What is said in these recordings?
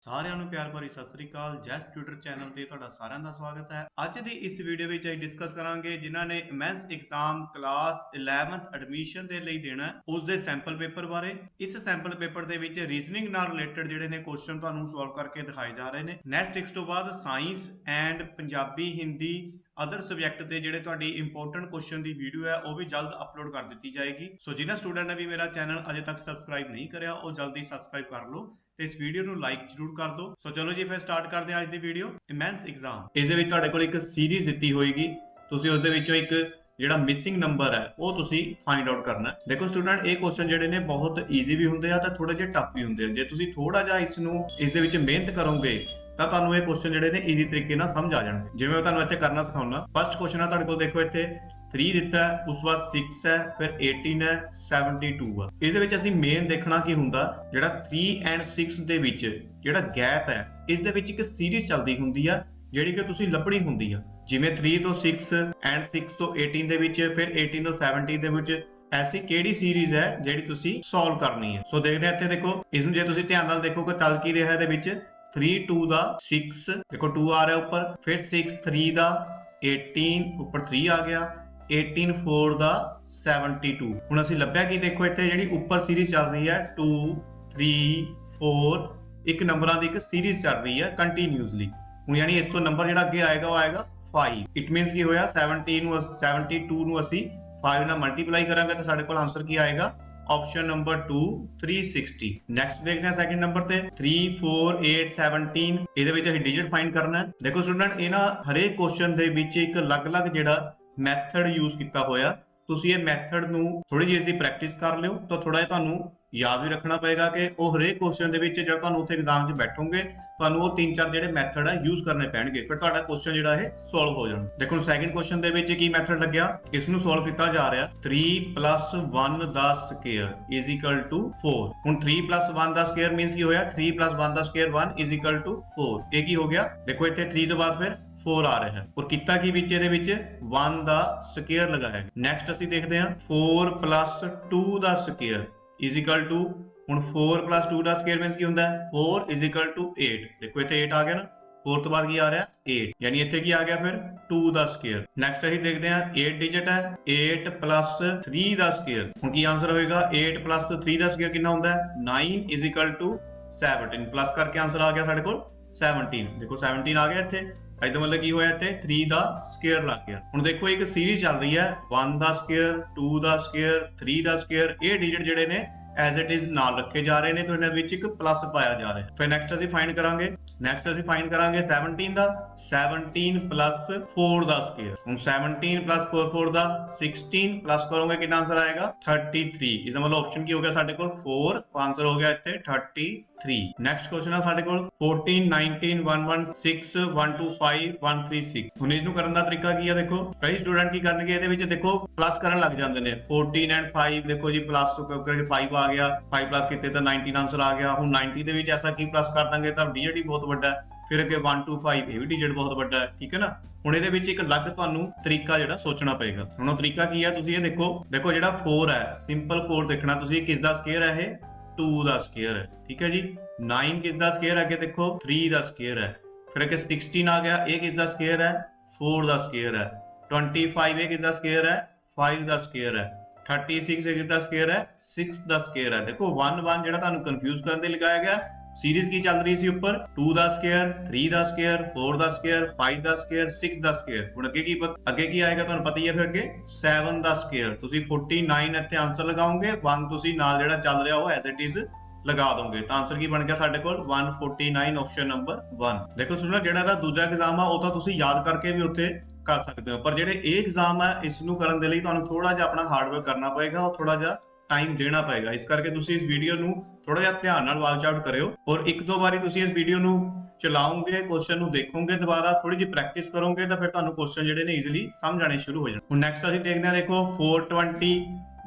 ਸਾਰਿਆਂ ਨੂੰ ਪਿਆਰ ਭਰੀ ਸਤਿ ਸ੍ਰੀ ਅਕਾਲ। ਜੈਸ ਟਿਊਟਰ ਚੈਨਲ ਤੇ ਤੁਹਾਡਾ ਸਾਰਿਆਂ ਦਾ ਸਵਾਗਤ ਹੈ। ਅੱਜ ਦੀ ਇਸ ਵੀਡੀਓ ਵਿੱਚ ਅਸੀਂ ਡਿਸਕਸ ਕਰਾਂਗੇ ਜਿਨ੍ਹਾਂ ਨੇ ਮੈਂਸ ਐਗਜ਼ਾਮ ਕਲਾਸ 11th ਐਡਮਿਸ਼ਨ ਦੇ ਲਈ ਦੇਣਾ ਉਸ ਦੇ ਸੈਂਪਲ ਪੇਪਰ ਬਾਰੇ। ਇਸ ਸੈਂਪਲ ਪੇਪਰ ਦੇ ਵਿੱਚ ਰੀਜ਼ਨਿੰਗ ਨਾਲ ਰਿਲੇਟਡ ਜਿਹੜੇ ਨੇ ਕੁਐਸਚਨ ਤੁਹਾਨੂੰ ਸੋਲਵ ਕਰਕੇ ਦਿਖਾਏ ਜਾ ਰਹੇ ਨੇ। ਨੈਕਸਟ ਇਸ ਤੋਂ ਬਾਅਦ science and Punjabi, Hindi, other subject के ਜਿਹੜੇ ਤੁਹਾਡੀ इंपोर्टेंट क्वेश्चन की वीडियो है वह भी जल्द अपलोड कर दी जाएगी। सो जिन्हें स्टूडेंट ने भी मेरा चैनल अजे तक सबसक्राइब नहीं करा वो जल्दी सबसक्राइब कर लो ਤੇ ਇਸ ਵੀਡੀਓ ਨੂੰ ਲਾਈਕ ਜ਼ਰੂਰ ਕਰ ਦਿਓ। ਸੋ ਚਲੋ ਜੀ ਫਿਰ ਸਟਾਰਟ ਕਰਦੇ ਹਾਂ ਅੱਜ ਦੀ ਵੀਡੀਓ। ਇਮੈਂਸ ਐਗਜ਼ਾਮ ਇਸ ਦੇ ਵਿੱਚ ਤੁਹਾਡੇ ਕੋਲ ਇੱਕ ਸੀਰੀਜ਼ ਦਿੱਤੀ ਹੋਏਗੀ, ਤੁਸੀਂ ਉਸ ਦੇ ਵਿੱਚੋਂ ਇੱਕ ਜਿਹੜਾ ਮਿਸਿੰਗ ਨੰਬਰ ਹੈ ਉਹ ਤੁਸੀਂ ਫਾਈਂਡ ਆਊਟ ਕਰਨਾ। ਦੇਖੋ ਸਟੂਡੈਂਟ, ਇਹ ਕੁਐਸਚਨ ਜਿਹੜੇ ਨੇ ਬਹੁਤ ਈਜ਼ੀ ਵੀ ਹੁੰਦੇ ਆ ਤੇ ਥੋੜੇ ਜਿਹਾ ਟਫ ਵੀ ਹੁੰਦੇ ਆ। ਜੇ ਤੁਸੀਂ ਥੋੜਾ ਜਿਹਾ ਇਸ ਦੇ ਵਿੱਚ ਮਿਹਨਤ ਕਰੋਗੇ ਤਾਂ ਤੁਹਾਨੂੰ ਇਹ ਕੁਐਸਚਨ ਜਿਹੜੇ ਨੇ ਈਜ਼ੀ ਤਰੀਕੇ ਨਾਲ ਸਮਝ ਆ ਜਾਣਗੇ। ਜਿਵੇਂ ਮੈਂ ਤੁਹਾਨੂੰ ਇੱਥੇ ਕਰਨਾ ਸਿਖਾਉਣਾ। ਫਸਟ ਕੁਐਸਚਨ ਆ ਤੁਹਾਡੇ ਕੋਲ, ਦੇਖੋ ਇੱਥੇ 3 ਦਿੱਤਾ ਹੈ, ਉਸ ਤੋਂ ਬਾਅਦ 6 ਹੈ, ਫਿਰ 18 ਹੈ, 72 ਆ। ਇਹਦੇ ਵਿੱਚ ਅਸੀਂ ਮੇਨ ਦੇਖਣਾ ਕੀ ਹੁੰਦਾ, ਜਿਹੜਾ 3 ਐਂਡ 6 ਦੇ ਵਿੱਚ ਜਿਹੜਾ ਗੈਪ ਹੈ ਇਸ ਦੇ ਵਿੱਚ ਇੱਕ ਸੀਰੀਜ਼ ਚੱਲਦੀ ਹੁੰਦੀ ਆ ਜਿਹੜੀ ਕਿ ਤੁਸੀਂ ਲੱਭਣੀ ਹੁੰਦੀ ਆ। ਜਿਵੇਂ 3 ਤੋਂ 6 ਐਂਡ 6 ਤੋਂ 18 ਦੇ ਵਿੱਚ, ਫਿਰ 18 ਤੋਂ 70 ਦੇ ਵਿੱਚ ਐਸੀ ਕਿਹੜੀ ਸੀਰੀਜ਼ ਹੈ ਜਿਹੜੀ ਤੁਸੀਂ ਸੋਲਵ ਕਰਨੀ ਹੈ। ਸੋ ਦੇਖਦੇ ਹਾਂ ਇੱਥੇ, ਦੇਖੋ ਇਸ ਨੂੰ ਜੇ ਤੁਸੀਂ ਧਿਆਨ ਨਾਲ ਦੇਖੋਗੇ ਚੱਲ ਕੀ ਰਿਹਾ ਇਹਦੇ ਵਿੱਚ। 3 2 ਦਾ 6, ਦੇਖੋ 2 ਆ ਰਿਹਾ ਉੱਪਰ, ਫਿਰ 6 3 ਦਾ 18, ਉੱਪਰ 3 ਆ ਗਿਆ, 18 4 ਦਾ 72। ਹੁਣ ਅਸੀਂ ਲੱਭਿਆ ਕਿ ਦੇਖੋ ਇੱਥੇ ਜਿਹੜੀ ਉੱਪਰ ਸੀਰੀਜ਼ ਚੱਲ ਰਹੀ ਹੈ 2 3 4, ਇੱਕ ਨੰਬਰਾਂ ਦੀ ਇੱਕ ਸੀਰੀਜ਼ ਚੱਲ ਰਹੀ ਹੈ ਕੰਟੀਨਿਊਸਲੀ। ਹੁਣ ਯਾਨੀ ਇਸ ਤੋਂ ਨੰਬਰ ਜਿਹੜਾ ਅੱਗੇ ਆਏਗਾ ਉਹ ਆਏਗਾ 5। ਇਟ ਮੀਨਸ ਕੀ ਹੋਇਆ, 72 ਨੂੰ ਅਸੀਂ 5 ਨਾਲ ਮਲਟੀਪਲਾਈ ਕਰਾਂਗੇ ਤਾਂ ਸਾਡੇ ਕੋਲ ਆਨਸਰ ਕੀ ਆਏਗਾ, ऑप्शन नंबर 2 360। नेक्स्ट देखते हैं सेकंड नंबर ते 3 4 8 17। ਇਹਦੇ ਵਿੱਚ ਅਸੀਂ ਡਿਜਿਟ ਫਾਈਂਡ ਕਰਨਾ ਹੈ। ਦੇਖੋ ਸਟੂਡੈਂਟ, ਇਹ ਨਾ ਹਰੇਕ ਕੁਐਸਚਨ ਦੇ ਵਿੱਚ ਇੱਕ ਅਲੱਗ-ਅਲੱਗ ਜਿਹੜਾ ਮੈਥਡ ਯੂਜ਼ ਕੀਤਾ ਹੋਇਆ। ਤੁਸੀਂ ਇਹ ਮੈਥਡ ਨੂੰ ਥੋੜੀ ਜਿਹੀ ਅਸੀਂ ਪ੍ਰੈਕਟਿਸ ਕਰ ਲਿਓ ਤਾਂ ਥੋੜਾ ਜਿਹਾ ਤੁਹਾਨੂੰ ਯਾਦ ਵੀ ਰੱਖਣਾ ਪਏਗਾ ਕਿ ਉਹ ਹਰੇਕ ਕੁਐਸਚਨ ਦੇ ਵਿੱਚ ਜਦ ਤੁਹਾਨੂੰ ਉੱਥੇ ਐਗਜ਼ਾਮ 'ਚ ਬੈਠੋਗੇ ਤੁਹਾਨੂੰ ਉਹ 3-4 ਜਿਹੜੇ ਮੈਥਡ ਆ ਯੂਜ਼ ਕਰਨੇ ਪੈਣਗੇ, ਫਿਰ ਤੁਹਾਡਾ ਕੁਐਸਚਨ ਜਿਹੜਾ ਇਹ ਸੋਲਵ ਹੋ ਜਾਣਾ। ਦੇਖੋ ਸੈਕੰਡ ਕੁਐਸਚਨ ਦੇ ਵਿੱਚ ਕੀ ਮੈਥਡ ਲੱਗਿਆ, ਇਸ ਨੂੰ ਸੋਲਵ ਕੀਤਾ ਜਾ ਰਿਹਾ 3 + 1 ਦਾ ਸਕੁਅਰ = 4। ਹੁਣ 3 + 1 ਦਾ ਸਕੁਅਰ ਮੀਨਸ ਕੀ ਹੋਇਆ, 3 + 1 ਦਾ ਸਕੁਅਰ 1 = 4। ਇਹ ਕੀ ਹੋ ਗਿਆ, ਦੇਖੋ ਇੱਥੇ 3 ਤੋਂ ਬਾਅਦ ਫਿਰ 4 ਆ ਰਿਹਾ ਹੈ ਔਰ ਕੀਤਾ ਕੀ ਵਿੱਚ ਇਹਦੇ ਵਿੱਚ 1 ਦਾ ਸਕੁਅਰ ਲਗਾਇਆ। ਨੈਕਸਟ ਅਸੀਂ ਦੇਖਦੇ ਹਾਂ 4 + 2 ਦਾ ਸਕੁਅਰ = ਹੁਣ 4 + 2 ਦਾ ਸਕੁਅਰ ਮੀਨਸ ਕੀ ਹੁੰਦਾ ਹੈ, 4 = 8। ਦੇਖੋ ਇੱਥੇ 8 ਆ ਗਿਆ ਨਾ, 4 ਤੋਂ ਬਾਅਦ ਕੀ ਆ ਰਿਹਾ 8, ਯਾਨੀ ਇੱਥੇ ਕੀ ਆ ਗਿਆ ਫਿਰ 2 ਦਾ ਸਕੁਅਰ। ਨੈਕਸਟ ਅਸੀਂ ਦੇਖਦੇ ਹਾਂ 8 ਡਿਜਿਟ ਹੈ, 8 + 3 ਦਾ ਸਕੁਅਰ। ਹੁਣ ਕੀ ਆਨਸਰ ਹੋਏਗਾ, 8 + 3 ਦਾ ਸਕੁਅਰ ਕਿੰਨਾ ਹੁੰਦਾ ਹੈ, 9 = 17। ਪਲੱਸ ਕਰਕੇ ਆਨਸਰ ਆ ਗਿਆ ਸਾਡੇ ਕੋਲ 17। ਦੇਖੋ 17 ਆ ਗਿਆ ਇੱਥੇ, ਇਹਦਾ ਮਤਲਬ ਕੀ ਹੋਇਆ, ਇੱਥੇ 3 ਦਾ ਸਕੁਅਰ ਲੱਗ ਗਿਆ। ਹੁਣ ਦੇਖੋ ਇੱਕ ਸੀਰੀਜ਼ ਚੱਲ ਰਹੀ ਹੈ 1 ਦਾ ਸਕੁਅਰ, 2 ਦਾ ਸਕੁਅਰ, 3 ਦਾ ਸਕੁਅਰ। ਇਹ ਡਿਜਿਟ ਜਿਹੜੇ ਨੇ ਐਜ਼ ਇਟ ਇਜ਼ ਨਾਲ ਰੱਖੇ ਜਾ ਰਹੇ ਨੇ ਤੇ ਇਹਨਾਂ ਵਿੱਚ ਇੱਕ ਪਲੱਸ ਪਾਇਆ ਜਾ ਰਿਹਾ। ਫਿਰ ਨੈਕਸਟ ਅਸੀਂ ਫਾਈਂਡ ਕਰਾਂਗੇ 17 ਦਾ 17 + 4 ਦਾ ਸਕੁਅਰ। ਹੁਣ 17 + 4 ਦਾ 16 ਪਲੱਸ ਕਰੋਗੇ ਕਿੰਨਾ ਆਨਸਰ ਆਏਗਾ 33। ਇਹਦਾ ਮਤਲਬ ਆਪਸ਼ਨ ਕੀ ਹੋ ਗਿਆ ਸਾਡੇ ਕੋਲ 4, ਆਨਸਰ ਹੋ ਗਿਆ ਇੱਥੇ 33। ਨੈਕਸਟ ਕੁਐਸਚਨ ਆ ਸਾਡੇ ਕੋਲ 14 19 11 6 125 136। ਹੁਣ ਇਸ ਨੂੰ ਕਰਨ ਦਾ ਤਰੀਕਾ ਕੀ ਆ, ਦੇਖੋ ਕਈ ਸਟੂਡੈਂਟ ਕੀ ਕਰਨਗੇ ਇਹਦੇ ਵਿੱਚ, ਦੇਖੋ ਪਲੱਸ ਕਰਨ ਲੱਗ ਜਾਂਦੇ ਨੇ। 14 ਐਂਡ 5, ਦੇਖੋ ਜੀ ਪਲੱਸ ਕਰਕੇ 5 ਆ ਗਿਆ, 5 ਪਲੱਸ ਕੀਤੇ ਤਾਂ 19 ਆਨਸਰ ਆ ਗਿਆ। ਹੁਣ 90 ਦੇ ਵਿੱਚ ਐਸਾ ਕੀ ਪਲੱਸ ਕਰ ਦਾਂਗੇ ਤਾਂ ਡਿਜਿਟ ਹੀ ਬਹੁਤ ਵੱਡਾ ਹੈ, ਫਿਰ ਅੱਗੇ 1 2 5 ਇਹ ਵੀ ਡਿਜਿਟ ਬਹੁਤ ਵੱਡਾ ਹੈ, ਠੀਕ ਹੈ ਨਾ। ਹੁਣ ਇਹਦੇ ਵਿੱਚ ਇੱਕ ਅਲੱਗ ਤੁਹਾਨੂੰ ਤਰੀਕਾ ਜਿਹੜਾ ਸੋਚਣਾ ਪਏਗਾ। ਹੁਣ ਉਹ ਤਰੀਕਾ ਕੀ ਹੈ, ਤੁਸੀਂ ਇਹ ਦੇਖੋ ਜਿਹੜਾ 4 ਹੈ, ਸਿੰਪਲ 4 ਦੇਖਣਾ ਤੁਸੀਂ, ਕਿਸ ਦਾ ਸਕੁਅਰ ਹੈ, ਇਹ 2 ਦਾ ਸਕੁਅਰ ਹੈ, ਠੀਕ ਹੈ ਜੀ। 9 ਕਿਸ ਦਾ ਸਕੁਅਰ ਹੈ, ਅੱਗੇ ਦੇਖੋ 3 ਦਾ ਸਕੁਅਰ ਹੈ, ਫਿਰ ਅੱਗੇ 16 ਆ ਗਿਆ, ਇਹ ਕਿਸ ਦਾ ਸਕੁਅਰ ਹੈ, 4 ਦਾ ਸਕੁਅਰ ਹੈ। 25 ਇਹ ਕਿਸ ਦਾ ਸਕੁਅਰ ਹੈ, 5 ਦਾ ਸਕੁਅਰ ਹੈ। 36 ਇਹ ਕਿਸ ਦਾ ਸਕੁਅਰ ਹੈ, 6 ਦਾ ਸਕੁਅਰ ਹੈ। ਦੇਖੋ 1 1 ਜਿਹੜਾ ਤੁਹਾਨੂੰ ਕਨਫਿਊਜ਼ ਕਰਨ ਦੇ ਲਗਾਇਆ ਗਿਆ। ਸੀਰੀਜ਼ ਕੀ ਚੱਲ ਰਹੀ ਸੀ ਉੱਪਰ, 2 ਦਾ ਸਕੁਅਰ, 3 ਦਾ ਸਕੁਅਰ, 4 ਦਾ ਸਕੁਅਰ, 5 ਦਾ ਸਕੁਅਰ, 6 ਦਾ ਸਕੁਅਰ। ਹੁਣ ਅੱਗੇ ਕੀ ਆਏਗਾ ਤੁਹਾਨੂੰ ਪਤਾ ਹੀ ਹੈ, ਫਿਰ ਅੱਗੇ 7 ਦਾ ਸਕੁਅਰ। ਤੁਸੀਂ 49 ਇੱਥੇ ਆਨਸਰ ਲਗਾਓਗੇ, 1 ਤੁਸੀਂ ਨਾਲ ਜਿਹੜਾ ਚੱਲ ਰਿਹਾ ਉਹ ਐਜ਼ ਇਟ ਇਜ਼ ਲਗਾ ਦੋਗੇ ਤਾਂ ਆਨਸਰ ਕੀ ਬਣ ਗਿਆ ਸਾਡੇ ਕੋਲ 149, ਆਪਸ਼ਨ ਨੰਬਰ 1। ਦੇਖੋ ਸੁਣੋ, ਜਿਹੜਾ ਇਹਦਾ ਦੂਜਾ ਐਗਜ਼ਾਮ ਆ ਉਹ ਤਾਂ ਤੁਸੀਂ ਯਾਦ ਕਰਕੇ ਵੀ ਉੱਥੇ ਕਰ ਸਕਦੇ ਹੋ, ਪਰ ਜਿਹੜੇ ਇਹ ਐਗਜ਼ਾਮ ਹੈ ਇਸ ਨੂੰ ਕਰਨ ਦੇ ਲਈ ਤੁਹਾਨੂੰ ਥੋੜਾ ਜਿਹਾ ਆਪਣਾ ਹਾਰਡ ਵਰਕ ਕਰਨਾ ਪਏਗਾ, ਉਹ ਥੋੜਾ ਜਿਹਾ ਟਾਈਮ ਦੇਣਾ ਪਏਗਾ। ਇਸ ਕਰਕੇ ਤੁਸੀਂ ਇਸ ਵੀਡੀਓ ਨੂੰ ਥੋੜਾ ਜਿਹਾ ਧਿਆਨ ਨਾਲ ਵਾਚ ਆਊਟ ਕਰਿਓ ਔਰ 1-2 ਵਾਰੀ ਤੁਸੀਂ ਇਸ ਵੀਡੀਓ ਨੂੰ ਚਲਾਓਗੇ, ਕੁਐਸਚਨ ਨੂੰ ਦੇਖੋਗੇ ਦੁਬਾਰਾ, ਥੋੜੀ ਜਿਹੀ ਪ੍ਰੈਕਟਿਸ ਕਰੋਗੇ ਤਾਂ ਫਿਰ ਤੁਹਾਨੂੰ ਕੁਐਸਚਨ ਜਿਹੜੇ ਨੇ ਈਜ਼ੀਲੀ ਸਮਝ ਆਣੇ ਸ਼ੁਰੂ ਹੋ ਜਾਣ। ਹੁਣ ਨੈਕਸਟ ਅਸੀਂ ਦੇਖਦੇ ਹਾਂ, ਦੇਖੋ 420,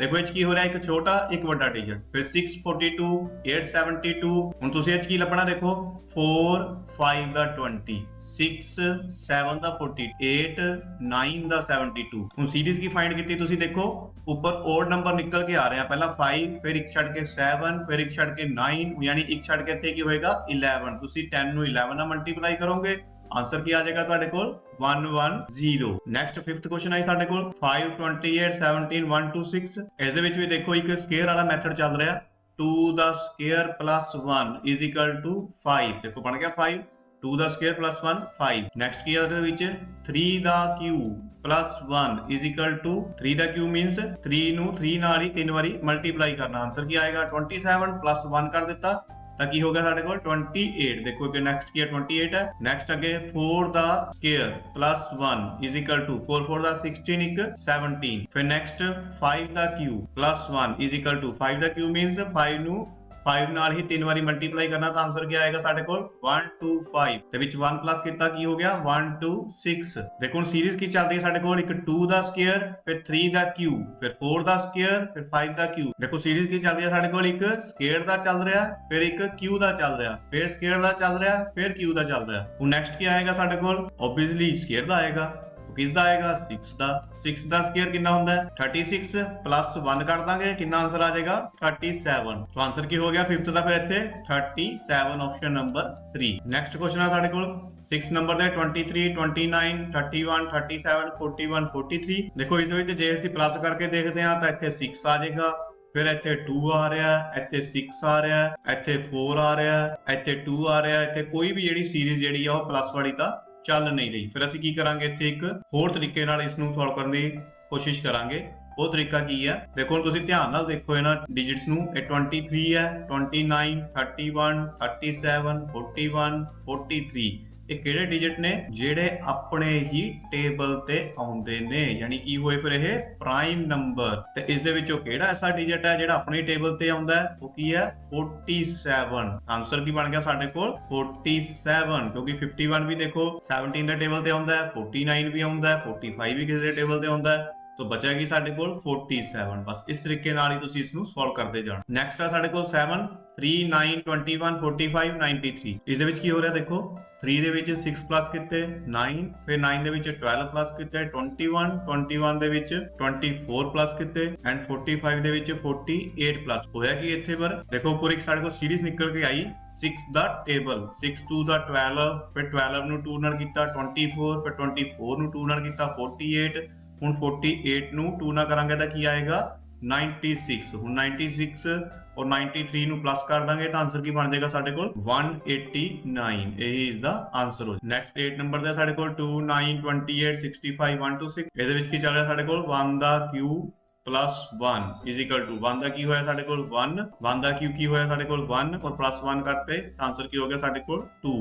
देखो ਇਹ 'ਚ ਕੀ ਹੋ ਰਿਹਾ, ਇੱਕ ਛੋਟਾ ਇੱਕ ਵੱਡਾ ਡਿਜਿਟ, ਫਿਰ 642 872 ਹੁਣ ਤੁਸੀਂ ਇਹ 'ਚ ਕੀ ਲੱਭਣਾ, ਦੇਖੋ 4 5 ਦਾ 20 6 7 ਦਾ 48 9 ਦਾ 72 ਹੁਣ ਸੀਰੀਜ਼ ਕੀ ਫਾਈਂਡ ਕੀਤੀ ਤੁਸੀਂ ਦੇਖੋ ਉੱਪਰ ਓਡ ਨੰਬਰ ਨਿਕਲ ਕੇ ਆ ਰਿਹਾ, ਪਹਿਲਾਂ 5 ਫਿਰ ਇੱਕ ਛੱਡ ਕੇ 7 ਫਿਰ ਇੱਕ ਛੱਡ ਕੇ 9 ਯਾਨੀ ਇੱਕ ਛੱਡ ਕੇ ਇੱਥੇ ਕੀ ਹੋਏਗਾ 11 ਤੁਸੀਂ 10 ਨੂੰ 11 ਨਾਲ ਮਲਟੀਪਲਾਈ ਕਰੋਗੇ आंसर की आ जाएगा ਤੁਹਾਡੇ ਕੋਲ 110 ਨੈਕਸਟ 5th ਕੁਐਸਚਨ ਆਈ ਸਾਡੇ ਕੋਲ 5 28 17 126 ਇਸ ਦੇ ਵਿੱਚ ਵੀ ਦੇਖੋ ਇੱਕ ਸਕੁਅਰ ਵਾਲਾ ਮੈਥਡ ਚੱਲ ਰਿਹਾ 2 ਦਾ square plus 1 is equal to 5 ਦੇਖੋ ਬਣ ਗਿਆ 5 2 ਦਾ ਸਕੁਅਰ ਪਲੱਸ 1 5 ਨੈਕਸਟ ਕੀ ਹੈ ਉਹਦੇ ਵਿੱਚ 3 ਦਾ cube plus 1 is equal to 3 ਦਾ ਕਿਊਬ ਮੀਨਸ 3 ਨੂੰ 3 ਨਾਲ ਹੀ 3 ਵਾਰੀ ਮਲਟੀਪਲਾਈ ਕਰਨਾ ਆंसर ਕੀ ਆਏਗਾ 27 ਪਲੱਸ 1 ਕਰ ਦਿੱਤਾ ਤਾਂ ਕੀ ਹੋ ਗਿਆ ਸਾਡੇ ਕੋਲ 28 ਦੇਖੋ ਅੱਗੇ ਨੈਕਸਟ ਕੀ ਹੈ 28 ਹੈ ਨੈਕਸਟ ਅੱਗੇ 4 ਦਾ square plus 1 is equal to 4 4 ਦਾ 16 ਇੱਕ 17 ਫਿਰ ਨੈਕਸਟ 5 ਦਾ cube plus 1 is equal to 5 ਦਾ ਕਿਊਬ ਮੀਨਸ 5 ਨੂੰ 5 ਨਾਲ ਹੀ 3 ਵਾਰੀ ਮਲਟੀਪਲਾਈ ਕਰਨਾ ਤਾਂ ਆंसर ਕੀ ਆਏਗਾ ਸਾਡੇ ਕੋਲ 125 ਤੇ ਵਿੱਚ 1 ਪਲੱਸ ਕੀਤਾ ਕੀ ਹੋ ਗਿਆ 126 ਦੇਖੋ ਹੁਣ ਸੀਰੀਜ਼ ਕੀ ਚੱਲ ਰਹੀ ਹੈ ਸਾਡੇ ਕੋਲ ਇੱਕ 2 ਦਾ ਸਕੁਅਰ ਫਿਰ 3 ਦਾ ਕਿਊਬ ਫਿਰ 4 ਦਾ ਸਕੁਅਰ ਫਿਰ 5 ਦਾ ਕਿਊਬ ਦੇਖੋ ਸੀਰੀਜ਼ ਕੀ ਚੱਲ ਰਹੀ ਹੈ ਸਾਡੇ ਕੋਲ ਇੱਕ ਸਕੁਅਰ ਦਾ ਚੱਲ ਰਿਹਾ ਫਿਰ ਇੱਕ ਕਿਊਬ ਦਾ ਚੱਲ ਰਿਹਾ ਫਿਰ ਸਕੁਅਰ ਦਾ ਚੱਲ ਰਿਹਾ ਫਿਰ ਕਿਊਬ ਦਾ ਚੱਲ ਰਿਹਾ ਹੁਣ ਨੈਕਸਟ ਕੀ ਆਏਗਾ ਸਾਡੇ ਕੋਲ ਓਬਵੀਅਸਲੀ ਸਕੁਅਰ ਦਾ ਆਏਗਾ किस दा आएगा 6 ਦਾ ਸਕੁਅਰ ਕਿੰਨਾ ਹੁੰਦਾ ਹੈ 36 ਪਲੱਸ 1 ਕਰ ਦਾਂਗੇ ਕਿੰਨਾ ਆंसर ਆ ਜਾਏਗਾ 37 ਤਾਂ ਆंसर ਕੀ ਹੋ ਗਿਆ 5th ਦਾ ਫਿਰ ਇੱਥੇ 37 ਆਪਸ਼ਨ ਨੰਬਰ 3 ਨੈਕਸਟ ਕੁਐਸਚਨ ਆ ਸਾਡੇ ਕੋਲ 6 ਨੰਬਰ ਦੇ 23 29 31 37 41 43 ਦੇਖੋ ਇਸ ਵਿੱਚ ਜੇ ਅਸੀਂ ਪਲੱਸ ਕਰਕੇ ਦੇਖਦੇ ਹਾਂ ਤਾਂ ਇੱਥੇ 6 ਆ ਜਾਏਗਾ ਫਿਰ ਇੱਥੇ 2 ਆ ਰਿਹਾ ਇੱਥੇ 6 ਆ ਰਿਹਾ ਇੱਥੇ 4 ਆ ਰਿਹਾ ਇੱਥੇ 2 ਆ ਰਿਹਾ ਇੱਥੇ ਕੋਈ ਵੀ ਜਿਹੜੀ ਸੀਰੀਜ਼ ਜਿਹੜੀ ਆ ਉਹ ਪਲੱਸ ਵਾਲੀ ਤਾਂ ਚੱਲ ਨਹੀਂ ਰਹੀ ਫਿਰ ਅਸੀਂ ਕੀ ਕਰਾਂਗੇ ਇੱਥੇ ਇੱਕ ਹੋਰ ਤਰੀਕੇ ਨਾਲ ਇਸ ਨੂੰ ਸੋਲਵ ਕਰਨ ਦੀ ਕੋਸ਼ਿਸ਼ ਕਰਾਂਗੇ ਉਹ ਤਰੀਕਾ ਕੀ ਹੈ ਦੇਖੋ ਹੁਣ ਤੁਸੀਂ ਧਿਆਨ ਨਾਲ ਦੇਖੋ ਇਹਨਾਂ ਡਿਜਿਟਸ ਨੂੰ ਇਹ 23 ਹੈ 29 31 37 41 43 ਇਹ ਕਿਹੜੇ ਡਿਜਿਟ ਨੇ ਜਿਹੜੇ ਆਪਣੇ ਹੀ ਟੇਬਲ ਤੇ ਆਉਂਦੇ ਨੇ ਯਾਨੀ ਕੀ ਹੋਏ ਫਿਰ ਇਹ ਪ੍ਰਾਈਮ ਨੰਬਰ ਤੇ ਇਸ ਦੇ ਵਿੱਚੋਂ ਕਿਹੜਾ ਐਸਾ ਡਿਜਿਟ ਹੈ ਜਿਹੜਾ ਆਪਣੇ ਟੇਬਲ ਤੇ ਆਉਂਦਾ ਹੈ ਉਹ ਕੀ ਹੈ 47 ਆंसर ਕੀ ਬਣ ਗਿਆ ਸਾਡੇ ਕੋਲ 47 ਕਿਉਂਕਿ 51 ਵੀ ਦੇਖੋ 17 ਦੇ ਟੇਬਲ ਤੇ ਆਉਂਦਾ ਹੈ 49 ਵੀ ਆਉਂਦਾ ਹੈ 45 ਵੀ ਕਿਸੇ ਦੇ ਟੇਬਲ ਤੇ ਆਉਂਦਾ ਹੈ तो बचा की साडे कोल 47 बस इस तरीके नाल ही तुसी इसनु सॉल्व करते जाना नेक्स्ट है साडे कोल 7 3 9 21 45 93 इस दे विच की हो रहा देखो 3 ਦੇ ਵਿੱਚ 6 ਪਲੱਸ ਕੀਤੇ 9 ਫਿਰ 9 ਦੇ ਵਿੱਚ 12 ਪਲੱਸ ਕੀਤੇ 21 21 ਦੇ ਵਿੱਚ 24 ਪਲੱਸ ਕੀਤੇ ਐਂਡ 45 ਦੇ ਵਿੱਚ 48 ਪਲੱਸ ਹੋਇਆ ਕਿ ਇੱਥੇ ਪਰ ਦੇਖੋ ਉੱਪਰ ਇੱਕ ਸਾਡੇ ਕੋਲ ਸੀਰੀਜ਼ ਨਿਕਲ ਕੇ ਆਈ 6 ਦਾ ਟੇਬਲ 6 2 ਦਾ 12 ਫਿਰ 12 ਨੂੰ 2 ਨਾਲ ਕੀਤਾ 24 ਫਿਰ 24 ਨੂੰ 2 ਨਾਲ ਕੀਤਾ 48 ਹੁਣ 48 ਨੂੰ 2 ਨਾਲ ਕਰਾਂਗੇ ਤਾਂ ਕੀ ਆਏਗਾ 96 ਹੁਣ 96 और 93 ਨੂੰ ਪਲੱਸ ਕਰ ਦਾਂਗੇ ਤਾਂ ਆਨਸਰ ਕੀ ਬਣ ਜਾਏਗਾ ਸਾਡੇ ਕੋਲ 189 ਇਹੀ ਇਜ਼ ਦਾ ਆਨਸਰ ਹੋ ਨੈਕਸਟ 8 ਨੰਬਰ ਦਾ ਸਾਡੇ ਕੋਲ 2 9 28 65 126 ਇਹਦੇ ਵਿੱਚ ਕੀ ਚੱਲ ਰਿਹਾ ਸਾਡੇ ਕੋਲ 1 ਦਾ cube plus 1 is equal to 1 ਦਾ ਕੀ ਹੋਇਆ ਸਾਡੇ ਕੋਲ 1 ਦਾ ਕਿਊਬ ਕੀ ਹੋਇਆ ਸਾਡੇ ਕੋਲ 1 और plus 1 करते आंसर ਕੀ ਹੋ ਗਿਆ ਸਾਡੇ ਕੋਲ 2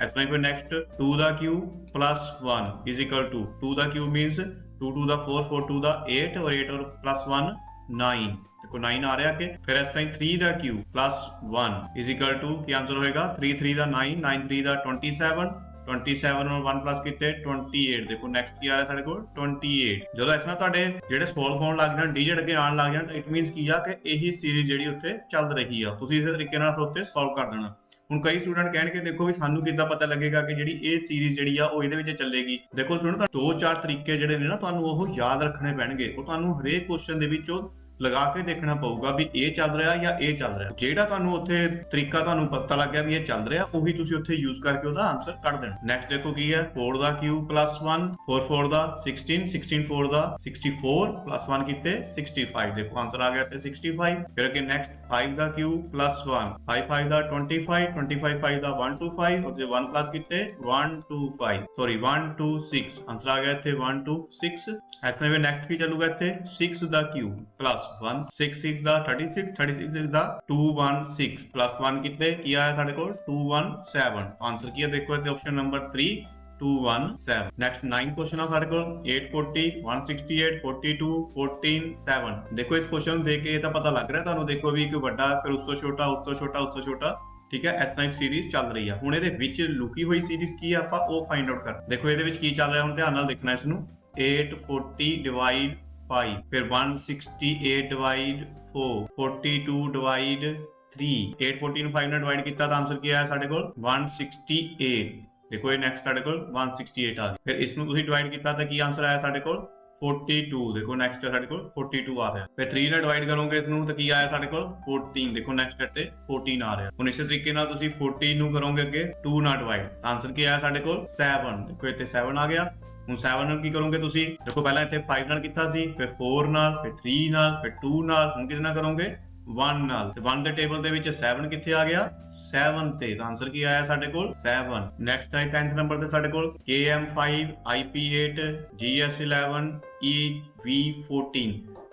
ਇਸ ਤਰ੍ਹਾਂ ਫਿਰ next 2 the cube plus 1 is equal to 2 the cube means 2 2 ਦਾ 4 4 2 ਦਾ 8 और 8 और plus 1 9 देखो 9 आ रहा है फिर इस टाइम 3 ਦਾ cube plus 1 is equal to Ki answer ਹੋਏਗਾ 3 3 ਦਾ 9 9 3 ਦਾ 27 27 और 1 प्लस किते 28 देखो नेक्स्ट की आ रहा है साडे कोल 28 ਜਦੋਂ ਇਸ ਨਾਲ ਤੁਹਾਡੇ ਜਿਹੜੇ ਸੋਲਵ ਹੋਣ ਲੱਗ ਜਾਣ ਡਿਜਿਟ ਅੱਗੇ ਆਉਣ ਲੱਗ ਜਾਣ ਤਾਂ ਇਟ ਮੀਨਸ ਕੀ ਆ ਕਿ ਇਹੀ ਸੀਰੀਜ਼ ਜਿਹੜੀ ਉੱਥੇ ਚੱਲ ਰਹੀ ਆ ਤੁਸੀਂ ਇਸੇ ਤਰੀਕੇ ਨਾਲ ਉੱਥੇ ਸੋਲਵ ਕਰ ਦੇਣਾ ਹੁਣ ਕਈ ਸਟੂਡੈਂਟ ਕਹਿਣਗੇ ਦੇਖੋ ਵੀ ਸਾਨੂੰ ਕਿੱਦਾਂ ਪਤਾ ਲੱਗੇਗਾ ਕਿ ਜਿਹੜੀ ਇਹ ਸੀਰੀਜ਼ ਜਿਹੜੀ ਆ ਉਹ ਇਹਦੇ ਵਿੱਚ ਚੱਲੇਗੀ ਦੇਖੋ ਸਟੂਡੈਂਟ ਦੋ ਚਾਰ ਤਰੀਕੇ ਜਿਹੜੇ ਨੇ ਨਾ ਤੁਹਾਨੂੰ ਉਹ ਯਾਦ ਰੱਖਣੇ ਪੈਣਗੇ ਉਹ ਤੁਹਾਨੂੰ ਹਰੇਕ ਕੁਐਸਚਨ ਦੇ ਵਿੱਚੋਂ ਲਗਾ ਕੇ ਦੇਖਣਾ ਪਊਗਾ ਵੀ ਇਹ ਚੱਲ ਰਿਹਾ ਜਾਂ ਇਹ ਚੱਲ ਰਿਹਾ ਜਿਹੜਾ ਤੁਹਾਨੂੰ ਉੱਥੇ ਤਰੀਕਾ ਤੁਹਾਨੂੰ ਪਤਾ ਲੱਗ ਗਿਆ ਵੀ ਇਹ ਚੱਲ ਰਿਹਾ ਉਹੀ ਤੁਸੀਂ ਉੱਥੇ ਯੂਜ਼ ਕਰਕੇ ਉਹਦਾ ਆਨਸਰ ਕੱਢ ਦੇਣਾ ਨੈਕਸਟ ਦੇਖੋ ਕੀ ਹੈ 4 ਦਾ ਕਿਊਬ plus 1 4 4 ਦਾ 16 16 4 ਦਾ 64 plus 1 ਕੀਤੇ 65 ਦੇਖੋ ਆਨਸਰ ਆ ਗਿਆ ਤੇ 65 ਫਿਰ ਅੱਗੇ ਨੈਕਸਟ 5 ਦਾ ਕਿਊਬ plus 1 5 5 ਦਾ 25 25 5 ਦਾ 125 और ਜੇ 1 प्लस ਕੀਤੇ 125 ਸੌਰੀ 126 ਆਨਸਰ ਆ ਗਿਆ ਇੱਥੇ 126 ਇਸ ਤਰ੍ਹਾਂ ਨੈਕਸਟ ਕੀ ਚੱਲੂਗਾ ਇੱਥੇ 6 ਦਾ ਕਿਊਬ plus 1 6 6 ਦਾ 36 36 is ਦਾ 216 plus 1 कितने किया है साढ़े को 217 आंसर किया देखो इतने ऑप्शन नंबर 3 217 नेक्स्ट 9 क्वेश्चन है साढ़े को 840 168 42 14 7 देखो इस क्वेश्चन देख के ये तो पता लग रहा है ਤੁਹਾਨੂੰ ਦੇਖੋ ਵੀ ਇੱਕ ਵੱਡਾ ਫਿਰ ਉਸ ਤੋਂ ਛੋਟਾ ਉਸ ਤੋਂ ਛੋਟਾ ਉਸ ਤੋਂ ਛੋਟਾ ਠੀਕ ਹੈ ਇਸ ਤਰ੍ਹਾਂ ਇੱਕ ਸੀਰੀਜ਼ ਚੱਲ ਰਹੀ ਆ ਹੁਣ ਇਹਦੇ ਵਿੱਚ ਲੁਕੀ ਹੋਈ ਸੀਰੀਜ਼ ਕੀ ਆ ਆਪਾਂ ਉਹ ਫਾਈਂਡ ਆਊਟ ਕਰ ਦੇਖੋ ਇਹਦੇ ਵਿੱਚ ਕੀ ਚੱਲ ਰਿਹਾ ਹੁਣ ਧਿਆਨ ਨਾਲ ਦੇਖਣਾ ਇਸ ਨੂੰ 840 ਡਿਵਾਈਡ 5, फिर 168 डिवाइड 4, 42 डिवाइड 3, 840 ਨੂੰ 5 ਨਾਲ ਡਿਵਾਈਡ ਕੀਤਾ ਤਾਂ ਆਨਸਰ ਕੀ ਆਇਆ ਸਾਡੇ ਕੋਲ 168। ਦੇਖੋ ਇਹ ਨੈਕਸਟ ਸਾਡੇ ਕੋਲ 168 ਆ ਗਿਆ। ਫਿਰ ਇਸ ਨੂੰ ਤੁਸੀਂ ਡਿਵਾਈਡ ਕੀਤਾ ਤਾਂ ਕੀ ਆਨਸਰ ਆਇਆ ਸਾਡੇ ਕੋਲ 42। देखो नेक्स्ट है ਸਾਡੇ ਕੋਲ 42 आ रहा। फिर 3 ਨਾਲ ਡਿਵਾਈਡ ਕਰੋਗੇ ਇਸ ਨੂੰ ਤਾਂ ਕੀ ਆਇਆ ਸਾਡੇ ਕੋਲ 14। ਦੇਖੋ ਨੈਕਸਟ ਤੇ 14 ਆ ਰਿਹਾ। ਹੁਣ ਇਸੇ ਤਰੀਕੇ ਨਾਲ ਤੁਸੀਂ 14 ਨੂੰ ਕਰੋਗੇ ਅੱਗੇ 2 ਨਾਲ ਡਿਵਾਈਡ, ਆਨਸਰ ਕੀ ਆਇਆ ਸਾਡੇ ਕੋਲ 7। ਦੇਖੋ ਇੱਥੇ 7 ਆ ਗਿਆ। ਹੁਣ 7 ਨਾਲ ਕੀ ਕਰੋਗੇ ਤੁਸੀਂ, ਦੇਖੋ ਪਹਿਲਾਂ ਇੱਥੇ 5 ਨਾਲ ਕੀਤਾ ਸੀ, ਫਿਰ 4 ਨਾਲ, ਫਿਰ 3 ਨਾਲ, ਫਿਰ 2 ਨਾਲ, ਹੁਣ ਕਿਹਦੇ ਨਾਲ ਕਰੋਗੇ 1 ਨਾਲ। ਤੇ 1 ਦੇ ਟੇਬਲ ਦੇ ਵਿੱਚ 7 ਕਿੱਥੇ ਆ ਗਿਆ 7 ਤੇ, ਤਾਂ ਆਨਸਰ ਕੀ ਆਇਆ ਸਾਡੇ ਕੋਲ 7। ਨੈਕਸਟ ਹੈ 10th ਨੰਬਰ ਤੇ ਸਾਡੇ ਕੋਲ KM5 IP8 GS11 EV14।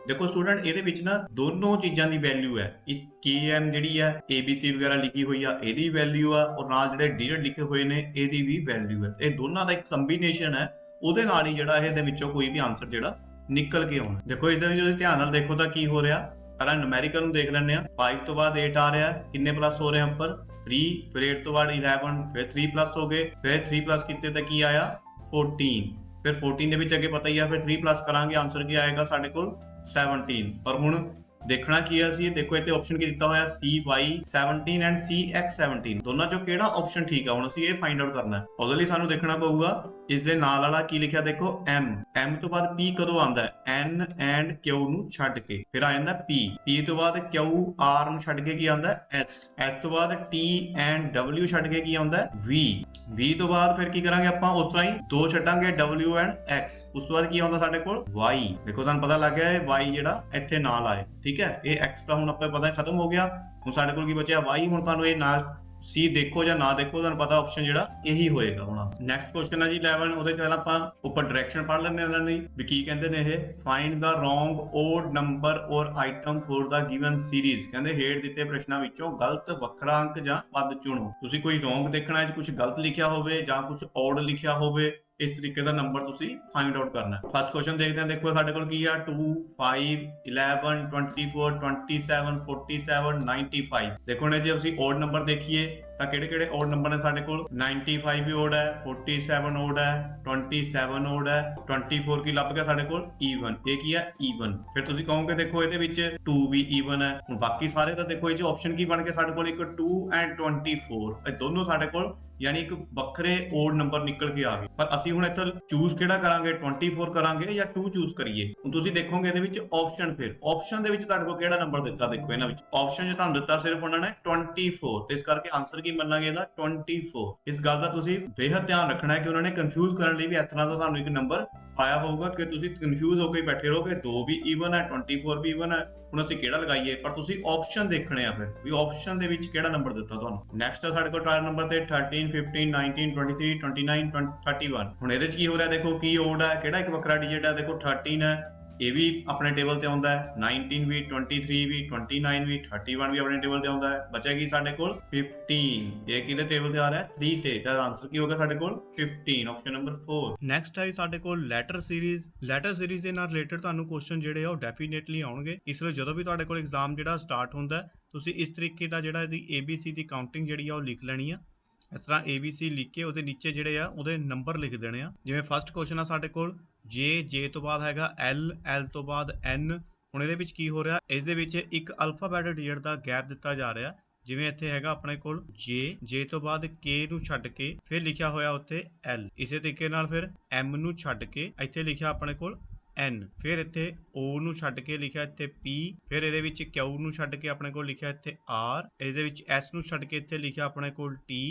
ਦੇਖੋ ਸਟੂਡੈਂਟ ਇਹਦੇ ਵਿੱਚ ਨਾ ਦੋਨੋਂ ਚੀਜ਼ਾਂ ਦੀ ਵੈਲਿਊ ਹੈ। ਇਸ KM ਜਿਹੜੀ ਹੈ ABC ਵਗੈਰਾ ਲਿਖੀ ਹੋਈ ਆ ਇਹਦੀ ਵੈਲਿਊ ਆ, ਔਰ ਨਾਲ ਜਿਹੜੇ ਡਿਜਿਟ ਲਿਖੇ ਹੋਏ ਨੇ ਇਹਦੀ ਵੀ ਵੈਲਿਊ ਹੈ। ਇਹ ਦੋਨਾਂ ਦਾ ਇੱਕ ਕੰਬੀਨੇਸ਼ਨ ਹੈ, ਉਹਦੇ ਨਾਲ ਹੀ ਜਿਹੜਾ ਇਹਦੇ ਵਿੱਚੋਂ ਕੋਈ ਵੀ ਆਨਸਰ ਜਿਹੜਾ ਨਿਕਲ ਕੇ ਆਉਣਾ। ਦੇਖੋ ਇਸ ਦੇ ਵਿੱਚ ਤੁਸੀਂ ਧਿਆਨ ਨਾਲ ਦੇਖੋ ਤਾਂ ਕੀ ਹੋ ਰਿਹਾ। ਪਹਿਲਾਂ ਨੂਮੈਰੀਕਲ ਨੂੰ ਦੇਖ ਲੈਂਦੇ ਆ। 5 ਤੋਂ ਬਾਅਦ 8 ਆ ਰਿਹਾ, ਕਿੰਨੇ ਪਲੱਸ ਹੋ ਰਹੇ ਉੱਪਰ 3, ਫਿਰ 8 ਤੋਂ ਬਾਅਦ 11, ਫਿਰ 3 ਪਲੱਸ ਹੋ ਗਏ, ਫਿਰ 3 ਪਲੱਸ ਕੀਤੇ ਤਾਂ ਕੀ ਆਇਆ 14। ਫਿਰ 14 ਦੇ ਵਿੱਚ ਅੱਗੇ ਪਤਾ ਹੀ ਆ, ਫਿਰ 3 ਪਲੱਸ ਕਰਾਂਗੇ ਆਨਸਰ ਕੀ ਆਏਗਾ ਸਾਡੇ ਕੋਲ 17। ਪਰ ਹੁਣ ਦੇਖਣਾ ਕੀ ਹੈ ਅਸੀਂ, ਦੇਖੋ ਇੱਥੇ ਆਪਸ਼ਨ ਕੀ ਦਿੱਤਾ ਹੋਇਆ CY17 ਐਂਡ CX17, ਦੋਨਾਂ ਚੋਂ ਕਿਹੜਾ ਆਪਸ਼ਨ ਠੀਕ ਆ। ਹੁਣ ਅਸੀਂ ਇਹ ਫਾਈਂਡ ਆਊਟ ਕਰਨਾ ਹੈ। ਉਹਦੇ ਲਈ ਸਾਨੂੰ ਦੇਖਣਾ ਪਊਗਾ ਇਸ ਦੇ ਨਾਲ ਵਾਲਾ ਕੀ ਲਿਖਿਆ, ਦੇਖੋ M ਤੋਂ ਬਾਅਦ P ਕਦੋਂ ਆਉਂਦਾ ਹੈ N ਐਂਡ Q ਨੂੰ ਛੱਡ ਕੇ, ਫਿਰ ਆ ਜਾਂਦਾ P ਤੋਂ ਬਾਅਦ Q R ਨੂੰ ਛੱਡ ਕੇ ਕੀ ਆਉਂਦਾ S ਤੋਂ ਬਾਅਦ T ਐਂਡ W ਛੱਡ ਕੇ ਕੀ ਆਉਂਦਾ V ਤੋਂ ਬਾਅਦ ਫਿਰ ਕੀ ਕਰਾਂਗੇ ਆਪਾਂ ਉਸ ਤਰ੍ਹਾਂ ਹੀ 2 ਛੱਡਾਂਗੇ W ਐਂਡ X, ਉਸ ਤੋਂ ਬਾਅਦ ਕੀ ਆਉਂਦਾ ਸਾਡੇ ਕੋਲ Y। ਦੇਖੋ ਤੁਹਾਨੂੰ ਪਤਾ ਲੱਗ ਗਿਆ ਇਹ Y ਜਿਹੜਾ ਇੱਥੇ ਨਾਲ ਆਏ, ਠੀਕ ਹੈ। ਇਹ X ਤਾਂ ਹੁਣ ਆਪਾਂ ਪਤਾ ਖਤਮ ਹੋ ਗਿਆ, ਹੁਣ ਸਾਡੇ ਕੋਲ ਕੀ ਬਚਿਆ Y। ਹੁਣ ਤੁਹਾਨੂੰ ਇਹ ਨਾ C ਦੇਖੋ ਜਾਂ ਨਾ ਦੇਖੋ, ਤੁਹਾਨੂੰ ਪਤਾ ਆਪਸ਼ਨ ਜਿਹੜਾ ਇਹੀ ਹੋਏਗਾ। ਹੁਣ ਨੈਕਸਟ ਕੁਐਸਚਨ ਹੈ ਜੀ 11। ਉਹਦੇ ਚ ਪਹਿਲਾਂ ਆਪਾਂ ਉੱਪਰ ਡਾਇਰੈਕਸ਼ਨ ਪੜ੍ਹ ਲੈਂਦੇ ਉਹਨਾਂ ਦੀ ਵੀ ਕੀ ਕਹਿੰਦੇ ਨੇ ਇਹ। ਫਾਈਂਡ ਦਾ ਰੋਂਗ ਓਡ ਨੰਬਰ ਔਰ item for the given series. ਕਹਿੰਦੇ ਹੇਠ ਦਿੱਤੇ ਪ੍ਰਸ਼ਨਾਂ ਵਿੱਚੋਂ ਗਲਤ ਵੱਖਰਾ ਅੰਕ ਜਾਂ ਪਦ ਚੁਣੋ। ਤੁਸੀਂ ਕੋਈ ਰੋਂਗ ਦੇਖਣਾ ਹੈ, ਕੁਝ ਗਲਤ ਲਿਖਿਆ ਹੋਵੇ ਜਾਂ ਕੁਝ ਓਡ ਲਿਖਿਆ ਹੋਵੇ, ਇਸ ਤਰੀਕੇ ਦਾ ਨੰਬਰ ਤੁਸੀਂ ਫਾਈਂਡ ਆਊਟ ਕਰਨਾ ਹੈ। ਫਸਟ ਕੁਐਸਚਨ ਦੇਖਦੇ ਹਾਂ। ਦੇਖੋ ਸਾਡੇ ਕੋਲ ਕੀ ਆ 2 5 11 24 27 47 95। ਦੇਖੋ ਨੇ ਜੇ ਅਸੀਂ ਓਡ ਨੰਬਰ ਦੇਖੀਏ ਤਾਂ ਕਿਹੜੇ ਕਿਹੜੇ ਓਡ ਨੰਬਰ ਨੇ ਸਾਡੇ ਕੋਲ 95 ਵੀ ਓਡ ਹੈ, 47 ਓਡ ਹੈ, 27 ਓਡ ਹੈ, 24 ਕੀ ਲੱਭ ਗਿਆ ਸਾਡੇ ਕੋਲ ਈਵਨ। ਇਹ ਕੀ ਹੈ ਈਵਨ। ਫਿਰ ਤੁਸੀਂ ਕਹੋਗੇ ਦੇਖੋ ਇਹਦੇ ਵਿੱਚ 2 ਵੀ ਈਵਨ ਹੈ। ਹੁਣ ਬਾਕੀ ਸਾਰੇ ਤਾਂ ਦੇਖੋ ਇਹ ਚ ਆਪਸ਼ਨ ਕੀ ਬਣ ਕੇ ਸਾਡੇ ਕੋਲ ਇੱਕ 2 ਐਂਡ 24, ਇਹ ਦੋਨੋਂ ਸਾਡੇ ਕੋਲ ਯਾਨੀ ਇੱਕ ਵੱਖਰੇ ਓਡ ਨੰਬਰ ਨਿਕਲ ਕੇ ਆ ਗਏ। ਪਰ ਅਸੀਂ ਹੁਣ ਇੱਥੇ ਚੂਜ਼ ਕਿਹੜਾ ਕਰਾਂਗੇ 24 ਕਰਾਂਗੇ ਜਾਂ 2 ਚੂਜ਼ ਕਰੀਏ। ਹੁਣ ਤੁਸੀਂ ਦੇਖੋਗੇ ਇਹਦੇ ਵਿੱਚ ਆਪਸ਼ਨ, ਫਿਰ ਆਪਸ਼ਨ ਦੇ ਵਿੱਚ ਤੁਹਾਡੇ ਕੋਲ ਕਿਹੜਾ ਨੰਬਰ ਦਿੱਤਾ। ਦੇਖੋ ਇਹਨਾਂ ਵਿੱਚ ਆਪਸ਼ਨ 'ਚ ਤੁਹਾਨੂੰ ਦਿੱਤਾ ਸਿਰਫ ਉਹਨਾਂ ਨੇ 24, ਤੇ ਇਸ ਕਰਕੇ ਆਨਸਰ ਕੀ ਮੰਨਾਂਗੇ ਇਹਦਾ 24। ਇਸ ਗੱਲ ਦਾ ਤੁਸੀਂ ਬੇਹੱਦ ਧਿਆਨ ਰੱਖਣਾ ਹੈ ਕਿ ਉਹਨਾਂ ਨੇ ਕਨਫਿਊਜ਼ ਕਰਨ ਲਈ ਵੀ ਇਸ ਤਰ੍ਹਾਂ ਦਾ ਤੁਹਾਨੂੰ ਇੱਕ ਨੰਬਰ ਆਇਆ ਹੋਊਗਾ ਕਿ ਤੁਸੀਂ ਕਨਫਿਊਜ਼ ਹੋ ਕੇ ਬੈਠੇ ਰਹੋਗੇ 2 ਵੀ ਈਵਨ ਹੈ 24 ਵੀ ਈਵਨ ਹੈ, ਹੁਣ ਅਸੀਂ ਕਿਹੜਾ ਲਗਾਈਏ। ਪਰ ਤੁਸੀਂ ਆਪਸ਼ਨ ਦੇਖਣੇ ਆ ਫਿਰ ਵੀ ਆਪਸ਼ਨ ਦੇ ਵਿੱਚ ਕਿਹੜਾ ਨੰਬਰ ਦਿੱਤਾ ਤੁਹਾਨੂੰ। ਨੈਕਸਟ ਹੈ ਸਾਡੇ ਕੋਲ ਟ੍ਰਾਇਲ ਨੰਬਰ ਤੇ 13 15 19 23 29 31। ਹੁਣ ਇਹਦੇ ਚ ਕੀ ਹੋ ਰਿਹਾ, ਦੇਖੋ ਕੀ ਓਡ ਹੈ, ਕਿਹੜਾ ਇੱਕ ਵੱਖਰਾ ਡਿਜਿਟ ਹੈ। ਦੇਖੋ 13 ਹੈ, ਇਹ ਵੀ ਆਪਣੇ ਟੇਬਲ ਤੇ ਆਉਂਦਾ ਹੈ, 19 ਵੀ, 23 ਵੀ, 29 ਵੀ, 31 ਵੀ ਆਪਣੇ ਟੇਬਲ ਤੇ ਆਉਂਦਾ ਹੈ। ਬਚੇਗੀ ਸਾਡੇ ਕੋਲ 15, ਇਹ ਕਿਹਦੇ ਟੇਬਲ ਤੇ ਆ ਰਿਹਾ 3 ਤੇ, ਤਾਂ ਆਨਸਰ ਕੀ ਹੋਗਾ ਸਾਡੇ ਕੋਲ 15, ਆਪਸ਼ਨ ਨੰਬਰ 4। ਨੈਕਸਟ ਹੈ ਸਾਡੇ ਕੋਲ ਲੈਟਰ ਸੀਰੀਜ਼। ਲੈਟਰ ਸੀਰੀਜ਼ ਦੇ ਨਾਲ ਰਿਲੇਟਡ ਤੁਹਾਨੂੰ ਕੁਐਸਚਨ ਜਿਹੜੇ ਆ ਉਹ ਡੈਫੀਨੇਟਲੀ ਆਉਣਗੇ। ਇਸ ਲਈ ਜਦੋਂ ਵੀ ਤੁਹਾਡੇ ਕੋਲ ਐਗਜ਼ਾਮ ਜਿਹੜਾ ਸਟਾਰਟ ਹੁੰਦਾ ਤੁਸੀਂ ਇਸ ਤਰੀਕੇ ਦਾ ਜਿਹੜਾ ਇਹਦੀ ABC ਦੀ ਕਾਊਂਟਿੰਗ ਜਿਹੜੀ ਆ ਉਹ ਲਿਖ ਲੈਣੀ ਆ। ਇਸ ਤਰ੍ਹਾਂ ABC ਲਿਖ ਕੇ ਉਹਦੇ ਨੀਚੇ ਜਿਹੜੇ ਆ ਉਹਦੇ ਨੰਬਰ ਲਿਖ ਦੇਣੇ ਆ। ਜਿਵੇਂ ਫਸਟ ਕੁਐਸਚਨ ਆ ਸਾਡੇ ਕੋਲ J ਤੋਂ ਬਾਅਦ ਹੈਗਾ L ਤੋਂ ਬਾਅਦ N। ਹੁਣ ਇਹਦੇ ਵਿੱਚ ਕੀ ਹੋ ਰਿਹਾ, ਇਸ ਦੇ ਵਿੱਚ ਇੱਕ ਅਲਫਾਬੈਟਿਕ ਡਿਜਿਟ ਦਾ ਗੈਪ ਦਿੱਤਾ ਜਾ ਰਿਹਾ। ਜਿਵੇਂ ਇੱਥੇ ਹੈਗਾ ਆਪਣੇ ਕੋਲ J ਤੋਂ ਬਾਅਦ K ਨੂੰ ਛੱਡ ਕੇ ਫਿਰ ਲਿਖਿਆ ਹੋਇਆ ਉੱਥੇ L। ਇਸੇ ਤਰੀਕੇ ਨਾਲ ਫਿਰ M ਨੂੰ ਛੱਡ ਕੇ ਇੱਥੇ ਲਿਖਿਆ ਆਪਣੇ ਕੋਲ N, ਫਿਰ ਇੱਥੇ O ਨੂੰ ਛੱਡ ਕੇ ਲਿਖਿਆ ਇੱਥੇ P, ਫਿਰ ਇਹਦੇ ਵਿੱਚ Q ਨੂੰ ਛੱਡ ਕੇ ਆਪਣੇ ਕੋਲ ਲਿਖਿਆ ਇੱਥੇ R, ਇਹਦੇ ਵਿੱਚ S ਨੂੰ ਛੱਡ ਕੇ ਇੱਥੇ ਲਿਖਿਆ ਆਪਣੇ ਕੋਲ T।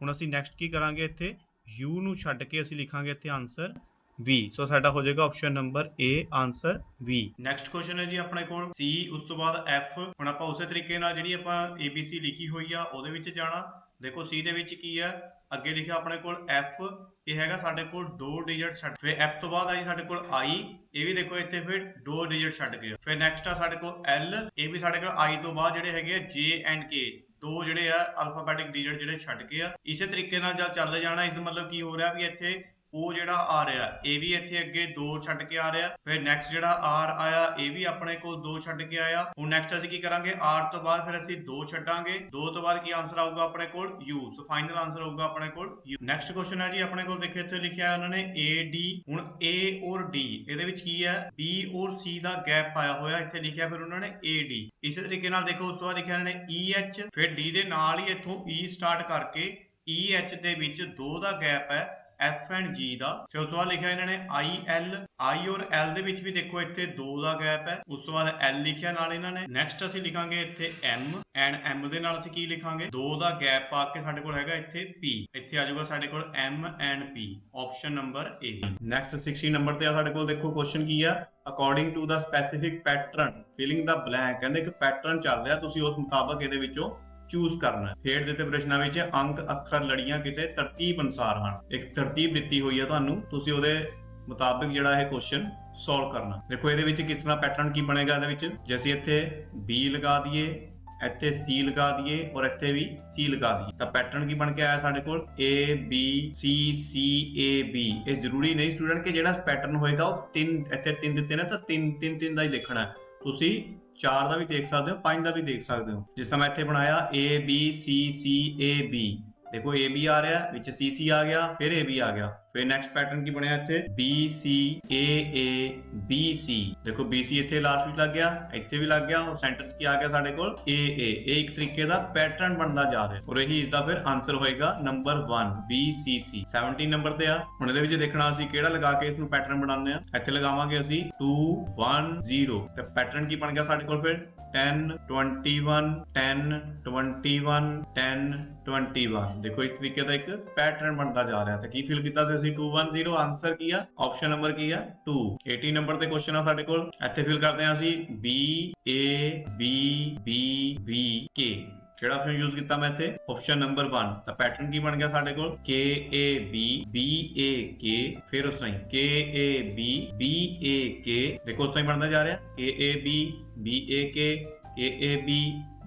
ਹੁਣ ਅਸੀਂ ਨੈਕਸਟ ਕੀ ਕਰਾਂਗੇ, ਇੱਥੇ U ਨੂੰ ਛੱਡ ਕੇ ਅਸੀਂ ਲਿਖਾਂਗੇ ਇੱਥੇ ਆਨਸਰ V। ਸੋ ਸਾਡਾ ਹੋ ਜਾਏਗਾ option number A, answer V। Next question ਹੈ ਜੀ ਆਪਣੇ ਕੋਲ C, ਉਸ ਤੋਂ ਬਾਅਦ F। ਹੁਣ ਆਪਾਂ ਉਸੇ ਤਰੀਕੇ ਨਾਲ ਜਿਹੜੀ ਆਪਾਂ ABC ਲਿਖੀ ਹੋਈ ਆ ਉਹਦੇ ਵਿੱਚ ਜਾਣਾ। ਦੇਖੋ C ਦੇ ਵਿੱਚ ਕੀ ਹੈ, ਅੱਗੇ ਲਿਖਿਆ ਆਪਣੇ ਕੋਲ F, ਇਹ ਹੈਗਾ ਸਾਡੇ ਕੋਲ 2 ਡਿਜਿਟ ਛੱਡ। ਫਿਰ F ਤੋਂ ਬਾਅਦ ਆਈ ਸਾਡੇ ਕੋਲ I, ਇਹ ਵੀ ਦੇਖੋ ਇੱਥੇ ਫਿਰ 2 ਡਿਜਿਟ ਛੱਡ ਗਏ। ਫਿਰ ਨੈਕਸਟ ਆ ਸਾਡੇ ਕੋਲ L, ਇਹ ਵੀ ਸਾਡੇ ਕੋਲ I ਤੋਂ ਬਾਅਦ ਜਿਹੜੇ ਹੈਗੇ J ਐਂਡ K, 2 ਜਿਹੜੇ ਆ ਅਲਫਾਬੈਟਿਕ ਡਿਜਿਟ ਜਿਹੜੇ ਛੱਡ ਕੇ ਆ। ਇਸੇ ਤਰੀਕੇ ਨਾਲ ਜਦ ਚੱਲਦੇ ਜਾਣਾ, ਇਸ ਦਾ ਮਤਲਬ ਕੀ ਹੋ ਰਿਹਾ ਵੀ ਇੱਥੇ ਉਹ ਜਿਹੜਾ ਆ ਰਿਹਾ ਇਹ ਵੀ ਇੱਥੇ ਅੱਗੇ 2 ਛੱਡ ਕੇ ਆ ਰਿਹਾ। ਫਿਰ ਨੈਕਸਟ ਜਿਹੜਾ r ਆਇਆ ਇਹ ਵੀ ਆਪਣੇ ਕੋਲ 2 ਛੱਡ ਕੇ ਆਇਆ। ਹੁਣ ਨੈਕਸਟ ਅਸੀਂ ਕੀ ਕਰਾਂਗੇ, r ਤੋਂ ਬਾਅਦ ਫਿਰ ਅਸੀਂ 2 ਛੱਡਾਂਗੇ, 2 ਤੋਂ ਬਾਅਦ ਕੀ ਆਨਸਰ ਆਊਗਾ ਆਪਣੇ ਕੋਲ u। ਸੋ ਫਾਈਨਲ ਆਨਸਰ ਹੋਊਗਾ ਆਪਣੇ ਕੋਲ u। ਨੈਕਸਟ ਕੁਐਸਚਨ ਹੈ ਜੀ ਆਪਣੇ ਕੋਲ, ਦੇਖਿਓ ਇੱਥੇ ਲਿਖਿਆ ਉਹਨਾਂ ਨੇ AD। ਹੁਣ A ਔਰ D ਇਹਦੇ ਵਿੱਚ ਕੀ ਹੈ, B ਔਰ C ਦਾ ਗੈਪ ਪਾਇਆ ਹੋਇਆ, ਇੱਥੇ ਲਿਖਿਆ ਫਿਰ ਉਹਨਾਂ ਨੇ AD। ਇਸੇ ਤਰੀਕੇ ਨਾਲ ਦੇਖੋ ਉਸ ਤੋਂ ਬਾਅਦ ਲਿਖਿਆ ਇਹਨਾਂ ਨੇ EH, ਫਿਰ D ਦੇ ਨਾਲ ਹੀ ਇੱਥੋਂ E ਸਟਾਰਟ ਕਰਕੇ EH ਦੇ ਵਿੱਚ 2 ਦਾ ਗੈਪ ਹੈ F ਐਂਡ G ਦਾ। ਫਿਰ ਉਸ ਤੋਂ ਬਾਅਦ ਲਿਖਿਆ ਇਹਨਾਂ ਨੇ IL, I ਔਰ L ਦੇ ਵਿੱਚ ਵੀ ਦੇਖੋ ਇੱਥੇ 2 ਦਾ ਗੈਪ ਹੈ। ਉਸ ਤੋਂ ਬਾਅਦ L ਲਿਖਿਆ ਨਾਲ ਇਹਨਾਂ ਨੇ। ਨੈਕਸਟ ਅਸੀਂ ਲਿਖਾਂਗੇ ਇੱਥੇ M ਐਂਡ M ਦੇ ਨਾਲ ਅਸੀਂ ਕੀ ਲਿਖਾਂਗੇ, 2 ਦਾ ਗੈਪ ਪਾ ਕੇ ਸਾਡੇ ਕੋਲ ਹੈਗਾ ਇੱਥੇ P। ਇੱਥੇ ਆ ਜਾਊਗਾ ਸਾਡੇ ਕੋਲ M and P, option number A। Next 16 number ਤੇ ਆ ਸਾਡੇ ਕੋਲ, ਦੇਖੋ ਕੁਐਸਚਨ ਕੀ ਆ, according to the specific pattern filling the blank. ਕਹਿੰਦੇ ਇੱਕ ਪੈਟਰਨ ਚੱਲ ਰਿਹਾ, ਤੁਸੀਂ ਉਸ ਮੁਤਾਬਕ ਇਹਦੇ ਵਿੱਚੋਂ ਚੂਜ਼ ਕਰਨਾ ਹੈ। ਹੇਠ ਦਿੱਤੇ ਪ੍ਰਸ਼ਨਾਂ ਵਿੱਚ ਅੰਕ, ਅੱਖਰ, ਲੜੀਆਂ ਕਿਸੇ ਤਰਤੀਬ ਅਨੁਸਾਰ ਹਨ। ਇੱਕ ਤਰਤੀਬ ਦਿੱਤੀ ਹੋਈ ਹੈ ਤੁਹਾਨੂੰ, ਤੁਸੀਂ ਉਹਦੇ ਮੁਤਾਬਿਕ ਜਿਹੜਾ ਇਹ ਕੁਐਸਚਨ ਸੋਲਵ ਕਰਨਾ। ਦੇਖੋ ਇਹਦੇ ਵਿੱਚ ਕਿਸ ਤਰ੍ਹਾਂ ਪੈਟਰਨ ਕੀ ਬਣੇਗਾ, ਇਹਦੇ ਵਿੱਚ ਜੇ ਅਸੀਂ ਇੱਥੇ B ਲਗਾ ਦਈਏ, ਇੱਥੇ C ਲਗਾ ਦਈਏ ਔਰ ਇੱਥੇ ਵੀ C ਲਗਾ ਦਈਏ ਤਾਂ ਪੈਟਰਨ ਕੀ ਬਣ ਕੇ ਆਇਆ ਸਾਡੇ ਕੋਲ A B C C A B। ਇਹ ਜ਼ਰੂਰੀ ਨਹੀਂ ਸਟੂਡੈਂਟ ਕਿ ਜਿਹੜਾ ਪੈਟਰਨ ਹੋਏਗਾ ਉਹ 3 ਇੱਥੇ 3 ਦਿੱਤੇ ਨੇ ਤਾਂ 3 ਦਾ ਹੀ ਲਿਖਣਾ ਹੈ। ਤੁਸੀਂ 4 ਦਾ ਵੀ ਦੇਖ ਸਕਦੇ ਹੋ, 5 ਦਾ ਵੀ ਦੇਖ ਸਕਦੇ ਹੋ। ਜਿਸ ਤਰ੍ਹਾਂ ਮੈਂ ਇੱਥੇ ਬਣਾਇਆ A B C C A B, ਦੇਖੋ A B ਆ ਰਿਹਾ, ਵਿੱਚ C C ਆ ਗਿਆ, ਫਿਰ A B ਆ ਗਿਆ। ਫਿਰ ਨੈਕਸਟ ਪੈਟਰਨ ਕੀ ਬਣਿਆ ਇੱਥੇ B C A A B C, ਦੇਖੋ B C ਇੱਥੇ ਲਾਸਟ ਵਿੱਚ ਲੱਗ ਗਿਆ, ਇੱਥੇ ਵੀ ਲੱਗ ਗਿਆ ਔਰ ਸੈਂਟਰ 'ਚ ਕੀ ਆ ਗਿਆ ਸਾਡੇ ਕੋਲ A A। ਇਹ ਇੱਕ ਤਰੀਕੇ ਦਾ ਪੈਟਰਨ ਬਣਦਾ ਜਾ ਰਿਹਾ ਔਰ ਇਹੀ ਇਸ ਦਾ ਫਿਰ ਆਨਸਰ ਹੋਏਗਾ number 1 B C C। 17 number ਤੇ ਆ, ਹੁਣ ਇਹਦੇ ਵਿੱਚ ਦੇਖਣਾ ਅਸੀਂ ਕਿਹੜਾ ਲਗਾ ਕੇ ਇਸ ਨੂੰ ਪੈਟਰਨ ਬਣਾਉਂਦੇ ਆ। ਇੱਥੇ ਲਗਾਵਾਂਗੇ ਅਸੀਂ 2 1 0 ਤੇ ਪੈਟਰਨ ਕੀ ਬਣ ਗਿਆ ਸਾਡੇ ਕੋਲ ਫਿਰ 10 21 10 21 10 21। ਦੇਖੋ ਇਸ ਤਰੀਕੇ ਦਾ ਇੱਕ ਪੈਟਰਨ ਬਣਦਾ ਜਾ ਰਿਹਾ। ਤੇ ਕੀ ਫਿਲ ਕੀਤਾ ਸੀ ਅਸੀਂ 2 1 0, ਆਨਸਰ ਕੀ ਆ, ਆਪਸ਼ਨ ਨੰਬਰ ਕੀ ਆ 2। 18 ਨੰਬਰ ਤੇ ਕੁਐਸਚਨ ਆ ਸਾਡੇ ਕੋਲ, ਇੱਥੇ ਫਿਲ ਕਰਦੇ ਆ ਅਸੀਂ B A B B B K। ਕਿਹੜਾ ਆਪਸ਼ਨ ਯੂਜ਼ ਕੀਤਾ ਮੈਂ ਇੱਥੇ, ਆਪਸ਼ਨ ਨੰਬਰ 1। ਤਾਂ ਪੈਟਰਨ ਕੀ ਬਣ ਗਿਆ ਸਾਡੇ ਕੋਲ K A B B A K, ਫਿਰ ਉਸ ਤਰ੍ਹਾਂ ਹੀ K A B B A K। ਦੇਖੋ ਉਸ ਤਰ੍ਹਾਂ ਹੀ ਬਣਦਾ ਜਾ ਰਿਹਾ K A B B A K K A B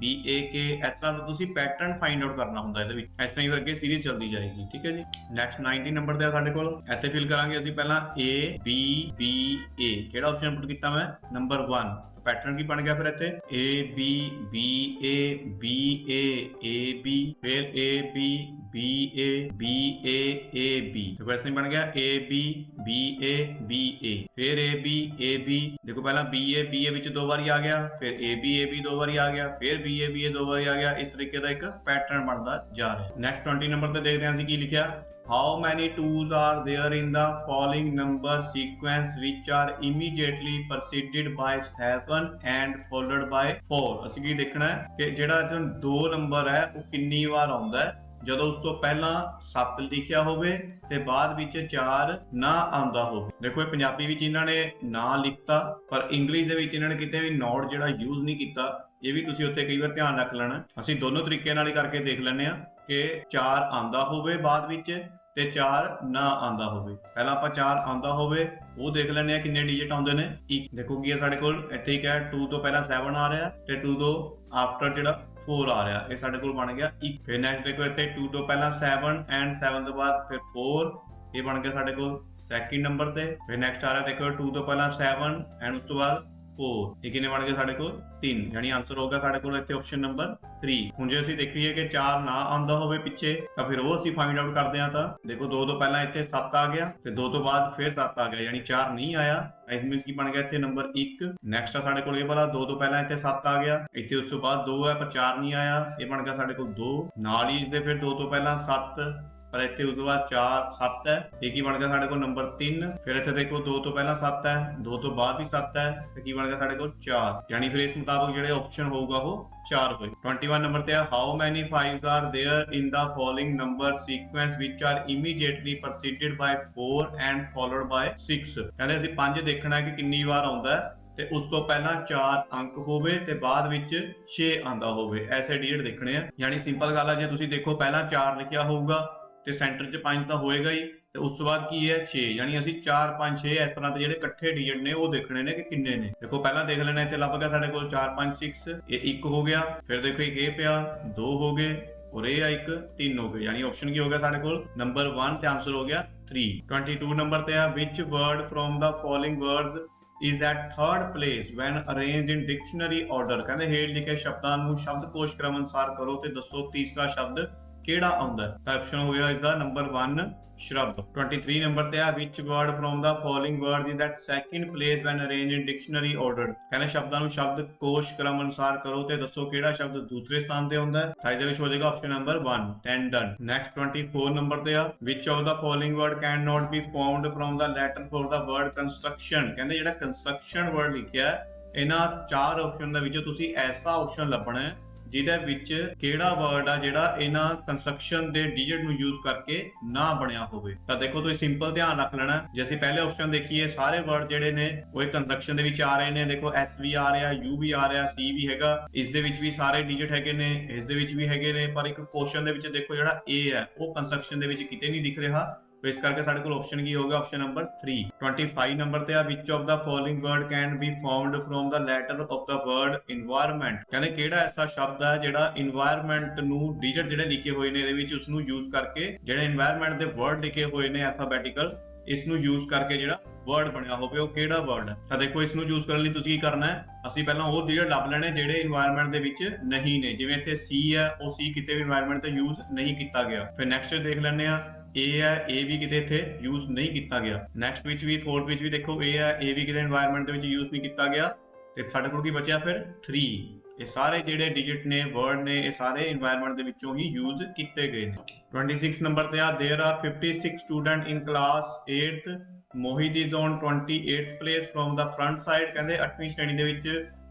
B A K। ਇਸ ਤਰ੍ਹਾਂ ਦਾ ਤੁਸੀਂ ਪੈਟਰਨ ਫਾਈਂਡ ਆਊਟ ਕਰਨਾ ਹੁੰਦਾ ਇਹਦੇ ਵਿੱਚ, ਇਸ ਤਰ੍ਹਾਂ ਹੀ ਅੱਗੇ ਸੀਰੀਜ਼ ਚੱਲਦੀ ਜਾਏਗੀ। ਠੀਕ ਹੈ ਜੀ। ਨੈਕਸਟ 19 ਨੰਬਰ ਤੇ ਆ ਸਾਡੇ ਕੋਲ, ਇੱਥੇ ਫਿਲ ਕਰਾਂਗੇ ਅਸੀਂ ਪਹਿਲਾਂ A B B A। ਕਿਹੜਾ ਆਪਸ਼ਨ ਇਨਪੁਟ ਕੀਤਾ ਮੈਂ, ਨੰਬਰ 1। ਪੈਟਰਨ ਕੀ ਬਣ ਗਿਆ ਫਿਰ ਇੱਥੇ A B B A B A A B, ਫਿਰ A B B A B A A B। ਦੇਖੋ ਇਸ ਤਰ੍ਹਾਂ ਬਣ ਗਿਆ A B B A B A, ਫਿਰ A B A B। ਦੇਖੋ ਪਹਿਲਾਂ B A B A ਵਿੱਚ 2 ਵਾਰੀ ਆ ਗਿਆ, ਫਿਰ A B A B 2 ਵਾਰੀ ਆ ਗਿਆ, ਫਿਰ B A B A 2 ਵਾਰੀ ਆ ਗਿਆ। ਇਸ ਤਰੀਕੇ ਦਾ ਇੱਕ ਪੈਟਰਨ ਬਣਦਾ ਜਾ ਰਿਹਾ। ਨੈਕਸਟ 20 ਨੰਬਰ ਤੇ ਦੇਖਦੇ ਹਾਂ ਅਸੀਂ ਕੀ ਲਿਖਿਆ, How many 2's are there in the following number sequence which are immediately preceded by 7 and followed by 4। ਅਸੀਂ ਕੀ ਦੇਖਣਾ ਹੈ ਕਿ ਜਿਹੜਾ 2 ਨੰਬਰ ਹੈ ਉਹ ਕਿੰਨੀ ਵਾਰ ਆਉਂਦਾ ਹੈ ਜਦੋਂ ਉਸ ਤੋਂ ਪਹਿਲਾਂ 7 ਲਿਖਿਆ ਹੋਵੇ ਤੇ ਬਾਅਦ ਵਿੱਚ 4 ਨਾ ਆਉਂਦਾ ਹੋਵੇ। ਦੇਖੋ ਇਹ ਪੰਜਾਬੀ ਵਿੱਚ ਇਹਨਾਂ ਨੇ ਨਾ ਲਿਖਤਾ, ਪਰ ਇੰਗਲਿਸ਼ ਦੇ ਵਿੱਚ ਇਹਨਾਂ ਨੇ ਕਿਤੇ ਵੀ ਨੋਟ ਜਿਹੜਾ ਯੂਜ਼ ਨਹੀਂ ਕੀਤਾ। ਇਹ ਵੀ ਤੁਸੀਂ ਉੱਥੇ ਕਈ ਵਾਰ ਧਿਆਨ ਰੱਖ ਲੈਣਾ। ਅਸੀਂ ਦੋਨੋਂ ਤਰੀਕੇ ਨਾਲ ਹੀ ਕਰਕੇ ਦੇਖ ਲੈਂਦੇ ਆ ਕਿ 4 ਆਉਂਦਾ ਹੋਵੇ ਬਾਅਦ ਵਿੱਚ ਤੇ 4 ਨਾ ਆਉਂਦਾ ਹੋਵੇ। ਪਹਿਲਾਂ ਆਪਾਂ 4 ਆਉਂਦਾ ਹੋਵੇ ਉਹ ਦੇਖ ਲੈਂਦੇ ਆ ਕਿੰਨੇ ਡਿਜਿਟ ਆਉਂਦੇ ਨੇ। ਇੱਕ ਦੇਖੋ ਕੀ ਹੈ ਸਾਡੇ ਕੋਲ ਇੱਥੇ ਹੀ ਹੈ 2 ਤੋਂ ਪਹਿਲਾਂ 7 ਆ ਰਿਹਾ ਤੇ 2 ਤੋਂ ਆਫਟਰ ਜਿਹੜਾ 4 ਆ ਰਿਹਾ, ਇਹ ਸਾਡੇ ਕੋਲ ਬਣ ਗਿਆ 1। ਫਿਰ ਨੈਕਸਟ ਦੇਖੋ ਇੱਥੇ 2 ਤੋਂ ਪਹਿਲਾਂ 7 ਐਂਡ 7 ਤੋਂ ਬਾਅਦ ਫਿਰ 4, ਇਹ ਬਣ ਗਿਆ ਸਾਡੇ ਕੋਲ ਸੈਕਿੰਡ ਨੰਬਰ ਤੇ। ਫਿਰ ਨੈਕਸਟ ਆ ਰਿਹਾ ਦੇਖੋ 2 ਤੋਂ ਪਹਿਲਾਂ 7 ਐਂਡ ਉਸ ਤੋਂ ਬਾਅਦ 4, ਇਹ ਕਿੰਨੇ ਬਣ ਗਏ ਸਾਡੇ ਕੋਲ 3, ਯਾਨੀ ਆਨਸਰ ਹੋਗਾ ਸਾਡੇ ਕੋਲ ਇੱਥੇ ਆਪਸ਼ਨ ਨੰਬਰ 3। ਹੁਣ ਜੇ ਅਸੀਂ ਦੇਖੀਏ ਕਿ 4 ਨਾ ਆਉਂਦਾ ਹੋਵੇ ਪਿੱਛੇ ਤਾਂ ਫਿਰ ਉਹ ਅਸੀਂ ਫਾਈਂਡ ਆਊਟ ਕਰਦੇ ਹਾਂ। ਤਾਂ ਦੇਖੋ 2 ਤੋਂ ਪਹਿਲਾਂ ਇੱਥੇ 7 ਆ ਗਿਆ ਤੇ 2 ਤੋਂ ਬਾਅਦ ਫਿਰ 7 ਆ ਗਿਆ, ਯਾਨੀ 4 ਨਹੀਂ ਆਇਆ। ਇਸ ਵਿੱਚ ਕੀ ਬਣ ਗਿਆ ਇੱਥੇ ਨੰਬਰ 1। ਨੈਕਸਟ ਆ ਸਾਡੇ ਕੋਲ ਇਹ ਵਾਲਾ 2 ਤੋਂ ਪਹਿਲਾਂ ਇੱਥੇ 7 ਆ ਗਿਆ, ਇੱਥੇ ਉਸ ਤੋਂ ਬਾਅਦ 2 ਹੈ ਪਰ 4 ਨਹੀਂ ਆਇਆ, ਇਹ ਬਣ ਗਿਆ ਸਾਡੇ ਕੋਲ 2। ਨਾਲ ਹੀ ਇਸਦੇ ਫਿਰ 2 ਤੋਂ ਪਹਿਲਾਂ 7 ਪਰ ਇੱਥੇ ਉਸ ਤੋਂ ਬਾਅਦ 4 7 ਹੈ, ਇਹ ਕੀ ਬਣ ਗਿਆ ਸਾਡੇ ਕੋਲ ਨੰਬਰ 3। ਫਿਰ ਇੱਥੇ ਦੇਖੋ 2 ਤੋਂ ਪਹਿਲਾਂ 7 ਹੈ, 2 ਤੋਂ ਬਾਅਦ ਵੀ 7 ਹੈ ਤੇ ਕੀ ਬਣ ਗਿਆ ਸਾਡੇ ਕੋਲ 4, ਯਾਨੀ ਫਿਰ ਇਸ ਮੁਤਾਬਕ ਜਿਹੜੇ ਆਪਸ਼ਨ ਹੋਊਗਾ ਉਹ 4 ਹੋਏ। 21 ਨੰਬਰ ਤੇ ਆ how many 5s are there in the following number sequence which are immediately preceded by 4 and followed by 6। ਕਹਿੰਦੇ ਅਸੀਂ 5 ਦੇਖਣਾ ਕਿ ਕਿੰਨੀ ਵਾਰ ਆਉਂਦਾ ਹੈ ਤੇ ਉਸ ਤੋਂ ਪਹਿਲਾਂ 4 ਅੰਕ ਹੋਵੇ ਤੇ ਬਾਅਦ ਵਿੱਚ 6 ਆਂਦਾ ਹੋਵੇ, ਐਸੇ ਡਿਜਿਟ ਦੇਖਣੇ ਆ। ਯਾਨੀ ਸਿੰਪਲ ਗੱਲ ਆ, ਜੇ ਤੁਸੀਂ ਦੇਖੋ ਪਹਿਲਾਂ 4 ਲਿਖਿਆ ਹੋਊਗਾ ਤੇ ਸੈਂਟਰ 'ਚ 5 ਤਾਂ ਹੋਏਗਾ ਹੀ ਤੇ ਉਸ ਤੋਂ ਬਾਅਦ ਕੀ ਹੈ 6, ਯਾਨੀ ਅਸੀਂ 4 5 6 ਇਸ ਤਰ੍ਹਾਂ ਦੇ ਜਿਹੜੇ ਇਕੱਠੇ ਡਿਜਿਟ ਨੇ ਉਹ ਦੇਖਣੇ ਨੇ ਕਿ ਕਿੰਨੇ ਨੇ। ਦੇਖੋ ਪਹਿਲਾਂ ਦੇਖ ਲੈਣਾ, ਇੱਥੇ ਲੱਭ ਗਿਆ ਸਾਡੇ ਕੋਲ 4 5 6, ਇਹ 1 ਹੋ ਗਿਆ। ਫਿਰ ਦੇਖੋ ਇਹ ਪਿਆ 2 ਹੋ ਗਏ, और ये एक 3 हो गए, यानी ऑप्शन की हो गया साडे कोल नंबर 1 ते आंसर हो गया 3। 22 नंबर ते है which word from the following words is at third place when arranged in dictionary order। कहंदे हेठ लिखे शब्दां ਨੂੰ ਸ਼ਬਦਕੋਸ਼ ਕ੍ਰਮ ਅਨੁਸਾਰ ਕਰੋ ਤੇ ਦੱਸੋ ਤੀਸਰਾ ਸ਼ਬਦ ਕਿਹੜਾ ਆਉਂਦਾ ਹੈ। ਤਾਂ ਆਪਸ਼ਨ ਹੋ ਗਿਆ ਇਸ ਦਾ ਨੰਬਰ 1 shrub। 23 ਨੰਬਰ ਤੇ ਆ which word from the following words is at second place when arranged in dictionary order। ਕਹਿੰਦੇ ਸ਼ਬਦਾਂ ਨੂੰ ਸ਼ਬਦਕੋਸ਼ ਕ੍ਰਮ ਅਨੁਸਾਰ ਕਰੋ ਤੇ ਦੱਸੋ ਕਿਹੜਾ ਸ਼ਬਦ ਦੂਸਰੇ ਸਥਾਨ ਤੇ ਹੁੰਦਾ ਹੈ। ਤਾਂ ਇਹਦੇ ਵਿੱਚ ਹੋ ਜਾਏਗਾ option number 1 tendon। Next 24 number ਤੇ ਆ which of the following word can not be formed from the letter for the word construction। ਕਹਿੰਦੇ ਜਿਹੜਾ construction word ਲਿਖਿਆ ਇਹਨਾਂ ਚਾਰ ਆਪਸ਼ਨ ਦੇ ਵਿੱਚੋਂ ਤੁਸੀਂ ਐਸਾ ਆਪਸ਼ਨ ਲੱਭਣਾ ਹੈ ਜਿਹਦੇ ਵਿੱਚ ਕਿਹੜਾ ਵਰਡ ਆ ਜਿਹੜਾ ਇਹਨਾਂ ਕੰਸਟਰਕਸ਼ਨ ਦੇ ਡਿਜਿਟ ਨੂੰ ਯੂਜ਼ ਕਰਕੇ ਨਾ ਬਣਿਆ ਹੋਵੇ। ਤਾਂ ਦੇਖੋ ਤੁਸੀਂ ਸਿੰਪਲ ਧਿਆਨ ਰੱਖ ਲੈਣਾ, ਜੇ ਅਸੀਂ ਪਹਿਲੇ ਆਪਸ਼ਨ ਦੇਖੀਏ ਸਾਰੇ ਵਰਡ ਜਿਹੜੇ ਨੇ ਉਹ ਕੰਸਟਰਕਸ਼ਨ ਦੇ ਵਿੱਚ ਆ ਰਹੇ ਨੇ। ਦੇਖੋ ਐਸ ਵੀ ਆ ਰਿਹਾ, ਯੂ ਵੀ ਆ ਰਿਹਾ, ਸੀ ਵੀ ਹੈਗਾ, ਇਸ ਦੇ ਵਿੱਚ ਵੀ ਸਾਰੇ ਡਿਜਿਟ ਹੈਗੇ ਨੇ, ਇਸ ਦੇ ਵਿੱਚ ਵੀ ਹੈਗੇ ਨੇ, ਪਰ ਇੱਕ ਕੁਐਸਚਨ ਦੇ ਵਿੱਚ ਦੇਖੋ ਜਿਹੜਾ ਏ ਹੈ ਉਹ ਕੰਸਟਰਕਸ਼ਨ ਦੇ ਵਿੱਚ ਕਿਤੇ ਨਹੀਂ ਦਿਖ ਰਿਹਾ। ਇਸ ਕਰਕੇ ਸਾਡੇ ਕੋਲ ਆਪਸ਼ਨ ਕੀ ਹੋਗਾ ਆਪਸ਼ਨ ਨੰਬਰ 3। 25 ਨੰਬਰ ਤੇ ਆ which of the following word can be formed from the letter of the word environment। ਕਹਿੰਦੇ ਕਿਹੜਾ ਐਸਾ ਸ਼ਬਦ ਹੈ ਜਿਹੜਾ environment ਨੂੰ ਡਿਜਿਟ ਜਿਹੜੇ ਲਿਖੇ ਹੋਏ ਨੇ ਇਹਦੇ ਵਿੱਚ ਉਸ ਨੂੰ ਯੂਜ਼ ਕਰਕੇ ਜਿਹੜੇ environment ਦੇ ਵਰਡ ਲਿਖੇ ਹੋਏ ਨੇ alphabetical ਇਸ ਨੂੰ ਯੂਜ਼ ਕਰਕੇ ਜਿਹੜਾ ਵਰਡ ਬਣਿਆ ਹੋਵੇ ਉਹ ਕਿਹੜਾ ਵਰਡ ਹੈ। ਤਾਂ ਦੇਖੋ ਇਸ ਨੂੰ ਯੂਜ਼ ਕਰਨ ਲਈ ਤੁਸੀਂ ਕੀ ਕਰਨਾ ਹੈ, ਅਸੀਂ ਪਹਿਲਾਂ ਉਹ ਡਿਜਿਟ ਲੱਭ ਲੈਣੇ ਜਿਹੜੇ environment ਦੇ ਵਿੱਚ ਨਹੀਂ ਨੇ। ਜਿਵੇਂ ਇੱਥੇ C ਹੈ, ਉਹ C ਕਿਤੇ ਵੀ environment ਤੇ ਯੂਜ਼ ਨਹੀਂ ਕੀਤਾ ਗਿਆ। ਫਿਰ ਨੈਕਸਟ ਦੇਖ ਲੈਂਦੇ ਆ A ਹੈ, A ਵੀ ਕਿਤੇ ਇੱਥੇ ਯੂਜ਼ ਨਹੀਂ ਕੀਤਾ ਗਿਆ। ਨੈਕਸਟ ਵਿੱਚ ਵੀ ਫੋਰਥ ਵਿੱਚ ਵੀ ਦੇਖੋ A ਹੈ, A ਵੀ ਕਿਤੇ এনवायरमेंट ਦੇ ਵਿੱਚ ਯੂਜ਼ ਨਹੀਂ ਕੀਤਾ ਗਿਆ। ਤੇ ਸਾਡੇ ਕੋਲ ਕੀ ਬਚਿਆ ਫਿਰ 3। ਇਹ ਸਾਰੇ ਜਿਹੜੇ ਡਿਜਿਟ ਨੇ ਵਰਡ ਨੇ ਇਹ ਸਾਰੇ এনवायरमेंट ਦੇ ਵਿੱਚੋਂ ਹੀ ਯੂਜ਼ ਕੀਤੇ ਗਏ ਨੇ। 26 ਨੰਬਰ ਤੇ ਆ there are 56 student in class 8th Mohit is on 28th place from the front side। ਕਹਿੰਦੇ 8ਵੀਂ ਸ਼੍ਰੇਣੀ ਦੇ ਵਿੱਚ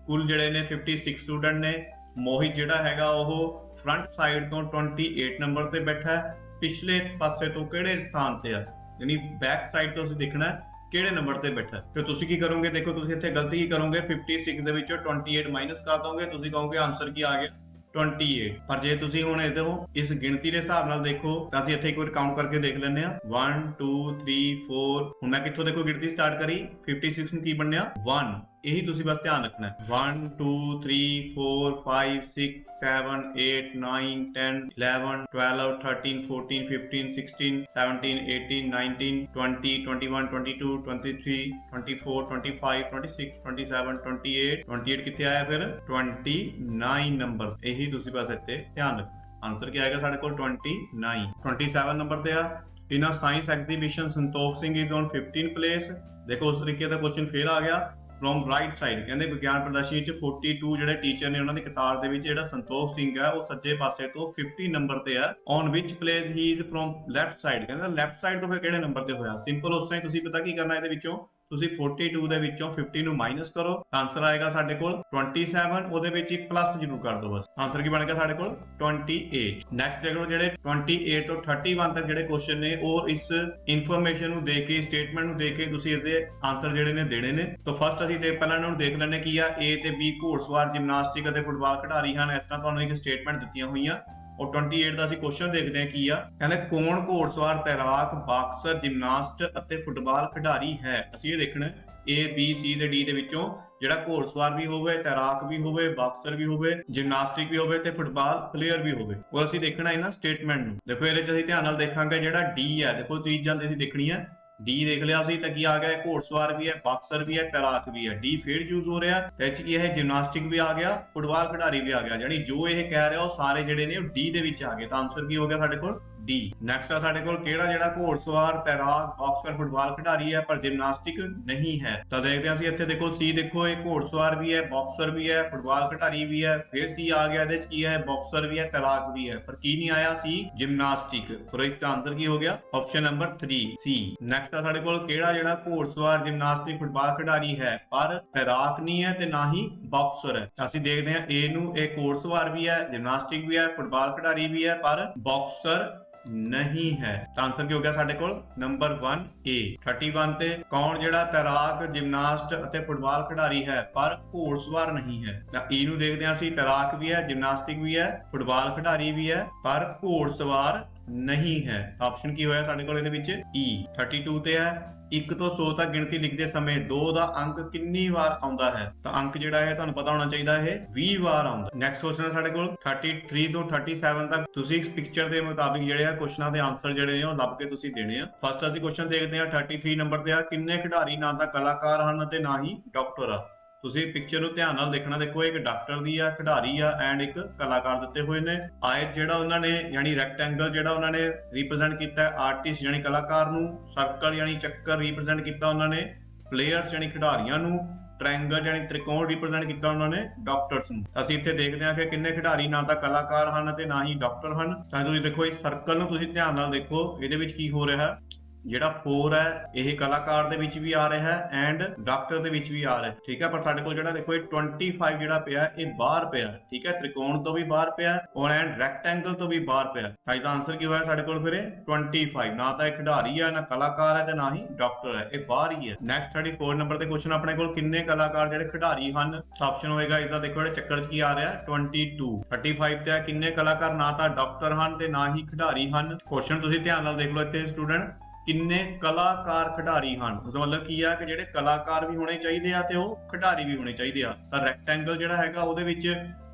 ਕੁੱਲ ਜਿਹੜੇ ਨੇ 56 ਸਟੂਡੈਂਟ ਨੇ। ਮੋਹਿਤ ਜਿਹੜਾ ਹੈਗਾ ਉਹ ਫਰੰਟ ਸਾਈਡ ਤੋਂ 28 ਨੰਬਰ ਤੇ ਬੈਠਾ ਹੈ। ਪਿਛਲੇ ਪਾਸੇ ਤੋਂ ਕਿਹੜੇ ਸਥਾਨ ਤੇ ਆ, ਯਾਨੀ ਬੈਕ ਸਾਈਡ ਤੋਂ ਅਸੀਂ ਦੇਖਣਾ ਕਿਹੜੇ ਨੰਬਰ ਤੇ ਬੈਠਾ। ਫਿਰ ਤੁਸੀਂ ਕੀ ਕਰੋਗੇ, ਦੇਖੋ ਤੁਸੀਂ ਇੱਥੇ ਗਲਤੀ ਕੀ ਕਰੋਗੇ 56 ਦੇ ਵਿੱਚੋਂ 28 ਮਾਈਨਸ ਕਰ ਦੋਗੇ। ਤੁਸੀਂ ਕਹੋਗੇ ਆਨਸਰ ਕੀ ਆ ਗਿਆ 28। ਪਰ ਜੇ ਤੁਸੀਂ ਹੁਣ ਇਹਦੇ ਇਸ ਗਿਣਤੀ ਦੇ ਹਿਸਾਬ ਨਾਲ ਦੇਖੋ ਤਾਂ ਅਸੀਂ ਇੱਥੇ ਇੱਕ ਵਾਰ ਕਾਊਂਟ ਕਰਕੇ ਦੇਖ ਲੈਂਦੇ ਆ 1 2 3 4। ਹੁਣ ਮੈਂ ਕਿੱਥੋਂ ਦੇਖੋ ਗਿਣਤੀ ਸਟਾਰਟ ਕਰੀ 56 ਨੂੰ ਕੀ ਬਣਿਆ 1। ਇਹੀ ਤੁਸੀਂ ਬਸ ਧਿਆਨ ਰੱਖਣਾ 1 2 3 4 5 6 7 8 9 10 11 12 13 14 15 16 17 18 19 20 21 22 23 24 25 26 27 28 ਕਿੱਥੇ ਆਇਆ ਫਿਰ 29 ਨੰਬਰ। ਇਹੀ ਤੁਸੀਂ ਬਸ ਇੱਥੇ ਧਿਆਨ ਰੱਖਣਾ। ਆਨਸਰ ਕੀ ਆਏਗਾ ਸਾਡੇ ਕੋਲ 29। 27 ਨੰਬਰ ਤੇ ਆ in a science exhibition Santokh Singh is on 15 place. ਦੇਖੋ ਉਸ ਤਰੀਕੇ ਦਾ ਕੁਐਸਚਨ ਫੇਰ ਆ ਗਿਆ ਫਰੋਮ ਰਾਈਟ ਸਾਈਡ। ਕਹਿੰਦੇ ਵਿਗਿਆਨ ਪ੍ਰਦਰਸ਼ਨੀ ਚ 42 ਜਿਹੜੇ ਟੀਚਰ ਨੇ ਉਹਨਾਂ ਦੀ ਕਤਾਰ ਦੇ ਵਿੱਚ ਜਿਹੜਾ ਸੰਤੋਖ ਸਿੰਘ ਹੈ ਉਹ ਸੱਜੇ ਪਾਸੇ ਤੋਂ 50 ਨੰਬਰ ਤੇ ਹੈ। On which place he is from left side. ਕਹਿੰਦਾ ਲੈਫਟ ਸਾਈਡ ਤੋਂ ਫਿਰ ਕਿਹੜੇ ਨੰਬਰ ਤੇ ਹੋਇਆ। ਸਿੰਪਲ ਉਸ ਤਰ੍ਹਾਂ ਹੀ ਤੁਸੀਂ ਪਤਾ ਕੀ ਕਰਨਾ ਇਹਦੇ ਵਿੱਚੋਂ ਤੁਸੀਂ 42 ਦੇ ਵਿੱਚੋਂ 50 ਨੂੰ ਮਾਈਨਸ ਕਰੋ। ਆਨਸਰ ਆਏਗਾ ਸਾਡੇ ਕੋਲ 27। ਉਹਦੇ ਵਿੱਚ ਇੱਕ ਪਲੱਸ ਜ਼ਰੂਰ ਕਰ ਦਿਓ ਬਸ। ਆਨਸਰ ਕੀ ਬਣ ਗਿਆ ਸਾਡੇ ਕੋਲ 28। ਨੈਕਸਟ ਦੇਖੋ ਜਿਹੜੇ 28 ਤੋਂ 31 ਤੱਕ ਜਿਹੜੇ ਕੁਐਸਚਨ ਨੇ ਉਹ ਇਸ ਇਨਫੋਰਮੇਸ਼ਨ ਨੂੰ ਦੇ ਕੇ ਸਟੇਟਮੈਂਟ ਨੂੰ ਦੇ ਕੇ ਤੁਸੀਂ ਇਸਦੇ ਆਨਸਰ ਜਿਹੜੇ ਨੇ ਦੇਣੇ ਨੇ। ਤਾਂ ਫਸਟ ਅਸੀਂ ਪਹਿਲਾਂ ਇਹਨਾਂ ਨੂੰ ਦੇਖ ਲੈਂਦੇ ਕੀ ਆ। A ਤੇ B ਘੋੜਸਵਾਰ, ਜਿਮਨਾਸਟਿਕ ਅਤੇ ਫੁੱਟਬਾਲ ਖਿਡਾਰੀ ਹਨ। ਇਸ ਤਰ੍ਹਾਂ ਤੁਹਾਨੂੰ ਇੱਕ ਸਟੇਟਮੈਂਟ ਦਿੱਤੀਆਂ ਹੋਈਆਂ। और 28 ਦਾ ਅਸੀਂ ਕੁਐਸਚਨ ਦੇਖਦੇ ਹਾਂ ਕੀ ਆ। ਕਹਿੰਦੇ ਕੌਣ ਘੋੜਸਵਾਰ, ਤੈਰਾਕ, ਬਾਕਸਰ, ਜਿਮਨਾਸਟ ਅਤੇ ਫੁੱਟਬਾਲ ਖਿਡਾਰੀ ਹੈ। ਅਸੀਂ ਇਹ ਦੇਖਣਾ A B C ਤੇ D ਦੇ ਵਿੱਚੋਂ ਜਿਹੜਾ ਘੋੜਸਵਾਰ ਵੀ ਹੋਵੇ, ਤੈਰਾਕ ਵੀ ਹੋਵੇ, ਬਾਕਸਰ ਵੀ ਹੋਵੇ, ਜਿਮਨਾਸਟਿਕ ਵੀ ਹੋਵੇ ਤੇ ਫੁੱਟਬਾਲ ਪਲੇਅਰ ਵੀ ਹੋਵੇ। ਉਹ ਅਸੀਂ ਦੇਖਣਾ ਇਹਨਾਂ ਸਟੇਟਮੈਂਟ ਨੂੰ। ਦੇਖੋ ਇਹਦੇ ਚ ਅਸੀਂ ਧਿਆਨ ਨਾਲ ਦੇਖਾਂਗੇ ਜਿਹੜਾ D ਹੈ। ਦੇਖੋ ਚੀਜ਼ਾਂ ਅਸੀਂ ਦੇਖਣੀਆਂ डी देख लिया सी तो की आ गया घोड़सवार भी है, बॉक्सर भी है, तैराक भी है। डी फिर यूज हो रहा है की है जिमनास्टिक भी आ गया, फुटबॉल खिडारी भी आ गया। यानी जो ये कह रहा है सारे जिहड़े ने डी दे विच आ गए। तो आंसर की हो गया साडे कोल डी। नैक्सट है साडे कोल केड़ा जिहड़ा घोड़सवार, तैराक, बॉक्सर, फुटबॉल खिडारी है पर जिमनास्टिक नहीं है। तो देखते हैं ਅਸੀਂ ਇੱਥੇ देखो सी देखो ये घोड़सवार भी है, बॉक्सर भी है, फुटबॉल खिडारी भी है। फिर सी आ गया ਇਹਦੇ ਚ ਕੀ ਹੈ बॉक्सर भी है, तैराक भी है, पर की नहीं आया सी जिमनास्टिक। फिर इसका आंसर की हो गया ऑप्शन नंबर 3 सी। नैक्सट है ਸਾਡੇ ਕੋਲ ਕਿਹੜਾ ਜਿਹੜਾ ਘੋੜਸਵਾਰ, ਜਿਮਨਾਸਟਿਕ, ਫੁੱਟਬਾਲ ਖਿਡਾਰੀ ਹੈ ਪਰ ਤੈਰਾਕ ਨਹੀਂ ਹੈ ਤੇ ਨਾ ਹੀ ਬਾਕਸਰ ਹੈ। ਅਸੀਂ ਦੇਖਦੇ ਹਾਂ A ਨੂੰ, ਇਹ ਘੋੜਸਵਾਰ ਵੀ ਹੈ, ਜਿਮਨਾਸਟਿਕ ਵੀ ਹੈ, ਫੁੱਟਬਾਲ ਖਿਡਾਰੀ ਵੀ ਹੈ ਪਰ ਬਾਕਸਰ नहीं है। तो आंसर की हो गया साडे कोल नंबर 1 A। 31 ते कौन जेड़ा तैराक, जिमनास्ट अते फुटबॉल खिडारी है पर घोड़सवार नहीं है। तो E ਨੂੰ देखते हैं ਅਸੀਂ तैराक भी है, जिमनास्टिक भी है, फुटबॉल खिडारी भी है पर घोड़सवार नहीं है। ਆਪਸ਼ਨ ਕੀ ਹੋਇਆ ਸਾਡੇ ਕੋਲ ਇਹਦੇ ਵਿੱਚ E। 32 ਤੇ ਹੈ 1 ਤੋਂ 100 ਤੱਕ ਗਿਣਤੀ ਲਿਖਦੇ ਸਮੇਂ 2 ਦਾ ਅੰਕ ਕਿੰਨੀ ਵਾਰ ਆਉਂਦਾ ਹੈ? ਤਾਂ ਅੰਕ ਜਿਹੜਾ ਹੈ ਤੁਹਾਨੂੰ ਪਤਾ ਹੋਣਾ ਚਾਹੀਦਾ ਇਹ 20 ਵਾਰ ਆਉਂਦਾ। ਨੈਕਸਟ ਕੁਐਸਚਨ ਹੈ ਸਾਡੇ ਕੋਲ 33 ਤੋਂ 37 ਤੱਕ ਤੁਸੀਂ ਇਸ ਪਿਕਚਰ ਦੇ ਮੁਤਾਬਿਕ ਜਿਹੜੇ ਆ ਕੁਐਸਚਨਾਂ ਦੇ ਆਨਸਰ ਜਿਹੜੇ ਆ ਉਹ ਲੱਭ ਕੇ ਤੁਸੀਂ ਦੇਣੇ ਆ। ਫਸਟ ਅਸੀਂ ਕੁਐਸਚਨ ਦੇਖਦੇ ਆ 33 ਨੰਬਰ ਤੇ ਆ ਕਿੰਨੇ ਖਿਡਾਰੀ ਨਾ ਤਾਂ ਕਲਾਕਾਰ ਹਨ ਅਤੇ ਨਾ ਹੀ ਡਾਕਟਰ ਆ। ਤੁਸੀਂ ਪਿਕਚਰ ਨੂੰ ਧਿਆਨ ਨਾਲ ਦੇਖਣਾ। ਦੇਖੋ ਇੱਕ ਡਾਕਟਰ ਦੀ ਆ, ਖਿਡਾਰੀ ਆ ਐਂਡ ਇੱਕ ਕਲਾਕਾਰ ਦਿੱਤੇ ਹੋਏ ਨੇ। ਆਇਤ ਜਿਹੜਾ ਉਹਨਾਂ ਨੇ ਯਾਨੀ ਰੈਕਟੈਂਗਲ ਜਿਹੜਾ ਉਹਨਾਂ ਨੇ ਰਿਪਰੈਜ਼ੈਂਟ ਕੀਤਾ ਹੈ ਆਰਟਿਸਟ ਯਾਨੀ ਕਲਾਕਾਰ ਨੂੰ। ਸਰਕਲ ਯਾਨੀ ਚੱਕਰ ਰਿਪਰੈਜ਼ੈਂਟ ਕੀਤਾ ਉਹਨਾਂ ਨੇ ਪਲੇਅਰਸ ਯਾਨੀ ਖਿਡਾਰੀਆਂ ਨੂੰ। ਟ੍ਰਾਇੰਗਲ ਯਾਨੀ ਤ੍ਰਿਕੋਣ ਰਿਪਰੈਜ਼ੈਂਟ ਕੀਤਾ ਉਹਨਾਂ ਨੇ ਡਾਕਟਰਸ ਨੂੰ। ਅਸੀਂ ਇੱਥੇ ਦੇਖਦੇ ਹਾਂ ਕਿ ਕਿੰਨੇ ਖਿਡਾਰੀ ਨਾ ਤਾਂ ਕਲਾਕਾਰ ਹਨ ਅਤੇ ਨਾ ਹੀ ਡਾਕਟਰ ਹਨ। ਤਾਂ ਤੁਸੀਂ ਦੇਖੋ ਇਸ ਸਰਕਲ ਨੂੰ ਤੁਸੀਂ ਧਿਆਨ ਨਾਲ ਦੇਖੋ, ਇਹਦੇ ਵਿੱਚ ਕੀ ਹੋ ਰਿਹਾ ਹੈ। ਜਿਹੜਾ 4 ਹੈ ਇਹ ਕਲਾਕਾਰ ਦੇ ਵਿੱਚ ਵੀ ਆ ਰਿਹਾ ਹੈ ਐਂਡ ਡਾਕਟਰ ਦੇ ਵਿੱਚ ਵੀ ਆ ਰਿਹਾ ਹੈ, ਠੀਕ ਹੈ। ਪਰ ਸਾਡੇ ਕੋਲ ਜਿਹੜਾ ਦੇਖੋ ਇਹ 25 ਜਿਹੜਾ ਪਿਆ ਇਹ ਬਾਹਰ ਪਿਆ, ਠੀਕ ਹੈ। ਤ੍ਰਿਕੋਣ ਤੋਂ ਵੀ ਬਾਹਰ ਪਿਆ ਔਰ ਐਂਡ ਰੈਕਟੈਂਗਲ ਤੋਂ ਵੀ ਬਾਹਰ ਪਿਆ। ਤਾਂ ਇਹਦਾ ਆਨਸਰ ਕੀ ਹੋਇਆ ਸਾਡੇ ਕੋਲ ਫਿਰ ਇਹ 25। ਨਾ ਤਾਂ ਇਹ ਖਿਡਾਰੀ ਹੈ, ਨਾ ਕਲਾਕਾਰ ਹੈ ਤੇ ਨਾ ਹੀ ਡਾਕਟਰ ਹੈ, ਇਹ ਬਾਹਰ ਹੀ ਹੈ। ਨੈਕਸਟ 34 ਨੰਬਰ ਤੇ ਕੁਐਸਚਨ ਆਪਣੇ ਕੋਲ ਕਿੰਨੇ ਕਲਾਕਾਰ ਜਿਹੜੇ ਖਿਡਾਰੀ ਹਨ? ਆਪਸ਼ਨ ਹੋਏਗਾ ਇਸਦਾ ਦੇਖੋ ਜਿਹੜੇ ਚੱਕਰ 'ਚ ਕੀ ਆ ਰਿਹਾ 22। 35 ਤੇ ਕਿੰਨੇ ਕਲਾਕਾਰ ਨਾ ਤਾਂ ਡਾਕਟਰ ਹਨ ਤੇ ਨਾ ਹੀ ਖਿਡਾਰੀ ਹਨ। ਕੁਐਸਚਨ ਤੁਸੀਂ ਧਿਆਨ ਨਾਲ ਦੇਖ ਲਓ ਇੱਥੇ ਸਟੂਡੈਂਟ, ਕਿੰਨੇ ਕਲਾਕਾਰ ਖਿਡਾਰੀ ਹਨ। ਉਹਦਾ ਮਤਲਬ ਕੀ ਆ ਕਿ ਜਿਹੜੇ ਕਲਾਕਾਰ ਵੀ ਹੋਣੇ ਚਾਹੀਦੇ ਆ ਤੇ ਉਹ ਖਿਡਾਰੀ ਵੀ ਹੋਣੇ ਚਾਹੀਦੇ ਆ। ਤਾਂ ਰੈਕਟੈਂਗਲ ਜਿਹੜਾ ਹੈਗਾ ਉਹਦੇ ਵਿੱਚ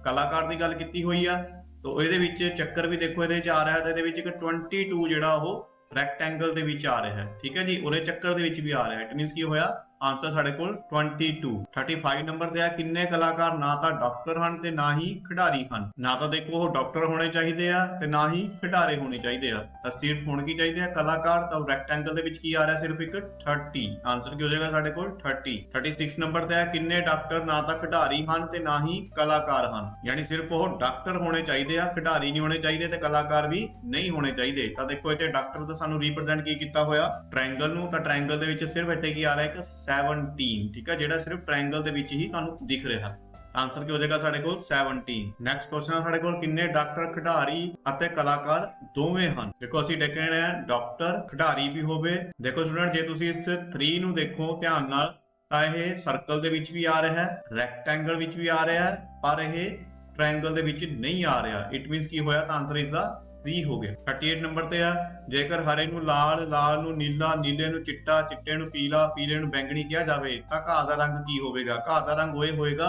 ਕਲਾਕਾਰ ਦੀ ਗੱਲ ਕੀਤੀ ਹੋਈ ਆ, ਤਾਂ ਇਹਦੇ ਵਿੱਚ ਚੱਕਰ ਵੀ ਦੇਖੋ ਇਹਦੇ ਵਿੱਚ ਆ ਰਿਹਾ ਤੇ ਇਹਦੇ ਵਿੱਚ ਇੱਕ 22 ਜਿਹੜਾ ਉਹ ਰੈਕਟੈਂਗਲ ਦੇ ਵਿੱਚ ਆ ਰਿਹਾ ਹੈ, ਠੀਕ ਹੈ ਜੀ। ਉਹਦੇ ਚੱਕਰ ਦੇ ਵਿੱਚ ਵੀ ਆ ਰਿਹਾ। ਇਟ ਮੀਨਸ ਕੀ ਹੋਇਆ ਆਨਸਰ ਸਾਡੇ ਕੋਲ 22। 35 ਨੰਬਰ ਤੇ ਆ ਕਿੰਨੇ ਕਲਾਕਾਰ ਨਾ ਤਾਂ ਡਾਕਟਰ ਹਨ ਤੇ ਨਾ ਹੀ ਖਿਡਾਰੀ ਹਨ। ਨਾ ਤਾਂ ਦੇਖੋ ਉਹ ਡਾਕਟਰ ਹੋਣੇ ਚਾਹੀਦੇ ਆ ਤੇ ਨਾ ਹੀ ਖਿਡਾਰੀ ਹੋਣੇ ਚਾਹੀਦੇ ਆ। ਤਾਂ ਸਿਰਫ ਹੋਣ ਕੀ ਚਾਹੀਦੇ ਆ ਕਲਾਕਾਰ। ਤਾਂ ਰੈਕਟੈਂਗਲ ਦੇ ਵਿੱਚ ਕੀ ਆ ਰਿਹਾ ਸਿਰਫ ਇੱਕ 30। ਆਨਸਰ ਕੀ ਹੋ ਜਾਏਗਾ ਸਾਡੇ ਕੋਲ 30। 36 ਨੰਬਰ ਤੇ ਆ ਕਿੰਨੇ ਡਾਕਟਰ ਨਾ ਤਾਂ ਖਿਡਾਰੀ ਹਨ ਤੇ ਨਾ ਹੀ ਕਲਾਕਾਰ ਹਨ। ਯਾਨੀ ਸਿਰਫ ਉਹ ਡਾਕਟਰ ਹੋਣੇ ਚਾਹੀਦੇ ਆ, ਖਿਡਾਰੀ ਨਹੀਂ ਹੋਣੇ ਚਾਹੀਦੇ ਤੇ ਕਲਾਕਾਰ ਵੀ ਨਹੀਂ ਹੋਣੇ ਚਾਹੀਦੇ। ਤਾਂ ਦੇਖੋ ਇੱਥੇ ਡਾਕਟਰ ਦਾ ਸਾਨੂੰ ਰਿਪਰੈਜ਼ੈਂਟ ਕੀ ਕੀਤਾ ਹੋਇਆ ਟ੍ਰਾਇੰਗਲ ਨੂੰ। ਤਾਂ ਟ੍ਰਾਇੰਗਲ ਦੇ ਵਿੱਚ ਸਿਰਫ ਇੱਥੇ ਕੀ ਆ ਰਿਹਾ ਇੱਕ 17, ਠੀਕ ਹੈ, ਜਿਹੜਾ ਸਿਰਫ ਟ੍ਰਾਇੰਗਲ ਦੇ ਵਿੱਚ ਹੀ ਤੁਹਾਨੂੰ ਦਿਖ ਰਿਹਾ। ਆਨਸਰ ਕੀ ਹੋ ਜਾਏਗਾ ਸਾਡੇ ਕੋਲ 17। ਨੈਕਸਟ ਕੁਐਸਚਨ ਹੈ ਸਾਡੇ ਕੋਲ ਕਿੰਨੇ ਡਾਕਟਰ ਖਿਡਾਰੀ ਅਤੇ ਕਲਾਕਾਰ ਦੋਵੇਂ ਹਨ। ਦੇਖੋ ਅਸੀਂ ਦੇਖਣੇ ਆ ਡਾਕਟਰ ਖਿਡਾਰੀ ਵੀ ਹੋਵੇ। ਦੇਖੋ ਸਟੂਡੈਂਟ ਜੇ ਤੁਸੀਂ ਇਸ 3 ਨੂੰ ਦੇਖੋ ਧਿਆਨ ਨਾਲ ਤਾਂ ਇਹ ਸਰਕਲ ਦੇ ਵਿੱਚ ਵੀ ਆ ਰਿਹਾ ਹੈ, ਰੈਕਟੈਂਗਲ ਵਿੱਚ ਵੀ ਆ ਰਿਹਾ ਹੈ, ਪਰ ਇਹ ਟ੍ਰਾਇੰਗਲ ਦੇ ਵਿੱਚ ਨਹੀਂ ਆ ਰਿਹਾ। ਇਟ ਮੀਨਸ ਕੀ ਹੋਇਆ ਤਾਂ ਆਨਸਰ ਇਸ ਦਾ 3 ਹੋ ਗਿਆ। 38 ਨੰਬਰ ਤੇ ਆ ਜੇਕਰ ਹਰੇ ਨੂੰ ਲਾਲ, ਲਾਲ ਨੂੰ ਨੀਲਾ, ਨੀਲੇ ਨੂੰ ਚਿੱਟਾ, ਚਿੱਟੇ ਨੂੰ ਪੀਲਾ, ਪੀਲੇ ਨੂੰ ਬੈਂਗਣੀ ਕਿਹਾ ਜਾਵੇ ਤਾਂ ਘਾਹ ਦਾ ਰੰਗ ਕੀ ਹੋਵੇਗਾ? ਘਾਹ ਦਾ ਰੰਗ ਉਹ ਹੋਏਗਾ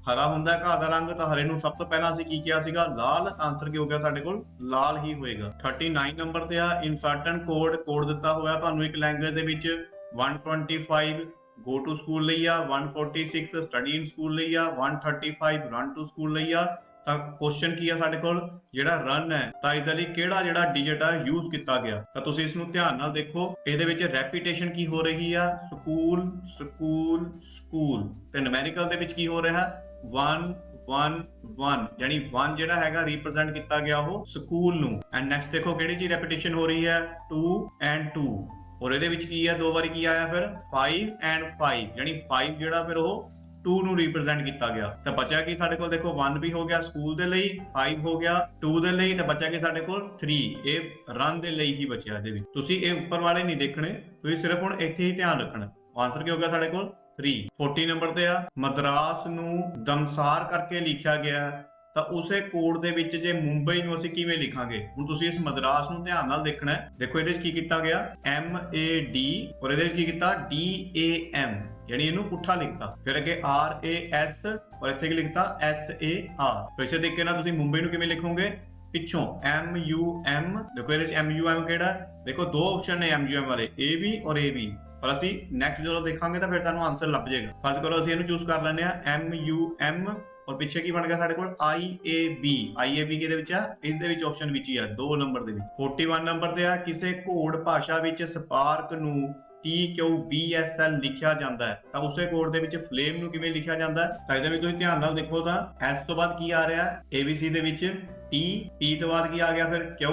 ਹਰਾ ਹੁੰਦਾ ਘਾਹ ਦਾ ਰੰਗ। ਤਾਂ ਹਰੇ ਨੂੰ ਸਭ ਤੋਂ ਪਹਿਲਾਂ ਅਸੀਂ ਕੀ ਕਿਹਾ ਸੀਗਾ ਲਾਲ। ਆਨਸਰ ਕੀ ਹੋ ਗਿਆ ਸਾਡੇ ਕੋਲ ਲਾਲ ਹੀ ਹੋਏਗਾ। 39 ਨੰਬਰ ਤੇ ਆ ਇਨਸਰਟਨ ਕੋਡ ਦਿੱਤਾ ਹੋਇਆ ਤੁਹਾਨੂੰ ਇੱਕ ਲੈਂਗੁਏਜ ਦੇ ਵਿੱਚ 125 ਗੋ ਟੂ ਸਕੂਲ ਲਈ ਆ, 146 ਸਟੱਡੀ ਇਨ ਸਕੂਲ ਲਈ ਆ, 135 ਰਨ ਟੂ ਸਕੂਲ ਲਈ ਆ। ਤਾਂ ਕੁਐਸਚਨ ਕੀ ਆ ਸਾਡੇ ਕੋਲ ਜਿਹੜਾ ਰਨ ਹੈ ਤਾਂ ਇਹਦੇ ਲਈ ਕਿਹੜਾ ਜਿਹੜਾ ਡਿਜਿਟ ਆ ਯੂਜ਼ ਕੀਤਾ ਗਿਆ। ਤਾਂ ਤੁਸੀਂ ਇਸ ਨੂੰ ਧਿਆਨ ਨਾਲ ਦੇਖੋ, ਇਹਦੇ ਵਿੱਚ ਰੈਪੀਟੇਸ਼ਨ ਕੀ ਹੋ ਰਹੀ ਆ ਸਕੂਲ ਸਕੂਲ ਸਕੂਲ ਤੇ ਨੂਮੈਰੀਕਲ ਦੇ ਵਿੱਚ ਕੀ ਹੋ ਰਿਹਾ 1 1 1 ਯਾਨੀ 1 ਜਿਹੜਾ ਹੈਗਾ ਰਿਪਰੈਜ਼ੈਂਟ ਕੀਤਾ ਗਿਆ ਉਹ ਸਕੂਲ ਨੂੰ। ਐਂਡ ਨੈਕਸਟ ਦੇਖੋ ਕਿਹੜੀ ਚੀਜ਼ ਰੈਪੀਟੇਸ਼ਨ ਹੋ ਰਹੀ ਹੈ 2 ਐਂਡ 2 ਔਰ ਇਹਦੇ ਵਿੱਚ ਕੀ ਹੈ 2 ਵਾਰੀ ਕੀ ਆਇਆ ਫਿਰ 5 ਐਂਡ 5 ਯਾਨੀ 5 ਜਿਹੜਾ ਫਿਰ ਉਹ 2 ਨੂੰ ਰਿਪਰੈਜ਼ੈਂਟ ਕੀਤਾ ਗਿਆ। ਤਾਂ ਬਚਿਆ ਕਿ ਸਾਡੇ ਕੋਲ ਦੇਖੋ 1 ਵੀ ਹੋ ਗਿਆ ਸਕੂਲ ਦੇ ਲਈ, 5 ਹੋ ਗਿਆ 2 ਦੇ ਲਈ, ਤੇ ਬਚਿਆ ਕਿ ਸਾਡੇ ਕੋਲ 3 ਇਹ ਰਨ ਦੇ ਲਈ ਹੀ ਬਚਿਆ। ਇਹਦੇ ਵਿੱਚ ਤੁਸੀਂ ਇਹ ਉੱਪਰ ਵਾਲੇ ਨਹੀਂ ਦੇਖਣੇ, ਤੁਸੀਂ ਸਿਰਫ ਹੁਣ ਇੱਥੇ ਹੀ ਧਿਆਨ ਰੱਖਣਾ। ਆਨਸਰ ਕੀ ਹੋ ਗਿਆ ਸਾਡੇ ਕੋਲ 3। 40 ਨੰਬਰ ਤੇ ਆ ਮਦਰਾਸ ਨੂੰ ਦਮਸਾਰ ਕਰਕੇ ਲਿਖਿਆ ਗਿਆ ਤਾਂ ਉਸੇ ਕੋਡ ਦੇ ਵਿੱਚ ਜੇ ਮੁੰਬਈ ਨੂੰ ਅਸੀਂ ਕਿਵੇਂ ਲਿਖਾਂਗੇ। ਹੁਣ ਤੁਸੀਂ ਇਸ ਮਦਰਾਸ ਨੂੰ ਧਿਆਨ ਨਾਲ ਦੇਖਣਾ ਹੈ। ਦੇਖੋ ਇਹਦੇ ਵਿੱਚ ਕੀ ਕੀਤਾ ਗਿਆ MAD ਔਰ ਇਹਦੇ ਵਿੱਚ ਕੀ ਕੀਤਾ DAM यानी ਇਹਨੂੰ ਪੁੱਠਾ ਲਿਖਤਾ, ਫਿਰ ਅੱਗੇ RAS ਔਰ ਇੱਥੇ ਕੀ ਲਿਖਤਾ SAR। ਇਸੇ ਤਰੀਕੇ ਨਾਲ ਤੁਸੀਂ ਮੁੰਬਈ ਨੂੰ ਕਿਵੇਂ ਲਿਖੋਗੇ ਪਿੱਛੋਂ MUM। ਦੇਖੋ ਇਹਦੇ ਵਿੱਚ MUM ਕਿਹੜਾ, ਦੇਖੋ 2 ਆਪਸ਼ਨ ਨੇ MUM ਵਾਲੇ AB ਔਰ AB, ਪਰ ਅਸੀਂ ਨੈਕਸਟ ਜਦੋਂ ਦੇਖਾਂਗੇ ਤਾਂ ਫਿਰ ਤੁਹਾਨੂੰ ਆਨਸਰ ਲੱਭ ਜਾਏਗਾ। ਫਰਜ਼ ਕਰੋ ਅਸੀਂ ਇਹਨੂੰ ਚੂਜ਼ ਕਰ ਲੈਂਦੇ ਆ MUM ਔਰ ਪਿੱਛੇ ਕੀ ਬਣ ਗਿਆ ਸਾਡੇ ਕੋਲ IAB ਕਿਹਦੇ ਵਿੱਚ ਆ, ਇਸ ਦੇ ਵਿੱਚ ਆਪਸ਼ਨ ਵਿੱਚ ਹੀ ਆ 2 ਨੰਬਰ ਦੇ ਵਿੱਚ। 41 ਨੰਬਰ ਤੇ ਆ ਕਿਸੇ ਕੋਡ ਭਾਸ਼ਾ ਵਿੱਚ ਸਪਾਰਕ ਨੂੰ TQBSL ਲਿਖਿਆ ਜਾਂਦਾ ਹੈ ਤਾਂ ਉਸੇ ਕੋਡ ਦੇ ਵਿੱਚ ਫਲੇਮ ਨੂੰ ਕਿਵੇਂ ਲਿਖਿਆ ਜਾਂਦਾ ਹੈ। ਤਾਂ ਇਹਦੇ ਵਿੱਚ ਤੁਸੀਂ ਧਿਆਨ ਨਾਲ ਦੇਖੋ ਤਾਂ S ਤੋਂ ਬਾਅਦ ਕੀ ਆ ਰਿਹਾ ABC ਦੇ ਵਿੱਚ T ਤੋਂ ਬਾਅਦ ਕੀ ਆ ਗਿਆ ਫਿਰ Q,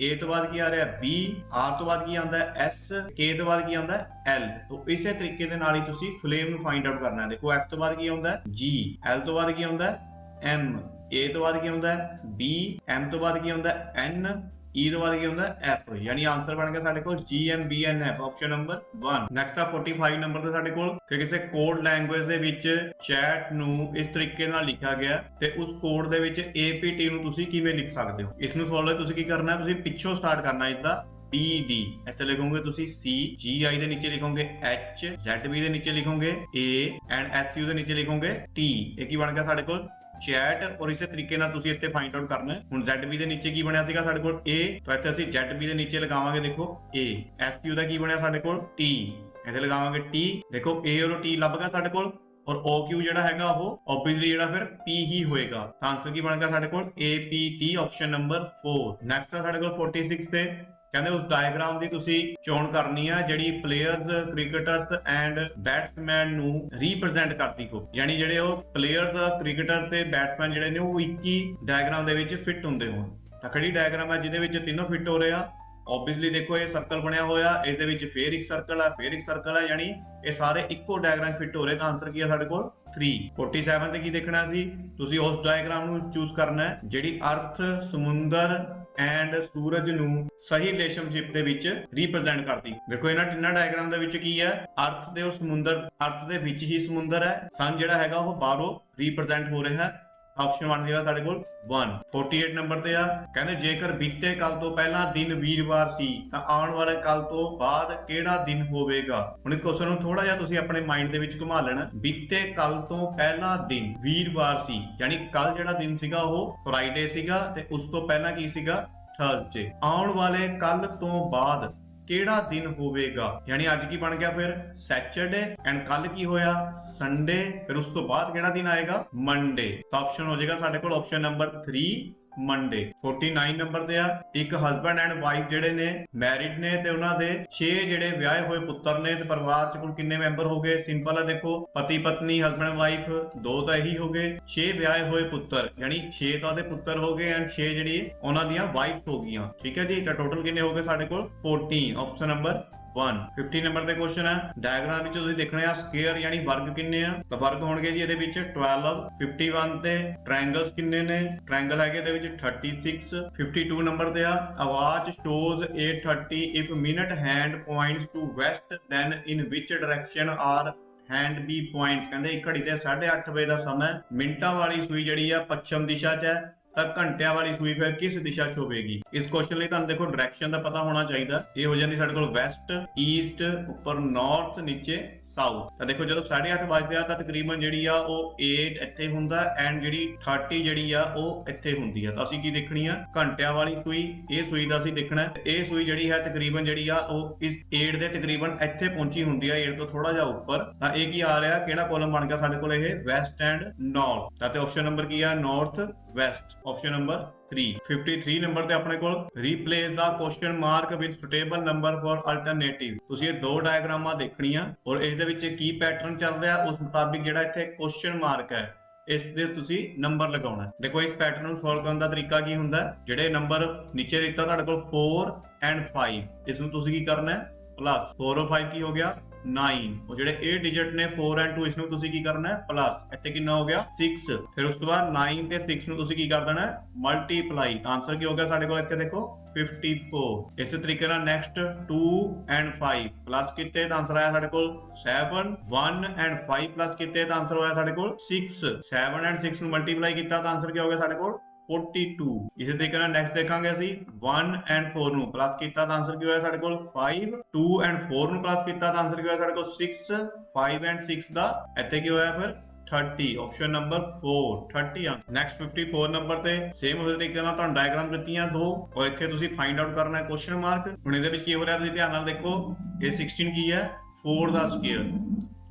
A ਤੋਂ ਬਾਅਦ ਕੀ ਆ ਰਿਹਾ B, R ਤੋਂ ਬਾਅਦ ਕੀ ਆਉਂਦਾ ਹੈ S, K ਤੋਂ ਬਾਅਦ ਕੀ ਆਉਂਦਾ ਹੈ L। ਤਾਂ ਇਸੇ ਤਰੀਕੇ ਦੇ ਨਾਲ ਹੀ ਤੁਸੀਂ ਫਲੇਮ ਨੂੰ ਫਾਈਂਡ ਆਊਟ ਕਰਨਾ ਹੈ। ਦੇਖੋ F ਤੋਂ ਬਾਅਦ ਕੀ ਆਉਂਦਾ ਹੈ G, L ਤੋਂ ਬਾਅਦ ਕੀ ਆਉਂਦਾ ਹੈ M, A ਤੋਂ ਬਾਅਦ ਕੀ ਆਉਂਦਾ ਹੈ B, M ਤੋਂ ਬਾਅਦ ਕੀ ਆਉਂਦਾ ਹੈ N, ई ਤੋਂ ਬਾਅਦ ਕੀ ਹੁੰਦਾ F, ਯਾਨੀ ਆਨਸਰ ਬਣ ਗਿਆ ਸਾਡੇ ਕੋਲ GMBNF, ਆਪਸ਼ਨ ਨੰਬਰ 1। ਨੈਕਸਟ ਆ 45 ਨੰਬਰ ਤੇ ਸਾਡੇ ਕੋਲ ਕਿ ਕਿਸੇ ਕੋਡ ਲੈਂਗੁਏਜ ਦੇ ਵਿੱਚ ਚੈਟ ਨੂੰ ਇਸ ਤਰੀਕੇ ਨਾਲ ਲਿਖਿਆ ਗਿਆ ਤੇ ਉਸ ਕੋਡ ਦੇ ਵਿੱਚ APT ਨੂੰ ਤੁਸੀਂ ਕਿਵੇਂ ਲਿਖ ਸਕਦੇ ਹੋ। ਇਸ ਨੂੰ ਸੋਲਵ ਲਈ ਤੁਸੀਂ ਕੀ ਕਰਨਾ, ਤੁਸੀਂ ਪਿੱਛੋਂ ਸਟਾਰਟ ਕਰਨਾ। ਇਸਦਾ BD ਇੱਥੇ ਲਿਖੋਗੇ ਤੁਸੀਂ C, GI ਦੇ ਨੀਚੇ ਲਿਖੋਗੇ H, ZB ਦੇ ਨੀਚੇ ਲਿਖੋਗੇ A ਐਂਡ SU ਦੇ ਨੀਚੇ ਲਿਖੋਗੇ T। ਇਹ ਕੀ ਬਣ ਗਿਆ ਸਾਡੇ ਕੋਲ ਚੈਟ। ਔਰ ਇਸੇ ਤਰੀਕੇ ਨਾਲ ਤੁਸੀਂ ਇੱਥੇ ਫਾਈਂਡ ਆਊਟ ਕਰਨਾ ਹੈ। ਹੁਣ ZB ਦੇ ਨੀਚੇ ਕੀ ਬਣਿਆ ਸੀਗਾ ਸਾਡੇ ਕੋਲ A, ਤਾਂ ਇੱਥੇ ਅਸੀਂ ZB ਦੇ ਨੀਚੇ ਲਗਾਵਾਂਗੇ ਦੇਖੋ A। SQ ਦਾ ਕੀ ਬਣਿਆ ਸਾਡੇ ਕੋਲ T, ਇੱਥੇ ਲਗਾਵਾਂਗੇ T। ਦੇਖੋ A ਔਰ T ਲੱਭ ਗਿਆ ਸਾਡੇ ਕੋਲ, ਔਰ OQ ਜਿਹੜਾ ਹੈਗਾ ਉਹ ਆਬਵੀਅਸਲੀ ਜਿਹੜਾ ਫਿਰ P ਹੀ ਹੋਏਗਾ। ਤਾਂ ਆਨਸਰ ਕੀ ਬਣ ਗਿਆ ਸਾਡੇ ਕੋਲ APT, ਆਪਸ਼ਨ ਨੰਬਰ 4। ਨੈਕਸਟ ਆ ਸਾਡੇ ਕੋਲ 46 ਤੇ ਕਹਿੰਦੇ ਉਸ ਡਾਇਗਰਾਮ ਦੀ ਤੁਸੀਂ ਚੋਣ ਕਰਨੀ ਆ ਜਿਹੜੀ ਪਲੇਅਰਸ, ਕ੍ਰਿਕਟਰਸ ਐਂਡ ਬੈਟਸਮੈਨ ਨੂੰ ਰੀਪ੍ਰੈਜ਼ੈਂਟ ਕਰਦੀ ਹੋ, ਯਾਨੀ ਜਿਹੜੇ ਉਹ ਪਲੇਅਰਸ, ਕ੍ਰਿਕਟਰ ਤੇ ਬੈਟਸਮੈਨ ਜਿਹੜੇ ਨੇ ਉਹ ਇੱਕ ਹੀ ਡਾਇਗਰਾਮ ਦੇ ਵਿੱਚ ਫਿੱਟ ਹੁੰਦੇ ਹੋਣ। ਤਾਂ ਕਿਹੜੀ ਡਾਇਗਰਾਮ ਹੈ ਜਿਹਦੇ ਵਿੱਚ ਤਿੰਨੋਂ ਫਿੱਟ ਹੋ ਰਹੇ ਆ? ਆਬਵੀਅਸਲੀ ਦੇਖੋ ਇਹ ਸਰਕਲ ਬਣਿਆ ਹੋਇਆ, ਇਸ ਦੇ ਵਿੱਚ ਫੇਰ ਇੱਕ ਸਰਕਲ ਆ, ਫੇਰ ਇੱਕ ਸਰਕਲ ਆ, ਯਾਨੀ ਇਹ ਸਾਰੇ ਇੱਕੋ ਡਾਇਗਰਾਮ ਫਿੱਟ ਹੋ ਰਹੇ। ਤਾਂ ਆਨਸਰ ਕੀ ਆ ਸਾਡੇ ਕੋਲ 3। 47 ਤੇ ਕੀ ਦੇਖਣਾ ਸੀ, ਤੁਸੀਂ ਉਸ ਡਾਇਗਰਾਮ ਨੂੰ ਚੂਜ਼ ਕਰਨਾ ਹੈ ਜਿਹੜੀ ਅਰਥ, ਸਮੁੰਦਰ ਐਂਡ ਸੂਰਜ ਨੂੰ ਸਹੀ ਰਿਲੇਸ਼ਨਸ਼ਿਪ ਦੇ ਵਿੱਚ ਰਿਪਰੈਜ਼ੈਂਟ ਕਰਦੀ। ਦੇਖੋ ਇਹਨਾਂ ਤਿੰਨਾਂ ਡਾਇਗਰਾਮ ਦੇ ਵਿੱਚ ਕੀ ਹੈ, ਅਰਥ ਤੇ ਉਹ ਸਮੁੰਦਰ, ਅਰਥ ਦੇ ਵਿੱਚ ਹੀ ਸਮੁੰਦਰ ਹੈ, ਸਨ ਜਿਹੜਾ ਹੈਗਾ ਉਹ ਬਾਹਰੋਂ ਰਿਪਰੈਜ਼ੈਂਟ ਹੋ ਰਿਹਾ ਹੈ। ਆਪਸ਼ਨ ਬਣ ਜਾਏਗਾ ਸਾਡੇ ਕੋਲ 1। 48 ਨੰਬਰ ਤੇ ਆ ਕਹਿੰਦੇ ਜੇਕਰ ਬੀਤੇ ਕੱਲ ਤੋਂ ਪਹਿਲਾਂ ਦਿਨ ਵੀਰਵਾਰ ਸੀ ਤਾਂ ਆਉਣ ਵਾਲੇ ਕੱਲ ਤੋਂ ਬਾਅਦ ਕਿਹੜਾ ਦਿਨ ਹੋਵੇਗਾ। ਹੁਣ ਇਸ ਕੁਐਸਚਨ ਨੂੰ ਥੋੜਾ ਜਿਹਾ ਤੁਸੀਂ ਆਪਣੇ ਮਾਈਂਡ ਦੇ ਵਿੱਚ ਘੁਮਾ ਲੈਣਾ। ਬੀਤੇ ਕੱਲ ਤੋਂ ਪਹਿਲਾਂ ਦਿਨ ਵੀਰਵਾਰ ਸੀ, ਯਾਨੀ ਕੱਲ ਜਿਹੜਾ ਦਿਨ ਸੀਗਾ ਉਹ ਫਰਾਈਡੇ ਸੀਗਾ ਤੇ ਉਸ ਤੋਂ ਪਹਿਲਾਂ ਕੀ ਸੀਗਾ ਥਰਸਡੇ। ਆਉਣ ਵਾਲੇ ਕੱਲ ਤੋਂ ਬਾਅਦ ਕਿਹੜਾ ਦਿਨ ਹੋਵੇਗਾ, ਯਾਨੀ ਅੱਜ ਕੀ ਬਣ ਗਿਆ ਫਿਰ ਸੈਚਰਡੇ ਐਂਡ ਕੱਲ ਕੀ ਹੋਇਆ ਸੰਡੇ, ਫਿਰ ਉਸ ਤੋਂ ਬਾਅਦ ਕਿਹੜਾ ਦਿਨ ਆਏਗਾ ਮੰਡੇ। ਤਾਂ ਆਪਸ਼ਨ ਹੋ ਜਾਏਗਾ ਸਾਡੇ ਕੋਲ ਆਪਸ਼ਨ ਨੰਬਰ 3 ਮੰਡੇ। 49 ਨੰਬਰ ਤੇ ਆ ਇੱਕ ਹਸਬੈਂਡ ਐਂਡ ਵਾਈਫ ਜਿਹੜੇ ਨੇ ਮੈਰਿਡ ਨੇ ਤੇ ਉਹਨਾਂ ਦੇ 6 ਜਿਹੜੇ ਵਿਆਹੇ ਹੋਏ ਪੁੱਤਰ ਨੇ ਤੇ ਪਰਿਵਾਰ ਚ ਕੁੱਲ ਕਿੰਨੇ ਮੈਂਬਰ ਹੋ ਗਏ। ਸਿੰਪਲ ਹੈ ਦੇਖੋ ਪਤੀ ਪਤਨੀ, ਹਸਬੈਂਡ ਵਾਈਫ, 2 ਤਾਂ ਇਹੀ ਹੋ ਗਏ, 6 ਵਿਆਹੇ ਹੋਏ ਪੁੱਤਰ ਯਾਨੀ 6 ਤਾਂ ਉਹਦੇ ਪੁੱਤਰ ਹੋ ਗਏ ਐਂਡ 6 ਜਿਹੜੀ ਉਹਨਾਂ ਦੀਆਂ ਵਾਈਫ ਹੋ ਗਈਆਂ। ਠੀਕ ਹੈ ਜੀ, ਤਾਂ ਟੋਟਲ ਕਿੰਨੇ ਹੋ ਗਏ ਸਾਡੇ ਕੋਲ 14, ਆਪਸ਼ਨ ਨੰਬਰ 1। 50 ਨੰਬਰ ਤੇ ਕੁਐਸਚਨ ਹੈ ਡਾਇਗਰਾਮ ਵਿੱਚ ਤੁਸੀਂ ਦੇਖਣਾ ਹੈ ਸਕੁਅਰ ਯਾਨੀ ਵਰਗ ਕਿੰਨੇ ਆ, ਤਾਂ ਵਰਗ ਹੋਣਗੇ ਜੀ ਇਹਦੇ ਵਿੱਚ 12। 51 ਤੇ ਟ੍ਰਾਇੰਗਲਸ ਕਿੰਨੇ ਨੇ, ਟ੍ਰਾਇੰਗਲ ਹੈਗੇ ਇਹਦੇ ਵਿੱਚ 36। 52 ਨੰਬਰ ਤੇ ਆ a watch shows 8:30 if minute hand points to west then in which direction hour hand be points. ਕਹਿੰਦੇ ਇੱਕ ਘੜੀ ਤੇ 8:30 ਵਜੇ ਦਾ ਸਮਾਂ, ਮਿੰਟਾਂ ਵਾਲੀ ਸੂਈ ਜਿਹੜੀ ਆ ਪੱਛਮ ਦਿਸ਼ਾ 'ਚ ਹੈ ਤਾਂ ਘੰਟਿਆਂ ਵਾਲੀ ਸੂਈ ਫਿਰ ਕਿਸ ਦਿਸ਼ਾ 'ਚ ਹੋਵੇਗੀ। ਇਸ ਕੁਐਸਚਨ ਲਈ ਤੁਹਾਨੂੰ ਦੇਖੋ ਡਾਇਰੈਕਸ਼ਨ ਦਾ ਪਤਾ ਹੋਣਾ ਚਾਹੀਦਾ। ਇਹ ਹੋ ਜਾਂਦੀ ਸਾਡੇ ਕੋਲ ਵੈਸਟ, ਈਸਟ, ਉੱਪਰ ਨਾਰਥ, ਨੀਚੇ ਸਾਊਥ। ਤਾਂ ਦੇਖੋ ਜਦੋਂ 8:30 ਵੱਜਦੇ ਆ ਤਾਂ ਤਕਰੀਬਨ ਜਿਹੜੀ ਆ ਉਹ 8 ਇੱਥੇ ਹੁੰਦਾ ਐਂਡ ਜਿਹੜੀ 30 ਜਿਹੜੀ ਆ ਉਹ ਇੱਥੇ ਹੁੰਦੀ ਆ। ਤਾਂ ਅਸੀਂ ਕੀ ਦੇਖਣੀ ਆ ਘੰਟਿਆਂ ਵਾਲੀ ਸੂਈ, ਇਹ ਸੂਈ ਦਾ ਅਸੀਂ ਦੇਖਣਾ। ਇਹ ਸੂਈ ਜਿਹੜੀ ਹੈ ਤਕਰੀਬਨ ਜਿਹੜੀ ਆ ਉਹ ਇਸ 8 ਦੇ ਤਕਰੀਬਨ ਇੱਥੇ ਪਹੁੰਚੀ ਹੁੰਦੀ ਆ, 8 ਤੋਂ ਥੋੜਾ ਜਿਹਾ ਉੱਪਰ। ਤਾਂ ਇਹ ਕੀ ਆ ਰਿਹਾ, ਕਿਹੜਾ ਕਾਲਮ ਬਣ ਗਿਆ ਸਾਡੇ ਕੋਲ ਇਹ ਵੈਸਟ ਐਂਡ ਨਾਰਥ। ਤਾਂ ਤੇ ਆਪਸ਼ਨ ਨੰਬਰ ਕੀ ਆ north West, option number 3। 53 number ਤੇ ਆਪਣੇ ਕੋਲ replace the question mark with suitable number for alternative. ਤੁਸੀਂ ਇਹ ਦੋ ਡਾਇਗਰਾਮਾਂ ਦੇਖਣੀਆਂ ਔਰ ਇਸ ਦੇ ਵਿੱਚ ਕੀ ਪੈਟਰਨ ਚੱਲ ਰਿਹਾ ਉਸ ਮੁਤਾਬਿਕ ਜਿਹੜਾ ਇੱਥੇ ਕੁਐਸਚਨ ਮਾਰਕ ਹੈ ਇਸ ਦੇ ਤੁਸੀਂ ਨੰਬਰ ਲਗਾਉਣਾ। ਦੇਖੋ ਇਸ ਪੈਟਰਨ ਨੂੰ ਸੋਲਵ ਕਰਨ ਦਾ ਤਰੀਕਾ ਕੀ ਹੁੰਦਾ, ਜਿਹੜੇ ਨੰਬਰ ਨੀਚੇ ਦਿੱਤਾ ਤੁਹਾਡੇ ਕੋਲ 4 ਐਂਡ 5, ਇਸ ਨੂੰ ਤੁਸੀਂ ਕੀ ਕਰਨਾ ਹੈ ਪਲੱਸ 4 ਔਰ 5 ਕੀ ਹੋ ਗਿਆ 9। ਉਹ ਜਿਹੜੇ ਇਹ ਡਿਜਿਟ ਨੇ 4 ਐਂਡ 2 ਇਸ ਨੂੰ ਤੁਸੀਂ ਕੀ ਕਰਨਾ ਹੈ ਪਲੱਸ, ਇੱਥੇ ਕਿੰਨਾ ਹੋ ਗਿਆ 6। ਫਿਰ ਉਸ ਤੋਂ ਬਾਅਦ 9 ਤੇ 6 ਨੂੰ ਤੁਸੀਂ ਕੀ ਕਰ ਦੇਣਾ ਹੈ ਮਲਟੀਪਲਾਈ। ਆਨਸਰ ਕੀ ਹੋ ਗਿਆ ਸਾਡੇ ਕੋਲ ਇੱਥੇ ਦੇਖੋ 54। ਇਸੇ ਤਰੀਕੇ ਨਾਲ ਨੈਕਸਟ 2 ਐਂਡ 5 ਪਲੱਸ ਕੀਤੇ ਤਾਂ ਆਨਸਰ ਆਇਆ ਸਾਡੇ ਕੋਲ 7। 1 ਐਂਡ 5 ਪਲੱਸ ਕੀਤੇ ਤਾਂ ਆਨਸਰ ਹੋਇਆ ਸਾਡੇ ਕੋਲ 6। 7 ਐਂਡ 6 ਨੂੰ ਮਲਟੀਪਲਾਈ ਕੀਤਾ ਤਾਂ ਆਨਸਰ ਕੀ ਹੋ ਗਿਆ ਸਾਡੇ ਕੋਲ 42। ਇਸੇ ਤਰੀਕੇ ਨਾਲ ਨੈਕਸਟ ਦੇਖਾਂਗੇ ਅਸੀਂ 1 ਐਂਡ 4 ਨੂੰ ਪਲੱਸ ਕੀਤਾ ਤਾਂ ਆਨਸਰ ਕੀ ਹੋਇਆ ਸਾਡੇ ਕੋਲ 5। 2 ਐਂਡ 4 ਨੂੰ ਪਲੱਸ ਕੀਤਾ ਤਾਂ ਆਨਸਰ ਕੀ ਹੋਇਆ ਸਾਡੇ ਕੋਲ 6। 5 ਐਂਡ 6 ਦਾ ਇੱਥੇ ਕੀ ਹੋਇਆ ਫਿਰ 30, option number 4 30 answer. Next 54 number ਤੇ ਸੇਮ ਉਸੇ ਤਰੀਕੇ ਨਾਲ ਤੁਹਾਨੂੰ ਡਾਇਗਰਾਮ ਦਿੱਤੀਆਂ ਦੋ ਔਰ ਇੱਥੇ ਤੁਸੀਂ ਫਾਈਂਡ ਆਊਟ ਕਰਨਾ ਹੈ ਕੁਐਸਚਨ ਮਾਰਕ। ਹੁਣ ਇਹਦੇ ਵਿੱਚ ਕੀ ਹੋ ਰਿਹਾ ਤੁਸੀਂ ਧਿਆਨ ਨਾਲ ਦੇਖੋ, ਇਹ 16 ਕੀ ਹੈ 4 ਦਾ ਸਕੁਅਰ,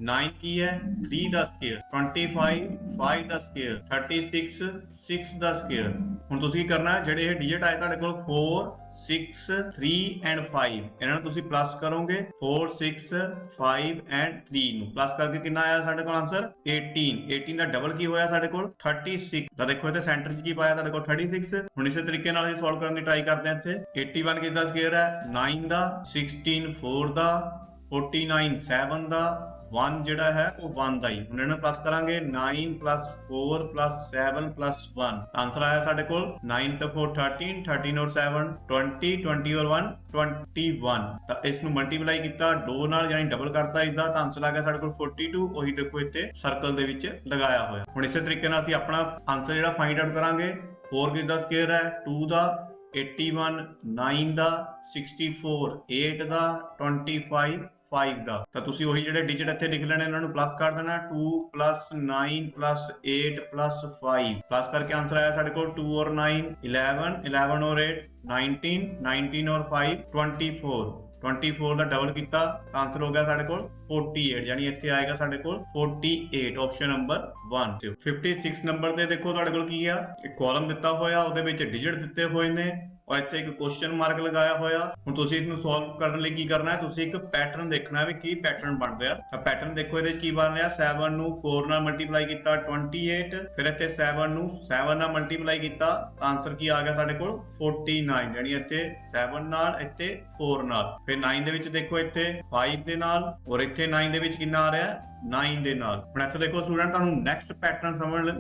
9 ਕੀ ਹੈ 3 ਦਾ ਸਕੁਅਰ, 25 5 ਦਾ ਸਕੁਅਰ, 36 6 ਦਾ ਸਕੁਅਰ। ਹੁਣ ਤੁਸੀਂ ਕੀ ਕਰਨਾ ਹੈ ਜਿਹੜੇ ਇਹ ਡਿਜਿਟ ਆਏ ਤੁਹਾਡੇ ਕੋਲ 4 6 3 ਐਂਡ 5 ਇਹਨਾਂ ਨੂੰ ਤੁਸੀਂ ਪਲੱਸ ਕਰੋਗੇ 4 6 5 ਐਂਡ 3 ਨੂੰ ਪਲੱਸ ਕਰਕੇ ਕਿੰਨਾ ਆਇਆ ਸਾਡੇ ਕੋਲ ਆਨਸਰ 18। 18 ਦਾ ਡਬਲ ਕੀ ਹੋਇਆ ਸਾਡੇ ਕੋਲ 36। ਤਾਂ ਦੇਖੋ ਇੱਥੇ ਸੈਂਟਰ 'ਚ ਕੀ ਪਾਇਆ ਤੁਹਾਡੇ ਕੋਲ 36। ਹੁਣ ਇਸੇ ਤਰੀਕੇ ਨਾਲ ਅਸੀਂ ਸੋਲਵ ਕਰਨ ਦੀ ਟਰਾਈ ਕਰਦੇ ਹਾਂ। ਇੱਥੇ 81 ਕਿਸ ਦਾ ਸਕੁਅਰ ਹੈ 9 ਦਾ, 16 4 ਦਾ, 49 7 ਦਾ, 1 ਜਿਹੜਾ ਹੈ ਉਹ 1 ਦਾ ਹੀ, ਹੁਣ ਇਹਨੂੰ ਪਲੱਸ ਕਰਾਂਗੇ 9 + 4 + 7 + 1, ਆਨਸਰ ਆਇਆ ਸਾਡੇ ਕੋਲ 9 ਤੇ 4 13, 13 और 7 20, 20 और 1 21। ਤਾਂ ਇਸ ਨੂੰ ਮਲਟੀਪਲਾਈ ਕੀਤਾ 2 ਨਾਲ ਯਾਨੀ ਡਬਲ ਕਰਤਾ ਇਸਦਾ, ਤਾਂ ਆਨਸਰ ਆ ਗਿਆ ਸਾਡੇ ਕੋਲ 42। ਉਹੀ ਦੇਖੋ ਇੱਥੇ ਸਰਕਲ ਦੇ ਵਿੱਚ ਲਗਾਇਆ ਹੋਇਆ। ਹੁਣ ਇਸੇ ਤਰੀਕੇ ਨਾਲ ਅਸੀਂ ਆਪਣਾ ਆਨਸਰ ਜਿਹੜਾ ਫਾਈਂਡ ਆਊਟ ਕਰਾਂਗੇ। 4 ਕਿਸ ਦਾ ਸਕੁਅਰ ਹੈ, 2 ਦਾ, 81 9 ਦਾ, 64 8 ਦਾ, 25 5 ਦਾ। ਤਾਂ ਤੁਸੀਂ ਉਹੀ ਜਿਹੜੇ ਡਿਜਿਟ ਇੱਥੇ ਲਿਖ ਲੈਣੇ ਇਹਨਾਂ ਨੂੰ ਪਲੱਸ ਕਰ ਦੇਣਾ, 2 + 9 + 8 + 5 ਪਲੱਸ ਕਰਕੇ ਆਨਸਰ ਆਇਆ ਸਾਡੇ ਕੋਲ 2 और 9 11, 11 और 8 19, 19 और 5 24, 24 ਦਾ ਡਬਲ ਕੀਤਾ ਤਾਂ ਆਨਸਰ ਹੋ ਗਿਆ ਸਾਡੇ ਕੋਲ 48, ਯਾਨੀ ਇੱਥੇ ਆਏਗਾ ਸਾਡੇ ਕੋਲ 48, ਆਪਸ਼ਨ ਨੰਬਰ 1। 56 ਨੰਬਰ ਤੇ ਦੇਖੋ ਤੁਹਾਡੇ ਕੋਲ ਕੀ ਆ, ਇੱਕ ਕਾਲਮ ਦਿੱਤਾ ਹੋਇਆ, ਉਹਦੇ ਵਿੱਚ ਡਿਜਿਟ ਦਿੱਤੇ ਹੋਏ ਨੇ ਔਰ ਇੱਥੇ ਇੱਕ ਕੁਐਸਚਨ ਮਾਰਕ ਲਗਾਇਆ ਹੋਇਆ। ਹੁਣ ਤੁਸੀਂ ਇਸ ਨੂੰ ਸੋਲਵ ਕਰਨ ਲਈ ਕੀ ਕਰਨਾ ਹੈ, ਤੁਸੀਂ ਇੱਕ ਪੈਟਰਨ ਦੇਖਣਾ ਵੀ ਕੀ ਪੈਟਰਨ ਬਣ ਰਿਹਾ। ਤਾਂ ਪੈਟਰਨ ਦੇਖੋ ਇਹਦੇ ਵਿੱਚ ਕੀ ਬਣ ਰਿਹਾ, 7 ਨੂੰ 4 ਨਾਲ ਮਲਟੀਪਲਾਈ ਕੀਤਾ 28, ਫਿਰ ਇੱਥੇ 7 ਨੂੰ 7 ਨਾਲ ਮਲਟੀਪਲਾਈ ਕੀਤਾ ਤਾਂ ਆਨਸਰ ਕੀ ਆ ਗਿਆ ਸਾਡੇ ਕੋਲ 49, ਯਾਨੀ ਇੱਥੇ 7 ਨਾਲ, ਇੱਥੇ 4 ਨਾਲ, ਫਿਰ 9 ਦੇ ਵਿੱਚ ਦੇਖੋ ਇੱਥੇ 5 ਦੇ ਨਾਲ ਔਰ ਇੱਥੇ 9 ਦੇ ਵਿੱਚ ਕਿੰਨਾ ਆ ਰਿਹਾ 9 ਦੇ ਨਾਲ। ਹੁਣ ਇੱਥੇ ਦੇਖੋ ਸਟੂਡੈਂਟ, ਤੁਹਾਨੂੰ ਨੈਕਸਟ ਪੈਟਰਨ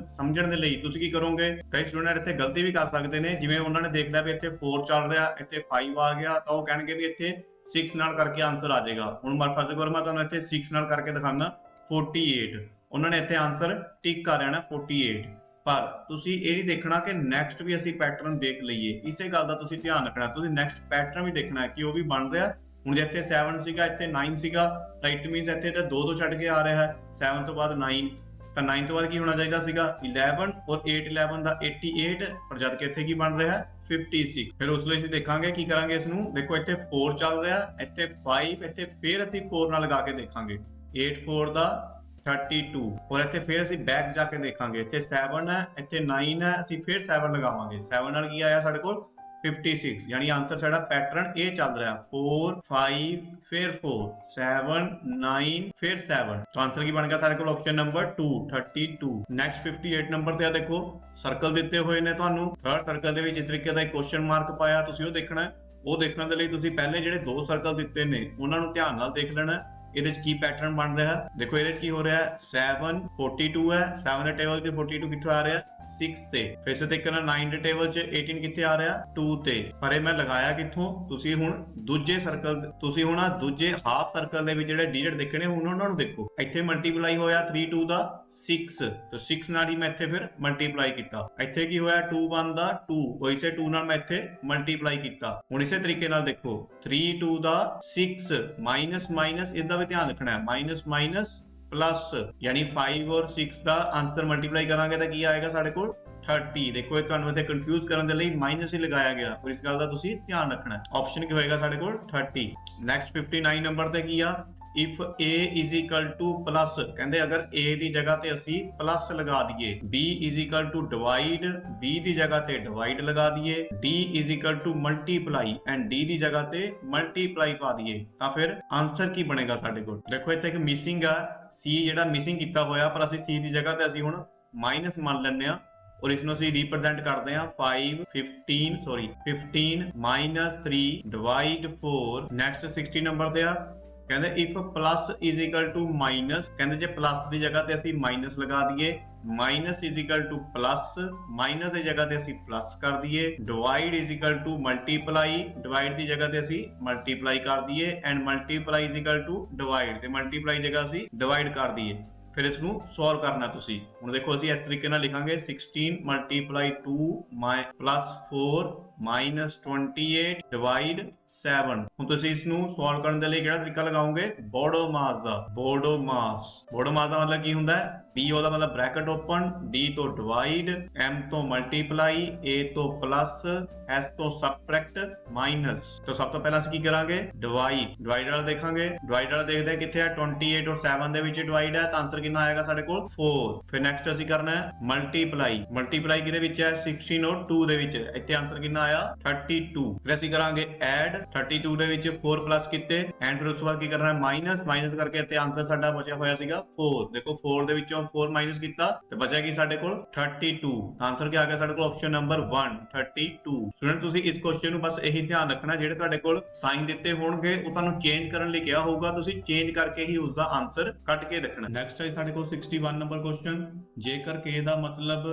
ਸਮਝਣ ਦੇ ਲਈ ਤੁਸੀਂ ਕੀ ਕਰੋਗੇ, ਕਈ ਸਟੂਡੈਂਟ ਇੱਥੇ ਗਲਤੀ ਵੀ ਕਰ ਸਕਦੇ ਨੇ, ਜਿਵੇਂ ਉਹਨਾਂ ਨੇ ਦੇਖ ਲਿਆ ਵੀ ਇੱਥੇ 4 ਚੱਲ ਰਿਹਾ, ਇੱਥੇ 5 ਆ ਗਿਆ, ਤਾਂ ਉਹ ਕਹਿਣਗੇ ਵੀ ਇੱਥੇ 6 ਨਾਲ ਕਰਕੇ ਆਨਸਰ ਆ ਜਾਏਗਾ। ਹੁਣ ਫਰਜ਼ ਕਰੋ ਮੈਂ ਤੁਹਾਨੂੰ ਇੱਥੇ 6 ਨਾਲ ਕਰਕੇ ਦਿਖਾਣਾ 48, ਉਹਨਾਂ ਨੇ ਇੱਥੇ ਆਨਸਰ ਟਿਕ ਕਰ ਲੈਣਾ 48, ਪਰ ਤੁਸੀਂ ਇਹ ਨਹੀਂ ਦੇਖਣਾ ਕਿ ਨੈਕਸਟ ਵੀ ਅਸੀਂ ਪੈਟਰਨ ਦੇਖ ਲਈਏ। ਇਸੇ ਗੱਲ ਦਾ ਤੁਸੀਂ ਧਿਆਨ ਰੱਖਣਾ, ਤੁਸੀਂ ਨੈਕਸਟ ਪੈਟਰਨ ਵੀ ਦੇਖਣਾ ਕਿ ਉਹ ਵੀ ਬਣ ਰਿਹਾ। ਹੁਣ ਜੇ ਇੱਥੇ 7 ਸੀਗਾ, ਇੱਥੇ 9 ਸੀਗਾ, ਤਾਂ ਇਟ ਮੀਨਸ ਇੱਥੇ ਤਾਂ 2 ਛੱਡ ਕੇ ਆ ਰਿਹਾ ਹੈ, 7 ਤੋਂ ਬਾਅਦ 9, ਤਾਂ 9 ਤੋਂ ਬਾਅਦ ਕੀ ਹੋਣਾ ਚਾਹੀਦਾ ਸੀਗਾ 11 ਔਰ 8 11 ਦਾ 88, ਪਰ ਜਦ ਕਿ ਇੱਥੇ ਕੀ ਬਣ ਰਿਹਾ 56। ਫਿਰ ਉਸ ਲਈ ਅਸੀਂ ਦੇਖਾਂਗੇ ਕੀ ਕਰਾਂਗੇ ਇਸ ਨੂੰ, ਦੇਖੋ ਇੱਥੇ 4 ਚੱਲ ਰਿਹਾ, ਇੱਥੇ 5, ਇੱਥੇ ਫਿਰ ਅਸੀਂ 4 ਨਾਲ ਲਗਾ ਕੇ ਦੇਖਾਂਗੇ 8 4 ਦਾ 32, ਔਰ ਇੱਥੇ ਫਿਰ ਅਸੀਂ ਬੈਕ ਜਾ ਕੇ ਦੇਖਾਂਗੇ, ਇੱਥੇ 7 ਹੈ, ਇੱਥੇ 9 ਹੈ, ਅਸੀਂ ਫਿਰ 7 ਲਗਾਵਾਂਗੇ, 7 ਨਾਲ ਕੀ ਆਇਆ ਸਾਡੇ ਕੋਲ 56, ਯਾਨੀ ਆਨਸਰ ਸਾਡਾ ਪੈਟਰਨ ਇਹ ਚੱਲ ਰਿਹਾ 4 5 ਫਿਰ 4 7 9 ਫਿਰ 7, ਤਾਂ ਆਨਸਰ ਕੀ ਬਣ ਗਿਆ ਸਾਡੇ ਕੋਲ ਆਪਸ਼ਨ ਨੰਬਰ 2 32। ਨੈਕਸਟ 58 ਨੰਬਰ ਤੇ ਆ ਦੇਖੋ ਸਰਕਲ ਦਿੱਤੇ ਹੋਏ ਨੇ ਤੁਹਾਨੂੰ, ਥਰਡ ਸਰਕਲ ਦੇ ਵਿੱਚ ਇਸ ਤਰੀਕੇ ਦਾ ਇੱਕ ਕੁਐਸਚਨ ਮਾਰਕ ਪਾਇਆ, ਤੁਸੀਂ ਉਹ ਦੇਖਣਾ ਹੈ। ਉਹ ਦੇਖਣ ਦੇ ਲਈ ਤੁਸੀਂ ਪਹਿਲੇ ਜਿਹੜੇ 2 ਸਰਕਲ ਦਿੱਤੇ ਨੇ ਉਹਨਾਂ ਨੂੰ ਧਿਆਨ ਨਾਲ ਦੇਖ ਲੈਣਾ, ਇਹਦੇ ਚ ਕੀ ਪੈਟਰਨ ਬਣ ਰਿਹਾ। ਦੇਖੋ ਇਹਦੇ ਚ ਕੀ ਹੋ ਰਿਹਾ 7 42 ਹੈ, 7 ਦੇ ਟੇਬਲ 'ਚ 42 ਕਿੱਥੋਂ ਆ ਰਿਹਾ 6 ਤੇ, ਫਿਰ ਇਸੇ ਤਰੀਕੇ ਨਾਲ 9 ਦੇ ਟੇਬਲ 'ਚ 18 ਕਿੱਥੇ ਆ ਰਿਹਾ 2 ਤੇ, ਪਰ ਇਹ ਮੈਂ ਲਗਾਇਆ ਕਿੱਥੋਂ, ਤੁਸੀਂ ਹੁਣ ਦੂਜੇ ਸਰਕਲ, ਤੁਸੀਂ ਹੁਣ ਦੂਜੇ ਹਾਫ ਸਰਕਲ ਦੇ ਵਿੱਚ ਜਿਹੜੇ ਡਿਜਿਟ ਦੇਖਣੇ ਹੁਣ ਉਹਨਾਂ ਨੂੰ ਦੇਖੋ। ਇੱਥੇ ਮਲਟੀਪਲਾਈ ਹੋਇਆ 3 2 ਦਾ 6, ਤਾਂ 6 ਨਾਲ ਹੀ ਮੈਂ ਇੱਥੇ ਫਿਰ ਮਲਟੀਪਲਾਈ ਕੀਤਾ। ਇੱਥੇ ਕੀ ਹੋਇਆ 2 1 ਦਾ 2, ਉਹ ਇਸੇ 2 ਨਾਲ ਮੈਂ ਇੱਥੇ ਮਲਟੀਪਲਾਈ ਕੀਤਾ। ਹੁਣ ਇਸੇ ਤਰੀਕੇ ਨਾਲ ਦੇਖੋ 3 2 ਦਾ 6 ਮਾਈਨਸ ਮਾਈਨਸ, ਇਸਦਾ ਵੀ ਧਿਆਨ ਰੱਖਣਾ ਹੈ, ਮਾਈਨਸ ਮਾਈਨਸ ਪਲੱਸ, ਯਾਨੀ 5 ਔਰ 6 ਦਾ ਆਨਸਰ ਮਲਟੀਪਲਾਈ ਕਰਾਂਗੇ ਤਾਂ ਕੀ ਆਏਗਾ ਸਾਡੇ ਕੋਲ 30। ਦੇਖੋ ਇਹ ਤੁਹਾਨੂੰ ਇੱਥੇ ਕੰਫਿਊਜ਼ ਕਰਨ ਦੇ ਲਈ ਮਾਈਨਸ ਹੀ ਲਗਾਇਆ ਗਿਆ, ਪਰ ਇਸ ਗੱਲ ਦਾ ਤੁਸੀਂ ਧਿਆਨ ਰੱਖਣਾ ਹੈ। ਆਪਸ਼ਨ ਕੀ ਹੋਏਗਾ ਸਾਡੇ ਕੋਲ 30। ਨੈਕਸਟ 59 ਨੰਬਰ ਤੇ ਕੀ ਆ, if a is equal to plus, ਕਹਿੰਦੇ ਅਗਰ a ਦੀ ਜਗ੍ਹਾ ਤੇ ਅਸੀਂ ਪਲੱਸ ਲਗਾ ਦਈਏ, b is equal to divide, b ਦੀ ਜਗ੍ਹਾ ਤੇ ਡਿਵਾਈਡ ਲਗਾ ਦਈਏ, d is equal to multiply and d ਦੀ ਜਗ੍ਹਾ ਤੇ ਮਲਟੀਪਲਾਈ ਪਾ ਦਈਏ, ਤਾਂ ਫਿਰ ਆਨਸਰ ਕੀ ਬਣੇਗਾ ਸਾਡੇ ਕੋਲ। ਦੇਖੋ ਇੱਥੇ ਇੱਕ ਮਿਸਿੰਗ ਆ, c ਜਿਹੜਾ ਮਿਸਿੰਗ ਕੀਤਾ ਹੋਇਆ, ਪਰ ਅਸੀਂ c ਦੀ ਜਗ੍ਹਾ ਤੇ ਅਸੀਂ ਹੁਣ ਮਾਈਨਸ ਮੰਨ ਲੈਂਦੇ ਆ ਔਰ ਇਸ ਨੂੰ ਅਸੀਂ ਰਿਪਰੈਜ਼ੈਂਟ ਕਰਦੇ ਹਾਂ 15 ਮਾਈਨਸ 3 ਡਿਵਾਈਡ 4। ਨੈਕਸਟ 60 ਨੰਬਰ ਤੇ ਆ, ਕਹਿੰਦੇ if plus is equal to minus, ਕਹਿੰਦੇ ਜੇ ਪਲੱਸ ਦੀ ਜਗ੍ਹਾ ਤੇ ਅਸੀਂ ਮਾਈਨਸ ਲਗਾ ਦਈਏ, minus is equal to plus, minus ਦੀ ਜਗ੍ਹਾ ਤੇ ਅਸੀਂ ਪਲੱਸ ਕਰ ਦਈਏ, divide is equal to multiply, divide ਦੀ ਜਗ੍ਹਾ ਤੇ ਅਸੀਂ ਮਲਟੀਪਲਾਈ ਕਰ ਦਈਏ, and multiply is equal to divide, ਤੇ ਮਲਟੀਪਲਾਈ ਜਗ੍ਹਾ ਅਸੀਂ ਡਿਵਾਈਡ ਕਰ ਦਈਏ। ਫਿਰ ਇਸ ਨੂੰ ਸੋਲਵ ਕਰਨਾ ਤੁਸੀਂ। ਹੁਣ ਦੇਖੋ ਅਸੀਂ ਇਸ ਤਰੀਕੇ ਨਾਲ ਲਿਖਾਂਗੇ 16 ਮਲਟੀਪਲਾਈ 2 ਪਲੱਸ 4 ਮਾਈਨਸ 28 ਡਿਵਾਈਡ 7। ਹੁਣ ਤੁਸੀਂ ਇਸ ਨੂੰ ਸੋਲਵ ਕਰਨ ਦੇ ਲਈ ਕਿਹੜਾ ਤਰੀਕਾ ਲਗਾਓਗੇ, ਬੋਡੋਮਾਸ ਦਾ। ਬੋਡੋਮਾਸ ਦਾ ਮਤਲਬ ਕੀ ਹੁੰਦਾ ਹੈ, B ਉਹਦਾ ਮਤਲਬ ਬ੍ਰੈਕਟ ਓਪਨ, D ਤੋਂ ਡਿਵਾਈਡ, M ਤੋਂ ਮਲਟੀਪਲਾਈ, A ਤੋਂ ਪਲੱਸ, S ਤੋਂ ਸਬਟ੍ਰੈਕਟ, ਮਾਈਨਸ। ਤਾਂ ਸਭ ਤੋਂ ਪਹਿਲਾਂ ਅਸੀਂ ਕੀ ਕਰਾਂਗੇ, ਡਿਵਾਈਡ ਵਾਲਾ ਦੇਖਾਂਗੇ। ਡਿਵਾਈਡ ਵਾਲਾ ਦੇਖਦੇ ਹਾਂ ਕਿੱਥੇ ਹੈ, 28 ਔਰ 7 ਦੇ ਵਿੱਚ ਡਿਵਾਈਡ ਹੈ, ਤਾਂ ਆਨਸਰ ਕਿੰਨਾ ਆਏਗਾ ਸਾਡੇ ਕੋਲ 4। ਫਿਰ ਨੈਕਸਟ ਅਸੀਂ ਕਰਨਾ ਹੈ ਮਲਟੀਪਲਾਈ ਕਿਹਦੇ ਵਿੱਚ ਹੈ, 16 ਔਰ 2 ਦੇ ਵਿੱਚ, ਇੱਥੇ ਆਨਸਰ ਕਿੰਨਾ ਆਇਆ 32। ਫਿਰ ਅਸੀਂ ਕਰਾਂਗੇ ਐਡ 32 ਦੇ ਵਿੱਚ 4 ਪਲੱਸ ਕੀਤੇ ਐਂਡ ਫਿਰ ਉਸ ਤੋਂ ਬਾਅਦ ਕੀ ਕਰਨਾ ਹੈ ਮਾਈਨਸ ਕਰਕੇ ਇੱਥੇ ਆਨਸਰ ਸਾਡਾ ਬਚਿਆ ਹੋਇਆ ਸੀਗਾ 4। ਦੇਖੋ 4 ਦੇ ਵਿੱਚੋਂ 4 ਮਾਈਨਸ ਕੀਤਾ ਤੇ ਬਚਿਆ ਕੀ ਸਾਡੇ ਕੋਲ 32। ਆਨਸਰ ਕੀ ਆ ਗਿਆ ਸਾਡੇ ਕੋਲ ਆਪਸ਼ਨ ਨੰਬਰ 1 32। ਸਟੂਡੈਂਟ ਤੁਸੀਂ ਇਸ ਕੁਐਸਚਨ ਨੂੰ ਬਸ ਇਹੀ ਧਿਆਨ ਰੱਖਣਾ ਜਿਹੜੇ ਤੁਹਾਡੇ ਕੋਲ ਸਾਈਨ ਦਿੱਤੇ ਹੋਣਗੇ ਉਹ ਤੁਹਾਨੂੰ ਚੇਂਜ ਕਰਨ ਲਈ ਕਿਹਾ ਹੋਊਗਾ, ਤੁਸੀਂ ਚੇਂਜ ਕਰਕੇ ਹੀ ਉਸ ਦਾ ਆਨਸਰ ਕੱਢ ਕੇ ਰੱਖਣਾ। ਨੈਕਸਟ ਹੈ ਸਾਡੇ ਕੋਲ 61 ਨੰਬਰ ਕੁਐਸਚਨ। ਜੇਕਰ k ਦਾ ਮਤਲਬ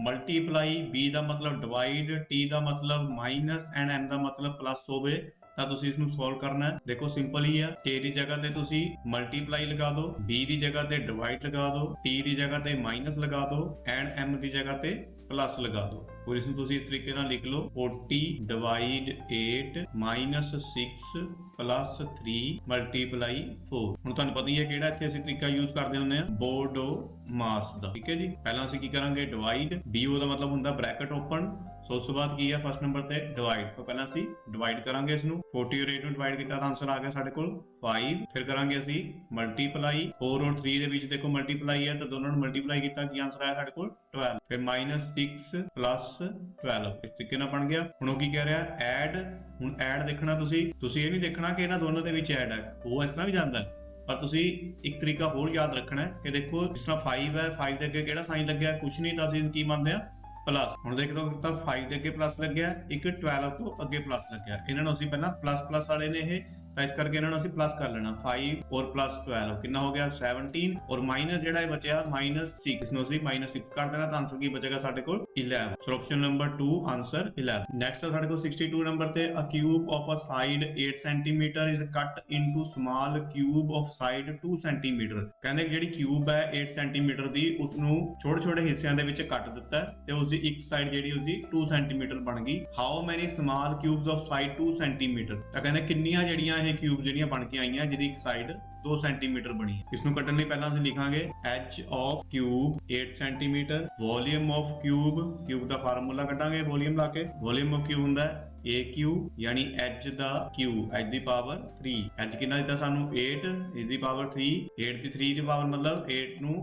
ਮਲਟੀਪਲਾਈ, b ਦਾ ਮਤਲਬ ਡਿਵਾਈਡ, t ਦਾ ਮਤਲਬ ਮਾਈਨਸ ਐਂਡ n ਦਾ ਮਤਲਬ ਪਲੱਸ ਹੋਵੇ ਤਾਂ ਤੁਸੀਂ ਇਸ ਨੂੰ ਸੋਲਵ ਕਰਨਾ ਹੈ। ਦੇਖੋ ਸਿੰਪਲ ਹੀ ਆ, k ਦੀ ਜਗ੍ਹਾ ਤੇ ਤੁਸੀਂ ਮਲਟੀਪਲਾਈ ਲਗਾ ਦਿਓ, b ਦੀ ਜਗ੍ਹਾ ਤੇ ਡਿਵਾਈਡ ਲਗਾ ਦਿਓ, t ਦੀ ਜਗ੍ਹਾ ਤੇ ਮਾਈਨਸ ਲਗਾ ਦਿਓ ਐਂਡ m ਦੀ ਜਗ੍ਹਾ ਤੇ ਪਲੱਸ ਲਗਾ ਦਿਓ। और इसमें तुसी इस तरीके नाल लिख लो 40 डिवाइड 8 माइनस 6 प्लस 3 मल्टीप्लाई 4। ਹੁਣ ਤੁਹਾਨੂੰ ਪਤਾ ਹੀ ਹੈ ਕਿਹੜਾ ਇੱਥੇ ਅਸੀਂ ਤਰੀਕਾ ਯੂਜ਼ ਕਰਦੇ ਹੁੰਦੇ ਆ ਬੋਰਡੋ ਮਾਸ ਦਾ। ਠੀਕ ਹੈ ਜੀ, ਪਹਿਲਾਂ ਅਸੀਂ ਕੀ ਕਰਾਂਗੇ ਡਿਵਾਈਡ, ਡੀਓ ਦਾ ਮਤਲਬ ਹੁੰਦਾ ਬ੍ਰੈਕਟ ਓਪਨ। ਸੋ ਉਸ ਤੋਂ ਬਾਅਦ ਕੀ ਹੈ ਫਸਟ ਨੰਬਰ ਤੇ ਡਿਵਾਈਡ, ਤੋਂ ਪਹਿਲਾਂ ਅਸੀਂ ਡਿਵਾਈਡ ਕਰਾਂਗੇ ਇਸ ਨੂੰ 40 ਔਰ 8 ਨੂੰ ਡਿਵਾਈਡ ਕੀਤਾ ਤਾਂ ਆਨਸਰ ਆ ਗਿਆ ਸਾਡੇ ਕੋਲ 5। ਫਿਰ ਕਰਾਂਗੇ ਅਸੀਂ ਮਲਟੀਪਲਾਈ 4 ਔਰ 3 ਦੇ ਵਿੱਚ ਦੇਖੋ ਮਲਟੀਪਲਾਈ ਹੈ ਤਾਂ ਦੋਨਾਂ ਨੂੰ ਮਲਟੀਪਲਾਈ ਕੀਤਾ ਕੀ ਆਨਸਰ ਆਇਆ ਸਾਡੇ ਕੋਲ 12। ਫਿਰ ਮਾਈਨਸ 6 ਪਲੱਸ 12 ਇਸ ਤਰੀਕੇ ਨਾਲ ਬਣ ਗਿਆ। ਹੁਣ ਉਹ ਕੀ ਕਹਿ ਰਿਹਾ ਐਡ। ਹੁਣ ਐਡ ਦੇਖਣਾ ਤੁਸੀਂ ਇਹ ਨਹੀਂ ਦੇਖਣਾ ਕਿ ਇਹਨਾਂ ਦੋਨਾਂ ਦੇ ਵਿੱਚ ਐਡ ਹੈ, ਉਹ ਇਸ ਤਰ੍ਹਾਂ ਵੀ ਜਾਂਦਾ ਹੈ, ਪਰ ਤੁਸੀਂ ਇੱਕ ਤਰੀਕਾ ਹੋਰ ਯਾਦ ਰੱਖਣਾ ਕਿ ਦੇਖੋ ਜਿਸ ਤਰ੍ਹਾਂ 5 ਹੈ, 5 ਦੇ ਅੱਗੇ ਕਿਹੜਾ ਸਾਈਨ ਲੱਗਿਆ, ਕੁਝ ਨਹੀਂ, ਤਾਂ ਅਸੀਂ ਕੀ ਮੰਨਦੇ ਆ ਪਲੱਸ। ਹੁਣ ਦੇਖ ਲਓ ਤਾਂ 5 ਦੇ ਅੱਗੇ ਪਲੱਸ ਲੱਗਿਆ, ਇੱਕ 12 ਤੋਂ ਅੱਗੇ ਪਲੱਸ ਲੱਗਿਆ, ਇਹਨਾਂ ਨੂੰ ਅਸੀਂ ਪਹਿਲਾਂ ਪਲੱਸ ਵਾਲੇ ਨੇ ਇਹ, ਤਾਂ ਇਸ ਕਰਕੇ ਇਹਨਾਂ ਨੂੰ ਅਸੀਂ ਪਲੱਸ ਕਰ ਲੈਣਾ 5 ਔਰ ਪਲੱਸ 12 ਕਿੰਨਾ ਹੋ ਗਿਆ 17 ਔਰ ਮਾਈਨਸ ਜਿਹੜਾ ਇਹ ਬਚਿਆ -6, ਇਸ ਨੂੰ ਅਸੀਂ -6 ਕਰ ਦੇਣਾ ਤਾਂ ਆਨਸਰ ਕੀ ਬਚੇਗਾ ਸਾਡੇ ਕੋਲ 11। ਸੋ ਆਪਸ਼ਨ ਨੰਬਰ 2 ਆਨਸਰ 11। ਨੈਕਸਟ ਹੈ ਸਾਡੇ ਕੋਲ 62 ਨੰਬਰ ਤੇ a cube of a side 8 cm is cut into small cube of side 2 cm। ਕਹਿੰਦੇ ਜਿਹੜੀ ਕਿਊਬ ਹੈ 8 cm ਦੀ ਉਸ ਨੂੰ ਛੋਟੇ ਹਿੱਸਿਆਂ ਦੇ ਵਿੱਚ ਕੱਟ ਦਿੱਤਾ ਤੇ ਉਸ ਦੀ ਇੱਕ ਸਾਈਡ ਜਿਹੜੀ ਉਸ ਦੀ 2 cm ਬਣ ਗਈ। how many small cubes of side 2 cm? ਤਾਂ ਕਹਿੰਦੇ ਕਿੰਨੀਆਂ ਜਿਹੜੀਆਂ ਇਹ ਕਿਊਬ ਜਿਹੜੀਆਂ ਬਣ ਕੇ ਆਈਆਂ ਜਿਹਦੀ ਇੱਕ ਸਾਈਡ 2 ਸੈਂਟੀਮੀਟਰ ਬਣੀ ਹੈ। ਇਸ ਨੂੰ ਕੱਢਣ ਲਈ ਪਹਿਲਾਂ ਅਸੀਂ ਲਿਖਾਂਗੇ h of cube 8 centimetre, volume of cube ਦਾ ਫਾਰਮੂਲਾ ਕੱਢਾਂਗੇ ਵੋਲਿਊਮ ਲਾ ਕੇ। ਵੋਲਿਊਮ of cube ਹੁੰਦਾ ਹੈ AQ ਯਾਨੀ h ਦਾ q, h ਦੀ ਪਾਵਰ 3। h ਕਿੰਨਾ ਦਿੱਤਾ ਸਾਨੂੰ 8, ਇਸ ਦੀ ਪਾਵਰ 3, 8 ਦੀ 3 ਦੀ ਪਾਵਰ ਮਤਲਬ 8 ਨੂੰ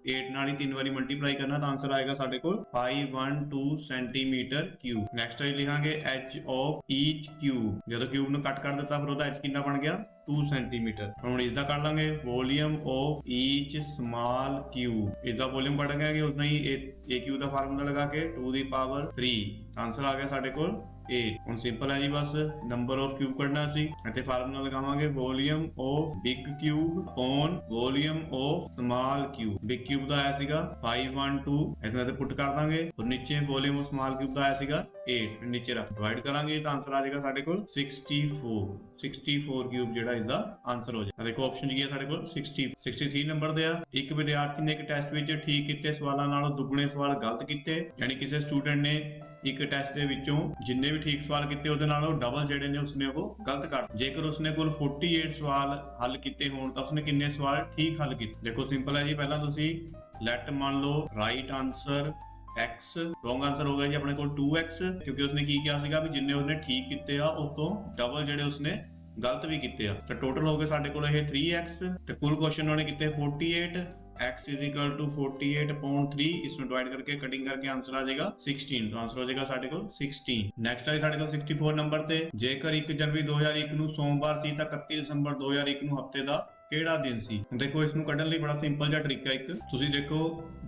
8 ਨਾਲ ਹੀ 3 ਵਾਰੀ ਮਲਟੀਪਲਾਈ ਕਰਨਾ ਤਾਂ ਆਨਸਰ ਆਏਗਾ ਸਾਡੇ ਕੋਲ 512 ਸੈਂਟੀਮੀਟਰ ਕਿਊਬ। ਨੈਕਸਟ ਹੈ ਲਿਖਾਂਗੇ h of each cube, ਜਦੋਂ ਕਿਊਬ ਨੂੰ ਕੱਟ ਕਰ ਦਿੱਤਾ ਫਿਰ ਉਹਦਾ h ਕਿੰਨਾ ਬਣ ਗਿਆ 2 ਸੈਂਟੀਮੀਟਰ। ਹੁਣ ਇਸ ਦਾ ਕਰ ਲਾਂਗੇ volume of each small cube, ਇਸ ਦਾ ਵੋਲਿਊਮ ਕੱਢਾਂਗੇ ਕਿ ਉतना ਹੀ AQ ਦਾ ਫਾਰਮੂਲਾ ਲਗਾ ਕੇ 2 ਦੀ ਪਾਵਰ 3, ਆਨਸਰ ਆ ਗਿਆ ਸਾਡੇ ਕੋਲ 8। ਹੁਣ ਸਿੰਪਲ ਹੈ ਜੀ, ਬਸ ਨੰਬਰ ਆਫ ਕਿਊਬ ਕੱਢਣਾ ਸੀ, ਇੱਥੇ ਫਾਰਮੂਲਾ ਲਗਾਵਾਂਗੇ volume of big cube on volume of small cube. Big cube ਦਾ ਆਇਆ ਸੀਗਾ 512, ਇਹਨੂੰ ਇੱਥੇ ਪੁੱਟ ਕਰ ਦਾਂਗੇ ਔਰ ਨੀਚੇ ਵੋਲਿਊਮ ਆਫ ਸਮਾਲ ਕਿਊਬ ਦਾ ਆਇਆ ਸੀਗਾ 8, ਨੀਚੇ ਰੱਖ ਡਿਵਾਈਡ ਕਰਾਂਗੇ ਤਾਂ ਆਨਸਰ ਆ ਜਾਏਗਾ ਸਾਡੇ ਕੋਲ 64 ਕਿਊਬ ਜਿਹੜਾ ਇਸਦਾ ਆਨਸਰ ਹੋ ਜਾਏਗਾ। ਦੇਖੋ ਆਪਸ਼ਨ ਕੀ ਹੈ ਸਾਡੇ ਕੋਲ 63 ਨੰਬਰ ਦੇ ਆ। ਇੱਕ ਵਿਦਿਆਰਥੀ ਨੇ ਇੱਕ ਟੈਸਟ ਵਿੱਚ ਠੀਕ ਕੀਤੇ ਸਵਾਲਾਂ ਨਾਲੋਂ ਦੁੱਗਣੇ ਸਵਾਲ ਗਲਤ ਕੀਤੇ, ਯਾਨੀ ਕਿਸੇ ਸਟੂਡੈਂਟ ਨੇ ਇੱਕ ਟੈਸਟ ਦੇ ਵਿੱਚੋਂ ਜਿੰਨੇ ਵੀ ਠੀਕ ਸਵਾਲ ਕੀਤੇ ਉਹਦੇ ਨਾਲੋਂ ਡਬਲ ਜਿਹੜੇ ਨੇ ਉਸਨੇ ਉਹ ਗਲਤ ਕਰ। ਜੇਕਰ ਉਸਨੇ ਕੋਲ 48 ਸਵਾਲ ਹੱਲ ਕੀਤੇ ਹੋਣ ਤਾਂ ਉਸਨੇ ਕਿੰਨੇ ਸਵਾਲ ਠੀਕ ਹੱਲ ਕੀਤੇ। ਦੇਖੋ ਸਿੰਪਲ ਹੈ ਜੀ, ਪਹਿਲਾਂ ਤੁਸੀਂ ਲੈਟ ਮੰਨ ਲਓ right answer x, wrong answer ਹੋ ਗਿਆ ਜੀ ਆਪਣੇ ਕੋਲ 2x, ਕਿਉਂਕਿ ਉਸਨੇ ਕੀ ਕਿਹਾ ਸੀਗਾ ਵੀ ਜਿੰਨੇ ਉਸਨੇ ਠੀਕ ਕੀਤੇ ਆ ਉਸ ਤੋਂ ਡਬਲ ਜਿਹੜੇ ਉਸਨੇ ਗਲਤ ਵੀ ਕੀਤੇ ਆ, ਤਾਂ ਟੋਟਲ ਹੋ ਗਏ ਸਾਡੇ ਕੋਲ ਇਹ 3x ਤੇ ਕੁੱਲ ਕੁਐਸਚਨ ਉਹਨੇ ਕੀਤੇ 48। x is equal to 48 upon 3, ਇਸ ਨੂੰ ਡਿਵਾਈਡ ਕਰਕੇ ਕਟਿੰਗ ਕਰਕੇ ਆਨਸਰ ਆ ਜਾਏਗਾ 16, ਤਾਂ ਆਨਸਰ ਹੋ ਜਾਏਗਾ ਸਾਡੇ ਕੋਲ 16। ਨੈਕਸਟ ਹੈ ਸਾਡੇ ਕੋਲ 64 ਨੰਬਰ ਤੇ ਜੇਕਰ 1 ਜਨਵਰੀ 2001 ਨੂੰ ਸੋਮਵਾਰ ਸੀ ਤਾਂ 31 ਦਸੰਬਰ 2001 ਨੂੰ ਹਫਤੇ ਦਾ ਕਿਹੜਾ ਦਿਨ ਸੀ। ਦੇਖੋ ਇਸ ਨੂੰ ਕੱਢਣ ਲਈ ਬੜਾ ਸਿੰਪਲ ਜਿਹਾ ਤਰੀਕਾ ਇੱਕ, ਤੁਸੀਂ ਦੇਖੋ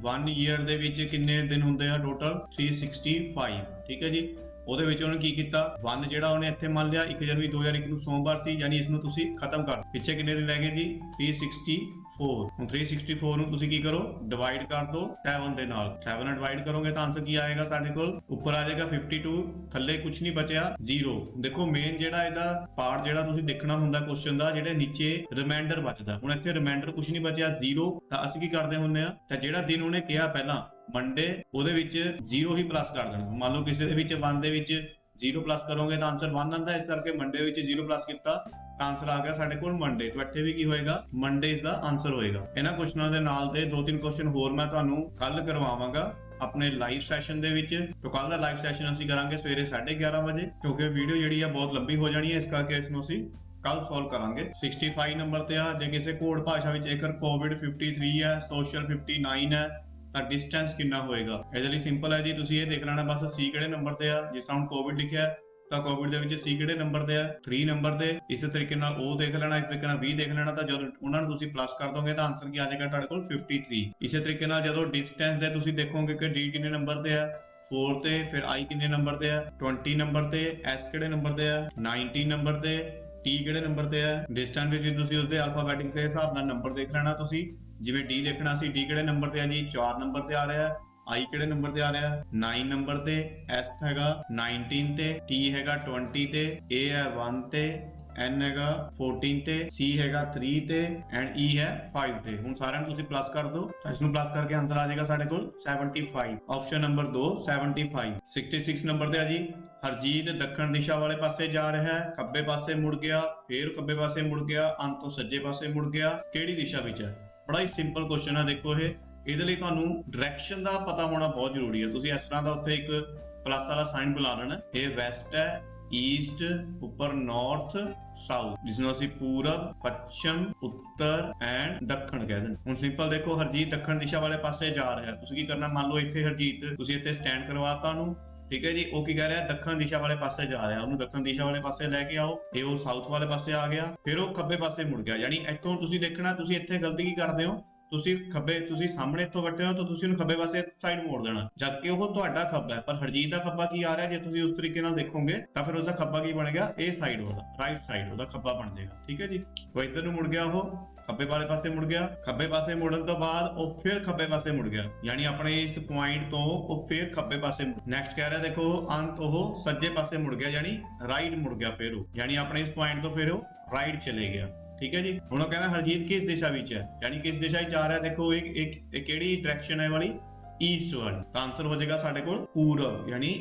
1 ਈਅਰ ਦੇ ਵਿੱਚ ਕਿੰਨੇ ਦਿਨ ਹੁੰਦੇ ਆ ਟੋਟਲ 365, ਠੀਕ ਹੈ ਜੀ। ਉਹਦੇ ਵਿੱਚ ਉਹਨੇ ਕੀ ਕੀਤਾ 1 ਜਿਹੜਾ ਉਹਨੇ ਇੱਥੇ ਮੰਨ ਲਿਆ 1 ਜਨਵਰੀ 2001 ਨੂੰ ਸੋਮਵਾਰ ਸੀ, ਯਾਨੀ ਇਸ ਨੂੰ ਤੁਸੀਂ ਖਤਮ ਕਰ, ਪਿੱਛੇ ਕਿੰਨੇ ਦਿਨ ਰਹਿ ਗਏ ਜੀ 364। ਹੁਣ 364 ਨੂੰ ਤੁਸੀਂ ਕੀ ਕਰੋ ਡਿਵਾਈਡ ਕਰ ਦਿਓ 7 ਦੇ ਨਾਲ, 7 ਨਾਲ ਡਿਵਾਈਡ ਕਰੋਗੇ ਤਾਂ ਆਨਸਰ ਕੀ ਆਏਗਾ ਸਾਡੇ ਕੋਲ ਉੱਪਰ ਆ ਜਾਏਗਾ 52, ਥੱਲੇ ਕੁਝ ਨਹੀਂ ਬਚਿਆ 0। ਦੇਖੋ ਮੇਨ ਜਿਹੜਾ ਇਹਦਾ ਪਾਰਟ ਜਿਹੜਾ ਤੁਸੀਂ ਦੇਖਣਾ ਹੁੰਦਾ ਕੁਐਸਚਨ ਦਾ, ਜਿਹੜੇ ਨੀਚੇ ਰਿਮਾਈਂਡਰ ਬਚਦਾ, ਹੁਣ ਇੱਥੇ ਰਿਮਾਈਂਡਰ ਕੁਝ ਨਹੀਂ ਬਚਿਆ 0, ਤਾਂ ਅਸੀਂ ਕੀ ਕਰਦੇ ਹੁੰਦੇ ਆ ਤਾਂ ਜਿਹੜਾ ਦਿਨ ਉਹਨੇ ਕਿਹਾ ਪਹਿਲਾਂ ਮੰਡੇ ਉਹਦੇ ਵਿੱਚ 0 ਹੀ ਪਲੱਸ ਕਰ ਦੇਣਾ। ਮੰਨ ਲਓ ਕਿਸੇ ਦੇ ਵਿੱਚ 1 ਦੇ ਵਿੱਚ 0 ਪਲੱਸ ਕਰੋਗੇ ਤਾਂ ਆਨਸਰ 1 ਆਉਂਦਾ, ਇਸ ਕਰਕੇ ਮੰਡੇ ਵਿੱਚ 0 ਪਲੱਸ ਕੀਤਾ ਤਾਂ ਆਨਸਰ ਆ ਗਿਆ ਸਾਡੇ ਕੋਲ ਮੰਡੇ, ਤਾਂ ਇੱਥੇ ਵੀ ਕੀ ਹੋਏਗਾ ਮੰਡੇ ਇਸ ਦਾ ਆਨਸਰ ਹੋਏਗਾ। ਇਹਨਾਂ ਕੁਐਸਚਨਾਂ ਦੇ ਨਾਲ ਦੇ 2-3 ਕੁਐਸਚਨ ਹੋਰ ਮੈਂ ਤੁਹਾਨੂੰ ਕੱਲ ਕਰਵਾਵਾਂਗਾ ਆਪਣੇ ਲਾਈਵ ਸੈਸ਼ਨ ਦੇ ਵਿੱਚ। ਤਾਂ ਕੱਲ ਦਾ ਲਾਈਵ ਸੈਸ਼ਨ ਅਸੀਂ ਕਰਾਂਗੇ ਸਵੇਰੇ 11:30 ਵਜੇ, ਕਿਉਂਕਿ ਵੀਡੀਓ ਜਿਹੜੀ ਆ ਬਹੁਤ ਲੰਬੀ ਹੋ ਜਾਣੀ ਹੈ, ਇਸ ਕਰਕੇ ਇਸ ਨੂੰ ਅਸੀਂ ਕੱਲ ਸੋਲਵ ਕਰਾਂਗੇ। 65 ਨੰਬਰ ਤੇ ਆ, ਜੇ ਕਿਸੇ ਕੋਡ ਭਾਸ਼ਾ ਵਿੱਚ ਜੇਕਰ ਕੋਵਿਡ 53 ਹੈ, ਸੋਸ਼ਲ 59 ਹੈ, ਤਾਂ ਡਿਸਟੈਂਸ ਕਿੰਨਾ ਹੋਏਗਾ। ਇਹਦੇ ਲਈ ਸਿੰਪਲ ਹੈ ਜੀ, ਤੁਸੀਂ ਇਹ ਦੇਖ ਲੈਣਾ ਬਸ C ਕਿਹੜੇ ਨੰਬਰ ਤੇ ਆ। ਜਿਸ ਤਰ੍ਹਾਂ ਹੁਣ ਕੋਵਿਡ ਲਿਖਿਆ ਤਾਂ ਕੋਵਿਡ ਦੇ ਵਿੱਚ C ਕਿਹੜੇ ਨੰਬਰ ਤੇ ਆ, 3 ਨੰਬਰ ਤੇ। ਇਸੇ ਤਰੀਕੇ ਨਾਲ O ਦੇਖ ਲੈਣਾ, ਇਸ ਤਰੀਕੇ ਨਾਲ V ਦੇਖ ਲੈਣਾ। ਤਾਂ ਜਦੋਂ ਉਹਨਾਂ ਨੂੰ ਤੁਸੀਂ ਪਲੱਸ ਕਰ ਦੋਗੇ ਤਾਂ ਆਨਸਰ ਕੀ ਆ ਜਾਏਗਾ ਤੁਹਾਡੇ ਕੋਲ 53। ਇਸੇ ਤਰੀਕੇ ਨਾਲ ਜਦੋਂ ਡਿਸਟੈਂਸ ਦੇ ਤੁਸੀਂ ਦੇਖੋਗੇ ਕਿ D ਕਿੰਨੇ ਨੰਬਰ ਤੇ ਆ, 4 ਤੇ, ਫਿਰ I ਕਿੰਨੇ ਨੰਬਰ ਤੇ ਆ, 20 ਨੰਬਰ ਤੇ, S ਕਿਹੜੇ ਨੰਬਰ ਤੇ ਆ, 19 ਨੰਬਰ ਤੇ, T ਕਿਹੜੇ ਨੰਬਰ ਤੇ ਆ। ਡਿਸਟੈਂਸ ਵਿੱਚ ਤੁਸੀਂ ਉਸਦੇ ਅਲਫਾਬੈਟਿਕ ਦੇ ਹਿਸਾਬ ਨਾਲ ਨੰਬਰ ਦੇਖ ਲੈਣਾ। ਤੁਸੀਂ ਜਿਵੇਂ D ਦੇਖਣਾ ਸੀ, D ਕਿਹੜੇ ਨੰਬਰ ਤੇ ਆ ਜੀ, 4 ਨੰਬਰ ਤੇ ਆ ਰਿਹਾ। I ਕਿਹੜੇ ਨੰਬਰ ਤੇ ਆ ਰਿਹਾ, 9 ਨੰਬਰ ਤੇ, S ਹੈਗਾ 19 ਤੇ, T ਹੈਗਾ 20 ਤੇ, A ਹੈ 1 ਤੇ, N ਹੈਗਾ 14 ਤੇ, C ਹੈਗਾ 3 ਤੇ, ਐਂਡ E ਹੈ 5 ਤੇ। ਹੁਣ ਸਾਰਿਆਂ ਨੂੰ ਤੁਸੀਂ ਪਲੱਸ ਕਰ ਦਿਓ, ਇਸ ਨੂੰ ਪਲੱਸ ਕਰਕੇ ਆਨਸਰ ਆ ਜਾਏਗਾ ਸਾਡੇ ਕੋਲ 75। Option number 2 75। 66 ਨੰਬਰ ਤੇ ਆ ਜੀ, ਹਰਜੀਤ ਦੱਖਣ ਦਿਸ਼ਾ ਵਾਲੇ ਪਾਸੇ ਜਾ ਰਿਹਾ ਹੈ, ਖੱਬੇ ਪਾਸੇ ਮੁੜ ਗਿਆ, ਫਿਰ ਖੱਬੇ ਪਾਸੇ ਮੁੜ ਗਿਆ, ਅੰਤ ਤੋਂ ਸੱਜੇ ਪਾਸੇ ਮੁੜ ਗਿਆ, ਕਿਹੜੀ ਦਿਸ਼ਾ ਵਿੱਚ ਹੈ। ਬੜਾ ਹੀ ਸਿੰਪਲ ਕੁਐਸਚਨ ਹੈ। ਦੇਖੋ ਇਹਦੇ ਲਈ ਤੁਹਾਨੂੰ ਡਾਇਰੈਕਸ਼ਨ ਦਾ ਪਤਾ ਹੋਣਾ ਬਹੁਤ ਜ਼ਰੂਰੀ ਹੈ। ਤੁਸੀਂ ਇਸ ਤਰ੍ਹਾਂ ਦਾ ਉੱਥੇ ਇੱਕ ਪਲੱਸ ਵਾਲਾ ਸਾਈਨ ਬੁਲਾ ਲੈਣਾ। ਇਹ ਵੈਸਟ ਹੈ, ਈਸਟ, ਉੱਪਰ ਨਾਰਥ, ਸਾਊਥ, ਜਿਸ ਨੂੰ ਅਸੀਂ ਪੂਰਬ, ਪੱਛਮ, ਉੱਤਰ ਐਂਡ ਦੱਖਣ ਕਹਿ ਦਿੰਦੇ। ਹੁਣ ਸਿੰਪਲ ਦੇਖੋ, ਹਰਜੀਤ ਦੱਖਣ ਦਿਸ਼ਾ ਵਾਲੇ ਪਾਸੇ ਜਾ ਰਿਹਾ। ਤੁਸੀਂ ਕੀ ਕਰਨਾ, ਮੰਨ ਲਓ ਇੱਥੇ ਹਰਜੀਤ ਤੁਸੀਂ ਇੱਥੇ ਸਟੈਂਡ ਕਰਵਾਤਾ ਉਹਨੂੰ, ਠੀਕ ਹੈ ਜੀ। ਉਹ ਕੀ ਕਹਿ ਰਿਹਾ, ਦੱਖਣ ਦਿਸ਼ਾ ਵਾਲੇ ਪਾਸੇ ਜਾ ਰਿਹਾ, ਉਹਨੂੰ ਦੱਖਣ ਦਿਸ਼ਾ ਵਾਲੇ ਪਾਸੇ ਲੈ ਕੇ ਆਓ। ਇਹ ਉਹ ਸਾਊਥ ਵਾਲੇ ਪਾਸੇ ਆ ਗਿਆ, ਫਿਰ ਉਹ ਖੱਬੇ ਪਾਸੇ ਮੁੜ ਗਿਆ। ਯਾਨੀ ਇੱਥੋਂ ਤੁਸੀਂ ਦੇਖਣਾ, ਤੁਸੀਂ ਇੱਥੇ ਗਲਤੀ ਕੀ ਕਰਦੇ ਹੋ, ਤੁਸੀਂ ਸਾਹਮਣੇ ਇੱਥੋਂ ਵੱਟੇ ਹੋ ਤਾਂ ਤੁਸੀਂ ਉਹਨੂੰ ਖੱਬੇ ਪਾਸੇ ਸਾਈਡ ਮੋੜ ਦੇਣਾ, ਜਦ ਕਿ ਉਹ ਤੁਹਾਡਾ ਖੱਬਾ ਹੈ। ਪਰ ਹਰਜੀਤ ਦਾ ਖੱਬਾ ਕੀ ਆ ਰਿਹਾ, ਜੇ ਤੁਸੀਂ ਉਸ ਤਰੀਕੇ ਨਾਲ ਦੇਖੋਗੇ ਤਾਂ ਫਿਰ ਉਹਦਾ ਖੱਬਾ ਕੀ ਬਣੇਗਾ, ਇਹ ਸਾਈਡ ਵਾਲਾ, ਰਾਈਟ ਸਾਈਡ ਉਹਦਾ ਖੱਬਾ ਬਣ ਜਾਏਗਾ। ਠੀਕ ਹੈ ਜੀ। ਉਹ ਇੱਧਰ ਨੂੰ ਮੁੜ ਗਿਆ, ਉਹ ਖੱਬੇ ਵਾਲੇ ਪਾਸੇ ਮੁੜ ਗਿਆ। ਖੱਬੇ ਪਾਸੇ ਮੁੜਨ ਤੋਂ ਬਾਅਦ ਉਹ ਫਿਰ ਖੱਬੇ ਪਾਸੇ ਮੁੜ ਗਿਆ, ਯਾਨੀ ਆਪਣੇ ਇਸ ਪੁਆਇੰਟ ਤੋਂ ਉਹ ਫਿਰ ਖੱਬੇ ਪਾਸੇ। ਨੈਕਸਟ ਕਹਿ ਰਿਹਾ ਦੇਖੋ, ਅੰਤ ਉਹ ਸੱਜੇ ਪਾਸੇ ਮੁੜ ਗਿਆ, ਯਾਨੀ ਰਾਈਟ ਮੁੜ ਗਿਆ। ਫਿਰ ਉਹ ਯਾਨੀ ਆਪਣੇ ਇਸ ਪੁਆਇੰਟ ਤੋਂ ਫਿਰ ਉਹ ਰਾਈਟ ਚਲੇ ਗਿਆ। ਠੀਕ ਹੈ ਜੀ। ਹੁਣ ਉਹ ਕਹਿੰਦਾ ਹਰਜੀਤ ਕਿਸ ਦਿਸ਼ਾ ਵਿੱਚ ਹੈ, ਯਾਨੀ ਕਿਸ ਦਿਸ਼ਾ ਵਿੱਚ ਜਾ ਰਿਹਾ। ਦੇਖੋ ਇੱਕ ਕਿਹੜੀ ਡਾਇਰੈਕਸ਼ਨ ਹੈ ਵਾਲੀ, ਈਸਟ ਵਾਲੀ। ਤਾਂ ਆਨਸਰ ਹੋ ਜਾਏਗਾ ਸਾਡੇ ਕੋਲ ਪੂਰਬ, ਯਾਨੀ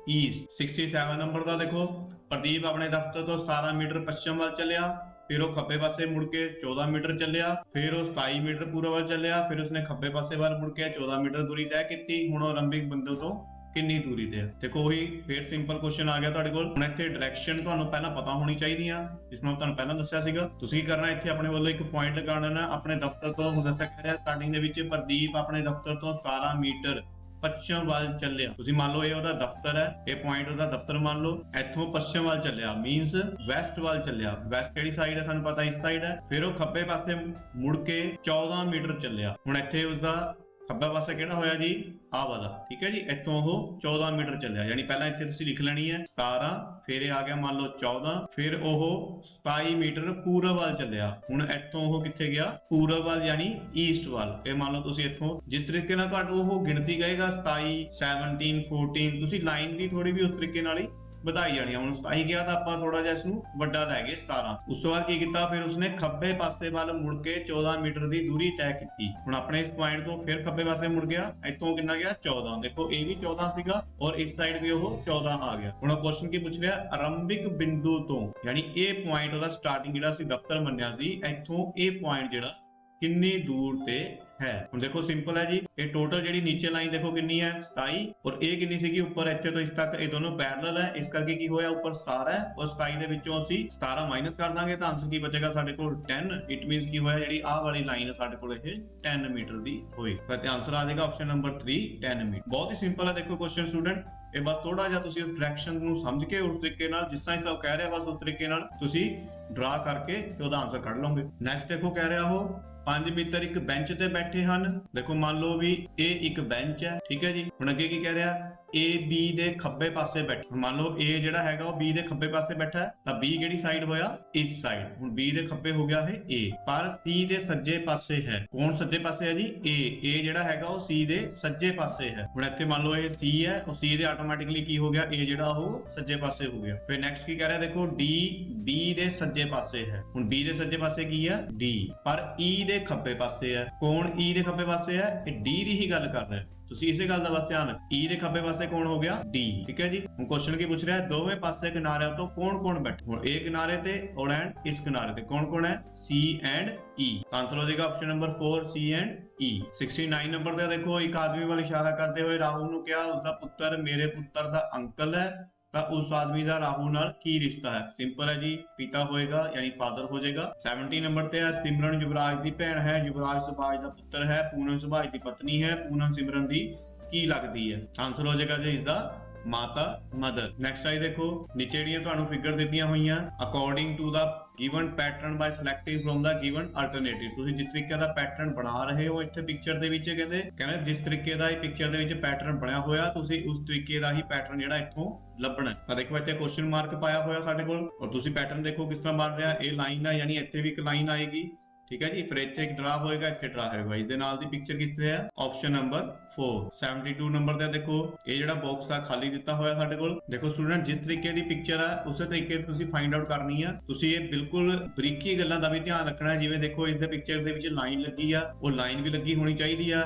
ਈਸਟ। 67 ਨੰਬਰ ਦਾ ਦੇਖੋ, ਪ੍ਰਦੀਪ ਆਪਣੇ ਦਫ਼ਤਰ ਤੋਂ 17 ਮੀਟਰ ਪੱਛਮ ਵੱਲ ਚੱਲਿਆ, ਫਿਰ ਉਹ ਖੱਬੇ ਪਾਸੇ ਮੁੜ ਕੇ 14 ਮੀਟਰ ਚੱਲਿਆ, ਫਿਰ ਉਹ 27 ਮੀਟਰ ਪੂਰਬ ਵੱਲ ਚੱਲਿਆ, ਫਿਰ ਉਸਨੇ ਖੱਬੇ ਪਾਸੇ ਵੱਲ ਮੁੜ ਕੇ 14 ਮੀਟਰ ਦੂਰੀ ਤੈਅ ਕੀਤੀ। ਹੁਣ ਉਹ ਆਰੰਭਿਕ ਬਿੰਦੂ ਤੋਂ ਕਿੰਨੀ ਦੂਰੀ ਤੇ ਹੈ। ਦੇਖੋ ਉਹੀ ਫਿਰ ਸਿੰਪਲ ਕੁਐਸਚਨ ਆ ਗਿਆ ਤੁਹਾਡੇ ਕੋਲ। ਹੁਣ ਇੱਥੇ ਡਾਇਰੈਕਸ਼ਨ ਤੁਹਾਨੂੰ ਪਹਿਲਾਂ ਪਤਾ ਹੋਣੀ ਚਾਹੀਦੀ ਆ, ਜਿਸ ਨੂੰ ਤੁਹਾਨੂੰ ਪਹਿਲਾਂ ਦੱਸਿਆ ਸੀਗਾ। ਤੁਸੀਂ ਕੀ ਕਰਨਾ, ਇੱਥੇ ਆਪਣੇ ਵੱਲੋਂ ਇੱਕ ਪੁਆਇੰਟ ਲਗਾ ਦੇਣਾ ਆਪਣੇ ਦਫ਼ਤਰ ਤੋਂ। ਹੁਣ ਦੱਸਿਆ ਕਹਿ ਰਿਹਾ ਸਟਾਰਟਿੰਗ ਦੇ ਵਿੱਚ, ਪ੍ਰਦੀਪ ਆਪਣੇ ਦਫ਼ਤਰ ਤੋਂ 17 ਮੀਟਰ ਪੱਛਮ ਵੱਲ ਚੱਲਿਆ। ਤੁਸੀਂ ਮੰਨ ਲਓ ਇਹ ਉਹਦਾ ਦਫ਼ਤਰ ਹੈ, ਇਹ ਪੁਆਇੰਟ ਉਹਦਾ ਦਫ਼ਤਰ ਮੰਨ ਲਓ। ਇੱਥੋਂ ਪੱਛਮ ਵੱਲ ਚੱਲਿਆ ਮੀਨਸ ਵੈਸਟ ਵੱਲ ਚੱਲਿਆ। ਵੈਸਟ ਕਿਹੜੀ ਸਾਈਡ ਹੈ, ਸਾਨੂੰ ਪਤਾ ਇਸ ਸਾਈਡ ਹੈ। ਫਿਰ ਉਹ ਖੱਬੇ ਪਾਸੇ ਮੁੜ ਕੇ 14 ਮੀਟਰ ਚੱਲਿਆ। ਹੁਣ ਇੱਥੇ ਉਸਦਾ ਖੱਬਾ ਪਾਸਾ ਕਿਹੜਾ ਹੋਇਆ ਜੀ, ਆਹ ਵਾਲਾ। ਠੀਕ ਹੈ ਜੀ। ਇੱਥੋਂ ਉਹ 14 ਮੀਟਰ ਚੱਲਿਆ, ਯਾਨੀ ਪਹਿਲਾਂ ਇੱਥੇ ਤੁਸੀਂ ਲਿਖ ਲੈਣੀ ਹੈ 17, ਫਿਰ ਇਹ ਆ ਗਿਆ ਮੰਨ ਲਓ 14, ਫਿਰ ਉਹ 27 ਮੀਟਰ ਪੂਰਬ ਵੱਲ ਚੱਲਿਆ। ਹੁਣ ਇੱਥੋਂ ਉਹ ਕਿੱਥੇ ਗਿਆ, ਪੂਰਬ ਵੱਲ, ਯਾਨੀ ਈਸਟ ਵੱਲ। ਇਹ ਮੰਨ ਲਓ ਤੁਸੀਂ ਇੱਥੋਂ ਜਿਸ ਤਰੀਕੇ ਨਾਲ ਤੁਹਾਨੂੰ ਉਹ ਗਿਣਤੀ ਕਹੇਗਾ 27, 17, 14, ਤੁਸੀਂ ਲਾਈਨ ਦੀ ਥੋੜੀ ਵੀ ਉਸ ਤਰੀਕੇ ਨਾਲ ਹੀ ਵਧਾਈ ਜਾਣੀ ਆ। ਹੁਣ 27 ਗਿਆ ਤਾਂ ਆਪਾਂ ਥੋੜਾ ਜਿਹਾ ਇਸ ਨੂੰ ਵੱਡਾ ਲੈ ਗਏ 17। ਉਸ ਤੋਂ ਬਾਅਦ ਕੀ ਕੀਤਾ, ਫਿਰ ਉਸਨੇ ਖੱਬੇ ਪਾਸੇ ਵੱਲ ਮੁੜ ਕੇ 14 ਮੀਟਰ ਦੀ ਦੂਰੀ ਤੈਅ ਕੀਤੀ। ਹੁਣ ਆਪਣੇ ਇਸ ਪੁਆਇੰਟ ਤੋਂ ਫਿਰ ਖੱਬੇ ਪਾਸੇ ਮੁੜ ਗਿਆ, ਇੱਥੋਂ ਕਿੰਨਾ ਗਿਆ 14। ਦੇਖੋ ਇਹ ਵੀ 14 ਸੀਗਾ ਔਰ ਇਸ ਸਾਈਡ ਵੀ ਉਹ 14 ਆ ਗਿਆ। ਹੁਣ ਕੁਐਸਚਨ ਕੀ ਪੁੱਛ ਰਿਹਾ, ਆਰੰਭਿਕ ਬਿੰਦੂ ਤੋਂ, ਯਾਨੀ ਇਹ ਪੁਆਇੰਟ ਉਹਦਾ ਸਟਾਰਟਿੰਗ ਜਿਹੜਾ ਸੀ ਦਫ਼ਤਰ ਮੰਨਿਆ ਸੀ, ਇੱਥੋਂ ਇਹ ਪੁਆਇੰਟ ਜਿਹੜਾ ਕਿੰਨੀ ਦੂਰ ਤੇ ਹੈ। ਹੁਣ ਦੇਖੋ ਸਿੰਪਲ ਹੈ ਜੀ, ਇਹ ਟੋਟਲ ਜਿਹੜੀ ਨੀਚੇ ਲਾਈਨ ਦੇਖੋ ਕਿੰਨੀ ਹੈ 27, ਔਰ ਇਹ ਕਿੰਨੀ ਸੀਗੀ ਉੱਪਰ, ਇੱਥੇ ਤੋਂ ਇਸ ਤੱਕ ਇਹ ਦੋਨੋਂ ਪੈਰਲਲ ਹੈ। ਇਸ ਕਰਕੇ ਕੀ ਹੋਇਆ, ਉੱਪਰ 17 ਹੈ ਔਰ 27 ਦੇ ਵਿੱਚੋਂ ਅਸੀਂ 17 ਮਾਈਨਸ ਕਰ ਦਾਂਗੇ ਤਾਂ ਆਨਸਰ ਕੀ ਬਚੇਗਾ ਸਾਡੇ ਕੋਲ 10। ਇਟ ਮੀਨਸ ਕੀ ਹੋਇਆ, ਜਿਹੜੀ ਆਹ ਵਾਲੀ ਲਾਈਨ ਹੈ ਸਾਡੇ ਕੋਲ ਇਹ 10 ਮੀਟਰ ਦੀ ਹੋਈ। ਤੇ ਆਨਸਰ ਆ ਜਾਏਗਾ ਆਪਸ਼ਨ ਨੰਬਰ 3, 10 ਮੀਟਰ। ਬਹੁਤ ਹੀ ਸਿੰਪਲ ਹੈ ਦੇਖੋ ਕੁਐਸਚਨ ਸਟੂਡੈਂਟ। ਇਹ ਬਸ ਥੋੜਾ ਜਿਹਾ ਤੁਸੀਂ ਉਸ ਡਾਇਰੈਕਸ਼ਨ ਨੂੰ ਸਮਝ ਕੇ ਉਸ ਤਰੀਕੇ ਨਾਲ, ਜਿਸ ਤਰ੍ਹਾਂ ਸਭ ਕਹਿ ਰਿਹਾ ਬਸ ਉਸ ਤਰੀਕੇ ਨਾਲ ਤੁਸੀਂ ਡਰਾ ਕਰਕੇ ਤੇ ਉਹਦਾ ਆਨਸਰ ਕੱਢ ਲਓਗੇ। ਨੈਕਸਟ ਦੇਖੋ ਕਹਿ ਰਿਹਾ ਉਹ 5 ਮਿੱਤਰ ਇੱਕ ਬੈਂਚ ਤੇ ਬੈਠੇ ਹਨ। ਦੇਖੋ ਮੰਨ ਲਓ ਵੀ ਇਹ ਇੱਕ ਬੈਂਚ ਹੈ, ਠੀਕ ਹੈ ਜੀ। ਹੁਣ ਅੱਗੇ ਕੀ ਕਹਿ ਰਿਹਾ, A B ਦੇ ਖੱਬੇ ਪਾਸੇ ਬੈਠਾ। ਮੰਨ ਲਓ A ਜਿਹੜਾ ਹੈਗਾ ਉਹ B ਦੇ ਖੱਬੇ ਪਾਸੇ ਬੈਠਾ ਹੈ, ਤਾਂ B ਕਿਹੜੀ ਸਾਈਡ ਹੋਇਆ, ਇਸ ਸਾਈਡ। ਹੁਣ B ਦੇ ਖੱਬੇ ਹੋ ਗਿਆ ਇਹ A, ਪਰ C ਦੇ ਸੱਜੇ ਪਾਸੇ ਹੈ। ਕੌਣ ਸੱਜੇ ਪਾਸੇ ਹੈ ਜੀ, A ਜਿਹੜਾ ਹੈਗਾ ਉਹ C ਦੇ ਸੱਜੇ ਪਾਸੇ ਹੈ। ਹੁਣ ਇੱਥੇ ਮੰਨ ਲਓ ਇਹ C ਹੈ, ਉਹ C ਦੇ ਆਟੋਮੈਟਿਕਲੀ ਕੀ ਹੋ ਗਿਆ, A ਜਿਹੜਾ ਉਹ ਸੱਜੇ ਪਾਸੇ ਹੋ ਗਿਆ। ਫਿਰ ਨੈਕਸਟ ਕੀ ਕਹਿ ਰਿਹਾ, ਦੇਖੋ D B ਦੇ ਸੱਜੇ ਪਾਸੇ ਹੈ। ਹੁਣ B ਦੇ ਸੱਜੇ ਪਾਸੇ ਕੀ ਹੈ, D, ਪਰ E ਦੇ ਖੱਬੇ ਪਾਸੇ ਹੈ। ਕੌਣ E ਦੇ ਖੱਬੇ ਪਾਸੇ ਹੈ, ਇਹ D ਦੀ ਹੀ ਗੱਲ ਕਰ ਰਿਹਾ। ਤੁਸੀਂ ਇਸੇ ਗੱਲ ਦਾ ਬਸ ਧਿਆਨ ਰੱਖੋ, E ਦੇ ਖੱਬੇ ਪਾਸੇ ਕੌਣ ਹੋ ਗਿਆ, D। ਠੀਕ ਹੈ ਜੀ। ਹੁਣ ਕੁਐਸਚਨ ਕੀ ਪੁੱਛ ਰਿਹਾ, ਦੋਵੇਂ ਪਾਸੇ ਕਿਨਾਰਿਆਂ ਤੋਂ ਕੌਣ-ਕੌਣ ਬੈਠੇ। ਹੁਣ ਇਹ ਕਿਨਾਰੇ ਤੇ ਔਰ ਐਂਡ ਇਸ ਕਿਨਾਰੇ ਤੇ ਕੌਣ-ਕੌਣ ਹੈ, C ਐਂਡ E। ਆਨਸਰ ਹੋ ਜਾਏਗਾ option number 4, C and E। 69 number ਤੇ ਦੇਖੋ, ਇੱਕ ਆਦਮੀ ਵੱਲ ਇਸ਼ਾਰਾ ਕਰਦੇ ਹੋਏ ਰਾਹੁਲ ਨੂੰ ਕਿਹਾ, ਉਸਦਾ ਪੁੱਤਰ ਮੇਰੇ ਪੁੱਤਰ ਦਾ ਅੰਕਲ ਹੈ, ਤਾਂ ਉਸ ਆਦਮੀ ਦਾ ਰਾਹੁਲ ਨਾਲ ਕੀ ਰਿਸ਼ਤਾ ਹੈ? ਸਿੰਪਲ ਹੈ ਜੀ, ਪਿਤਾ ਹੋਏਗਾ ਯਾਨੀ ਫਾਦਰ ਹੋ ਜਾਏਗਾ। 70 ਨੰਬਰ ਤੇ ਹੈ ਸਿਮਰਨ ਯੁਵਰਾਜ ਦੀ ਭੈਣ ਹੈ, ਯੁਵਰਾਜ ਸੁਭਾਸ਼ ਦਾ ਪੁੱਤਰ ਹੈ, ਪੂਨਮ ਸੁਭਾਸ਼ ਦੀ ਪਤਨੀ ਹੈ, ਪੂਨਮ ਸਿਮਰਨ ਦੀ ਕੀ ਲੱਗਦੀ ਹੈ? ਆਨਸਰ ਹੋ ਜਾਏਗਾ ਜੀ ਇਸਦਾ ਮਾਤਾ ਮਦਰ। ਨੈਕਸਟ ਆਈ ਦੇਖੋ, ਨੀਚੇ ਜਿਹੜੀਆਂ ਤੁਹਾਨੂੰ ਫਿਗਰ ਦਿੱਤੀਆਂ ਹੋਈਆਂ according to the given pattern by selecting from the given alternative. ਤੁਸੀਂ ਜਿਸ ਤਰੀਕੇ ਦਾ ਪੈਟਰਨ ਬਣਾ ਰਹੇ ਹੋ ਇੱਥੇ ਪਿਕਚਰ ਦੇ ਵਿੱਚ ਕਹਿੰਦੇ ਜਿਸ ਤਰੀਕੇ ਦਾ ਇਹ ਪਿਕਚਰ ਦੇ ਵਿੱਚ ਪੈਟਰਨ ਬਣਿਆ ਹੋਇਆ ਤੁਸੀਂ ਉਸ ਤਰੀਕੇ ਦਾ ਹੀ ਪੈਟਰਨ ਜਿਹੜਾ ਇੱਥੋਂ ਲੱਭਣਾ। ਤਾਂ ਦੇਖੋ ਇੱਥੇ ਕੁਐਸਚਨ ਮਾਰਕ ਪਾਇਆ ਹੋਇਆ ਸਾਡੇ ਕੋਲ, ਔਰ ਤੁਸੀਂ ਪੈਟਰਨ ਦੇਖੋ ਕਿਸ ਤਰ੍ਹਾਂ ਬਣ ਰਿਹਾ। ਇਹ ਲਾਈਨ ਹੈ ਯਾਨੀ ਇੱਥੇ ਵੀ ਇੱਕ ਲਾਈਨ ਆਏਗੀ, ਠੀਕ ਹੈ ਜੀ। ਫਿਰ ਇੱਥੇ ਇੱਕ ਡਰਾ ਹੋਏਗਾ, ਇੱਥੇ ਡਰਾ ਹੋਏਗਾ। ਇਸ ਦੇ ਨਾਲ ਦੀ ਪਿਕਚਰ ਕਿਸ ਤਰ੍ਹਾਂ ਹੈ? Option number 4। 72 ਨੰਬਰ ਤੇ ਦੇਖੋ ਇਹ ਜਿਹੜਾ ਬਾਕਸ ਦਾ ਖਾਲੀ ਦਿੱਤਾ ਹੋਇਆ ਸਾਡੇ ਕੋਲ। ਦੇਖੋ ਸਟੂਡੈਂਟ ਜਿਸ ਤਰੀਕੇ ਦੀ ਪਿਕਚਰ ਹੈ ਉਸੇ ਤਰੀਕੇ ਤੁਸੀਂ ਫਾਈਂਡ ਆਊਟ ਕਰਨੀ ਆ। ਤੁਸੀਂ ਇਹ ਬਿਲਕੁਲ ਬਰੀਕੀ ਗੱਲਾਂ ਦਾ ਵੀ ਧਿਆਨ ਰੱਖਣਾ ਹੈ। ਜਿਵੇਂ ਦੇਖੋ ਇਸ ਦੇ ਪਿਕਚਰ ਦੇ ਵਿੱਚ ਲਾਈਨ ਲੱਗੀ ਆ, ਉਹ ਲਾਈਨ ਵੀ ਲੱਗੀ ਹੋਣੀ ਚਾਹੀਦੀ ਆ।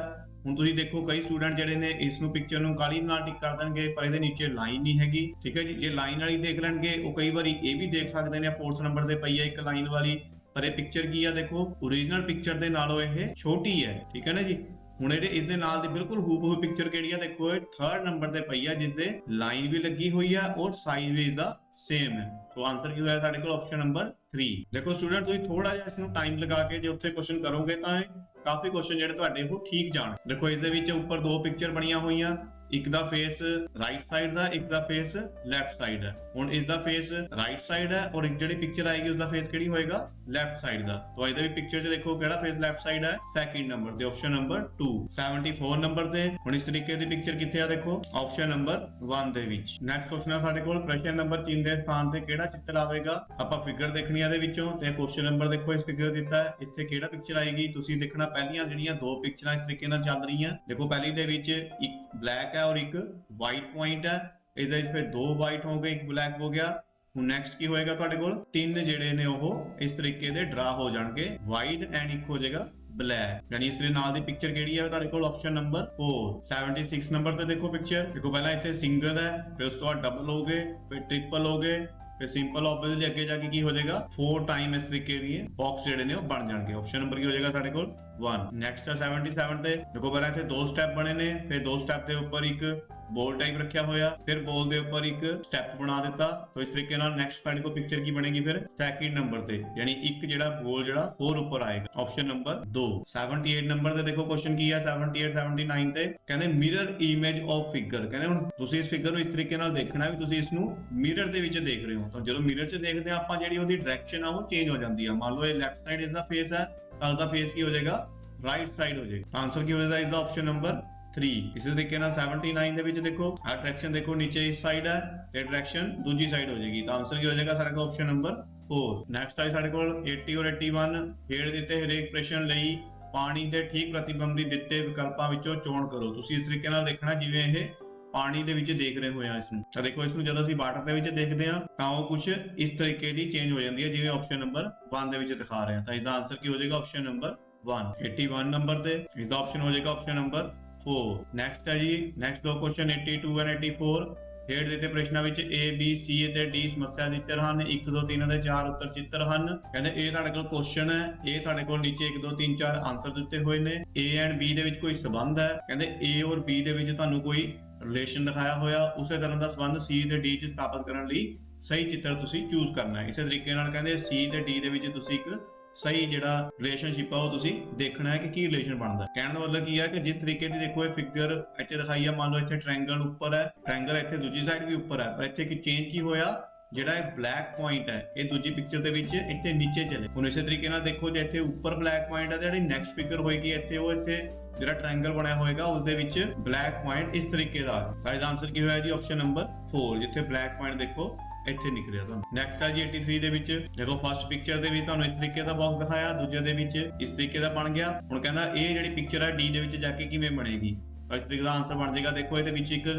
ਹੁਣ ਤੁਸੀਂ ਦੇਖੋ ਕਈ ਸਟੂਡੈਂਟ ਜਿਹੜੇ ਨੇ ਇਸ ਨੂੰ ਪਿਕਚਰ ਨੂੰ ਕਾਲੀ ਨਾਲ ਟਿਕ ਕਰ ਦੇਣਗੇ ਪਰ ਇਹਦੇ ਨੀਚੇ ਲਾਈਨ ਨਹੀਂ ਹੈਗੀ, ਠੀਕ ਹੈ ਜੀ। ਜੇ ਲਾਈਨ ਵਾਲੀ ਦੇਖ ਲੈਣਗੇ ਉਹ ਕਈ ਵਾਰੀ ਇਹ ਵੀ ਦੇਖ ਸਕਦੇ ਨੇ 4th ਨੰਬਰ ਤੇ ਪਈ ਹੈ ਇੱਕ ਲਾਈਨ ਵਾਲੀ, ਪਰ ਇਹ ਪਿਕਚਰ ਕੀ ਆ ਦੇਖੋ ਓਰੀਜਨਲ ਪਿਕਚਰ ਦੇ ਨਾਲੋਂ ਇਹ ਛੋਟੀ ਹੈ, ਠੀਕ ਹੈ ਨਾ ਜੀ। ਹੁਣ ਇਹਦੇ ਇਸ ਦੇ ਨਾਲ ਦੀ ਬਿਲਕੁਲ ਹੂਬਹੂ ਪਿਕਚਰ ਕਿਹੜੀ ਆ ਦੇਖੋ ਇਹ 3rd ਨੰਬਰ ਤੇ ਪਈ ਆ ਜਿਸ ਦੇ ਲਾਈਨ ਵੀ ਲੱਗੀ ਹੋਈ ਆ ਔਰ ਸਾਈਜ਼ ਵੀ ਇਸਦਾ ਸੇਮ ਹੈ। ਸੋ ਆਨਸਰ ਕੀ ਹੋਇਆ ਸਾਡੇ ਕੋਲ? Option number 3। ਦੇਖੋ ਸਟੂਡੈਂਟ ਤੁਸੀਂ ਥੋੜਾ ਜਿਹਾ ਇਸ ਨੂੰ ਟਾਈਮ ਲਗਾ ਕੇ ਜੇ ਉੱਥੇ ਕੁਐਸਚਨ ਕਰੋਗੇ ਤਾਂ ਕਾਫੀ ਕੁਐਸਚਨ ਜਿਹੜੇ ਤੁਹਾਡੇ ਉਹ ਠੀਕ ਜਾਣ। ਦੇਖੋ ਇਸ ਦੇ ਵਿੱਚ ਉੱਪਰ ਦੋ ਪਿਕਚਰ ਬਣੀਆਂ ਹੋਈਆਂ, ਇੱਕ ਦਾ ਫੇਸ ਰਾਈਟ ਸਾਈਡ ਦਾ, ਇੱਕ ਦਾ ਫੇਸ ਲੈਫਟ ਸਾਈਡ ਹੈ। ਹੁਣ ਇਸ ਦਾ ਫੇਸ ਰਾਈਟ ਸਾਈਡ ਹੈ ਔਰ ਇੱਕ ਜਿਹੜੀ ਪਿਕਚਰ ਆਏਗੀ ਉਸਦਾ ਫੇਸ ਕਿਹੜੀ ਹੋਏਗਾ? ਲੈਫਟ ਸਾਈਡ ਦਾ। ਤਾਂ ਇਹਦੇ ਵੀ ਪਿਕਚਰ 'ਚ ਦੇਖੋ ਕਿਹੜਾ ਫੇਸ ਲੈਫਟ ਸਾਈਡ ਹੈ? 2nd ਨੰਬਰ ਤੇ, ਆਪਸ਼ਨ ਨੰਬਰ 2। 74 ਨੰਬਰ ਤੇ ਹੁਣ ਇਸ ਤਰੀਕੇ ਦੀ ਪਿਕਚਰ ਕਿੱਥੇ ਆ ਦੇਖੋ? ਆਪਸ਼ਨ ਨੰਬਰ 1 ਦੇ ਵਿੱਚ। ਨੈਕਸਟ ਕੁਐਸਚਨ ਆ ਸਾਡੇ ਕੋਲ ਪ੍ਰਸ਼ਨ ਨੰਬਰ 3 ਦੇ ਸਥਾਨ ਤੇ ਕਿਹੜਾ ਚਿੱਤਰ ਆਵੇਗਾ? ਆਪਾਂ ਫਿਗਰ ਦੇਖਣੀ ਆ ਦੇ ਵਿੱਚੋਂ ਤੇ ਕੁਐਸਚਨ ਨੰਬਰ ਦੇਖੋ ਇਸ ਫਿਗਰ ਦਿੱਤਾ ਹੈ, ਇੱਥੇ ਕਿਹੜਾ ਪਿਕਚਰ ਆਏਗੀ? ਤੁਸੀਂ ਦੇਖਣਾ ਪਹਿਲੀਆਂ ਜਿਹੜੀਆਂ ਦੋ ਪਿਕਚਰਾਂ ਇਸ ਤਰੀਕੇ ਨਾਲ ਚੱਲ ਰਹੀਆਂ। ਦੇਖੋ ਪਹਿਲੀ ਦੇ ਵਿੱਚ ਇੱਕ ਬਲੈਕ ਹੈ ਔਰ ਇੱਕ ਵਾਈਟ ਪੁਆਇੰਟ ਹੈ, ਇਹਦੇ ਵਿੱਚ ਫਿਰ ਦੋ ਵਾਈਟ ਹੋ ਗਏ ਇੱਕ ਬਲੈਕ ਹੋ ਗਿਆ। ਹੁਣ ਨੈਕਸਟ ਕੀ ਹੋਏਗਾ ਤੁਹਾਡੇ ਕੋਲ? ਤਿੰਨ ਜਿਹੜੇ ਨੇ ਉਹ ਇਸ ਤਰੀਕੇ ਦੇ ਡਰਾ ਹੋ ਜਾਣਗੇ, ਵਾਈਟ ਐਂਡ ਇੱਕ ਹੋ ਜਾਏਗਾ ਬਲੈਕ, ਯਾਨੀ ਇਸ ਦੇ ਨਾਲ ਦੀ ਪਿਕਚਰ ਕਿਹੜੀ ਹੈ ਤੁਹਾਡੇ ਕੋਲ? Option number 4। 76 ਨੰਬਰ ਤੇ ਦੇਖੋ ਪਿਕਚਰ, ਦੇਖੋ ਪਹਿਲਾਂ ਇੱਥੇ ਸਿੰਗਲ ਹੈ, ਫਿਰ ਉਸ ਤੋਂ ਬਾਅਦ ਡਬਲ ਹੋ ਗਏ, ਫਿਰ ਟ੍ਰਿਪਲ ਹੋ ਗਏ, ਫਿਰ ਸਿੰਪਲ। ਆਬਵੀਅਸਲੀ ਅੱਗੇ ਜਾ ਕੇ ਕੀ ਹੋ ਜਾਏਗਾ? 4 ਟਾਈਮ ਇਸ ਤਰੀਕੇ ਦੀ ਬਾਕਸ ਜਿਹੜੇ ਨੇ ਉਹ ਬਣ ਜਾਣਗੇ। ਆਪਸ਼ਨ ਨੰਬਰ ਕੀ ਹੋ ਜਾਏਗਾ ਸਾਡੇ ਕੋਲ? 1। ਨੈਕਸਟ ਹੈ 77 ਤੇ ਦੇਖੋ ਪਹਿਲਾਂ ਇੱਥੇ ਦੋ ਸਟੈਪ ਬਣੇ ਨੇ, ਫਿਰ ਦੋ ਸਟੈਪ ਦੇ ਉੱਪਰ ਇੱਕ ਬੋਲ ਟਾਈਪ ਰੱਖਿਆ ਹੋਇਆ, ਫਿਰ ਬੋਲ ਦੇ ਉੱਪਰ ਇੱਕ ਸਟੈਪ ਬਣਾ ਦਿੱਤਾ। ਤਾਂ ਇਸ ਤਰੀਕੇ ਨਾਲ ਨੈਕਸਟ ਸਾਡੇ ਕੋਲ ਪਿਕਚਰ ਕੀ ਬਣੇਗੀ ਫਿਰ? 2nd ਨੰਬਰ ਤੇ, ਯਾਨੀ ਇੱਕ ਜਿਹੜਾ ਬੋਲ ਜਿਹੜਾ 4 ਉੱਪਰ ਆਏਗਾ। Option number 2। 78 ਨੰਬਰ ਤੇ ਦੇਖੋ ਕੁਐਸਚਨ ਕੀ ਹੈ? 78 79 ਤੇ ਕਹਿੰਦੇ ਮਿਰਰ ਇਮੇਜ ਆਫ ਫਿਗਰ। ਕਹਿੰਦੇ ਹੁਣ ਤੁਸੀਂ ਇਸ ਫਿਗਰ ਨੂੰ ਇਸ ਤਰੀਕੇ ਨਾਲ ਦੇਖਣਾ ਵੀ ਤੁਸੀਂ ਇਸ ਨੂੰ ਮਿਰਰ ਦੇ ਵਿੱਚ ਦੇਖ ਰਹੇ ਹੋ। ਤਾਂ ਜਦੋਂ ਮਿਰਰ 'ਚ ਦੇਖਦੇ ਆ ਆਪਾਂ ਜਿਹੜੀ ਉਹਦੀ ਡਾਇਰੈਕਸ਼ਨ ਆ ਉਹ ਚੇਂਜ ਹੋ ਜਾਂਦੀ ਆ। ਮੰਨ ਲਓ ਇਹ ਲੈਫਟ ਸਾਈਡ ਇਸ ਦਾ ਫੇਸ ਹੈ ਤਾਂ ਉਸਦਾ ਫੇਸ ਕੀ ਹੋ ਜਾਏਗਾ? ਰਾਈਟ ਸਾਈਡ ਹੋ ਜਾਏਗਾ। ਆਨਸਰ ਕੀ ਹੋ ਜਾਏਗਾ ਇਸ ਦਾ? Option number 3। ਇਸੇ ਤਰੀਕੇ ਨਾਲ 79 ਦੇ ਵਿੱਚ ਦੇਖੋ ਆਹ ਡਾਇਰੈਕਸ਼ਨ ਦੇਖੋ ਨੀਚੇ ਇਸ ਸਾਈਡ ਹੈ, ਇਹ ਡਾਇਰੈਕਸ਼ਨ ਦੂਜੀ ਸਾਈਡ ਹੋ ਜਾਏਗੀ। ਤਾਂ ਆਨਸਰ ਕੀ ਹੋ ਜਾਏਗਾ ਸਾਡੇ ਕੋਲ? Option number 4। ਨੈਕਸਟ ਆਈ ਸਾਡੇ ਕੋਲ 80 ਔਰ 81। ਹੇਠ ਦਿੱਤੇ ਹਰੇਕ ਪ੍ਰਸ਼ਨ ਲਈ ਪਾਣੀ ਦੇ ਠੀਕ ਪ੍ਰਤੀਬਿੰਬੀ ਦਿੱਤੇ ਵਿਕਲਪਾਂ ਵਿੱਚੋਂ ਚੋਣ ਕਰੋ। ਤੁਸੀਂ ਇਸ ਤਰੀਕੇ ਨਾਲ ਦੇਖਣਾ ਜਿਵੇਂ ਇਹ ਪਾਣੀ ਦੇ ਵਿੱਚ ਦੇਖ ਰਹੇ ਹੋਏ ਆ ਇਸ ਨੂੰ। ਤਾਂ ਦੇਖੋ ਇਸ ਨੂੰ ਜਦੋਂ ਅਸੀਂ ਵਾਟਰ ਦੇ ਵਿੱਚ ਦੇਖਦੇ ਆ ਤਾਂ ਉਹ ਕੁਝ ਇਸ ਤਰੀਕੇ ਦੀ ਚੇਂਜ ਹੋ ਜਾਂਦੀ ਹੈ ਜਿਵੇਂ ਆਪਸ਼ਨ ਨੰਬਰ 1 ਦੇ ਵਿੱਚ ਦਿਖਾ ਰਹੇ ਆ। ਤਾਂ ਇਸ ਦਾ ਆਨਸਰ ਕੀ ਹੋ ਜਾਏਗਾ? Option number 1। 81 ਨੰਬਰ ਤੇ ਇਸ ਦਾ ਆਪਸ਼ਨ ਹੋ ਜਾਏਗਾ ਆਪਸ਼ਨ ਨੰਬਰ 4। ਨੈਕਸਟ ਹੈ ਜੀ ਨੈਕਸਟ ਦੋ ਕੁਐਸਚਨ 82 ਐਂਡ 84। ਹੇਠ ਦਿੱਤੇ ਪ੍ਰਸ਼ਨਾਂ ਵਿੱਚ A B C ਅਤੇ D ਸਮੱਸਿਆ ਚਿੱਤਰ ਹਨ। 1 2 3 ਅਤੇ 4 ਉੱਤਰ ਚਿੱਤਰ ਹਨ। ਕਹਿੰਦੇ ਇਹ ਤੁਹਾਡੇ ਕੋਲ ਕੁਐਸਚਨ ਹੈ, ਇਹ ਤੁਹਾਡੇ ਕੋਲ ਨੀਚੇ 1 2 3 4 ਆਨਸਰ ਦਿੱਤੇ ਹੋਏ ਨੇ। A ਐਂਡ B ਦੇ ਵਿੱਚ ਕੋਈ ਸੰਬੰਧ ਹੈ, ਕਹਿੰਦੇ A ਔਰ B ਦੇ ਵਿੱਚ ਤੁਹਾਨੂੰ ਕੋਈ ਰਿਲੇਸ਼ਨ ਦਿਖਾਇਆ ਹੋਇਆ, ਉਸੇ ਤਰ੍ਹਾਂ ਦਾ ਸੰਬੰਧ C ਤੇ D 'ਚ ਸਥਾਪਿਤ ਕਰਨ ਲਈ ਸਹੀ ਚਿੱਤਰ ਤੁਸੀਂ ਚੂਜ਼ ਕਰਨਾ ਹੈ। ਇਸੇ ਤਰੀਕੇ ਨਾਲ ਕਹਿੰਦੇ C ਤੇ D ਦੇ ਵਿੱਚ ਤੁਸੀਂ ਇੱਕ ਸਹੀ ਜਿਹੜਾ ਰਿਲੇਸ਼ਨਸ਼ਿਪ ਆ ਉਹ ਤੁਸੀਂ ਦੇਖਣਾ ਹੈ ਕਿ ਕੀ ਰਿਲੇਸ਼ਨ ਬਣਦਾ। ਕਹਿਣ ਦਾ ਮਤਲਬ ਕੀ ਹੈ ਕਿ ਜਿਸ ਤਰੀਕੇ ਦੀ ਦੇਖੋ ਇਹ ਫਿਗਰ ਇੱਥੇ ਦਿਖਾਈ ਆ, ਮੰਨ ਲਓ ਇੱਥੇ ਟ੍ਰਾਇੰਗਲ ਉੱਪਰ ਹੈ, ਟ੍ਰਾਇੰਗਲ ਇੱਥੇ ਦੂਜੀ ਸਾਈਡ ਵੀ ਉੱਪਰ ਹੈ, ਪਰ ਇੱਥੇ ਕੀ ਚੇਂਜ ਕੀ ਹੋਇਆ? ਜਿਹੜਾ ਇਹ ਬਲੈਕ ਪੁਆਇੰਟ ਹੈ ਇਹ ਦੂਜੀ ਪਿਕਚਰ ਦੇ ਵਿੱਚ ਇੱਥੇ ਨੀਚੇ ਚਲੇ। ਹੁਣ ਇਸੇ ਤਰੀਕੇ ਨਾਲ ਦੇਖੋ ਜੇ ਇੱਥੇ ਉੱਪਰ ਬਲੈਕ ਪੁਆਇੰਟ ਹੈ ਤੇ ਜਿਹੜੀ ਨੈਕਸਟ ਫਿਗਰ ਹੋਏਗੀ ਇੱਥੇ ਉਹ ਇੱਥੇ ਜਿਹੜਾ ਟ੍ਰਾਇੰਗਲ ਬਣਿਆ ਹੋਏਗਾ ਉਸ ਦੇ ਵਿੱਚ ਬਲੈਕ ਪੁਆਇੰਟ ਇਸ ਤਰੀਕੇ ਦਾ। ਤਾਂ ਇਹਦਾ ਆਨਸਰ ਕੀ ਹੋਇਆ ਜੀ? ਆਪਸ਼ਨ ਨੰਬਰ 4, ਜਿੱਥੇ ਬਲੈਕ ਪੁਆਇੰਟ ਦੇਖੋ ਇੱਥੇ ਨਿਕਲਿਆ ਤੁਹਾਨੂੰ। ਨੈਕਸਟ ਹੈ ਜੀ 83 ਦੇ ਵਿੱਚ ਦੇਖੋ ਫਸਟ ਪਿਕਚਰ ਦੇ ਵਿੱਚ ਤੁਹਾਨੂੰ ਇਸ ਤਰੀਕੇ ਦਾ ਬਾਕਸ ਦਿਖਾਇਆ, ਦੂਜੇ ਦੇ ਵਿੱਚ ਇਸ ਤਰੀਕੇ ਦਾ ਬਣ ਗਿਆ। ਹੁਣ ਕਹਿੰਦਾ ਇਹ ਜਿਹੜੀ ਪਿਕਚਰ ਹੈ D ਦੇ ਵਿੱਚ ਜਾ ਕੇ ਕਿਵੇਂ ਬਣੇਗੀ? ਤਾਂ ਇਸ ਤਰੀਕੇ ਦਾ ਆਨਸਰ ਬਣ ਜਾਏਗਾ। ਦੇਖੋ ਇਹਦੇ ਵਿੱਚ ਇੱਕ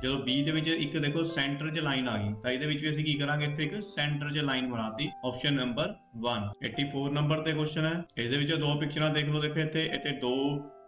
ਜਦੋਂ B ਦੇ ਵਿੱਚ ਇੱਕ ਦੇਖੋ ਸੈਂਟਰ 'ਚ ਲਾਈਨ ਆ ਗਈ, ਤਾਂ ਇਹਦੇ ਵਿੱਚ ਵੀ ਅਸੀਂ ਕੀ ਕਰਾਂਗੇ? ਇੱਥੇ ਇੱਕ ਸੈਂਟਰ 'ਚ ਲਾਈਨ ਬਣਾਤੀ। Option number 1। 84 ਨੰਬਰ ਤੇ ਕੁਐਸਚਨ ਹੈ, ਇਹਦੇ ਵਿੱਚ ਦੋ ਪਿਕਚਰਾਂ ਦੇਖ ਲਓ। ਦੇਖੋ ਇੱਥੇ ਦੋ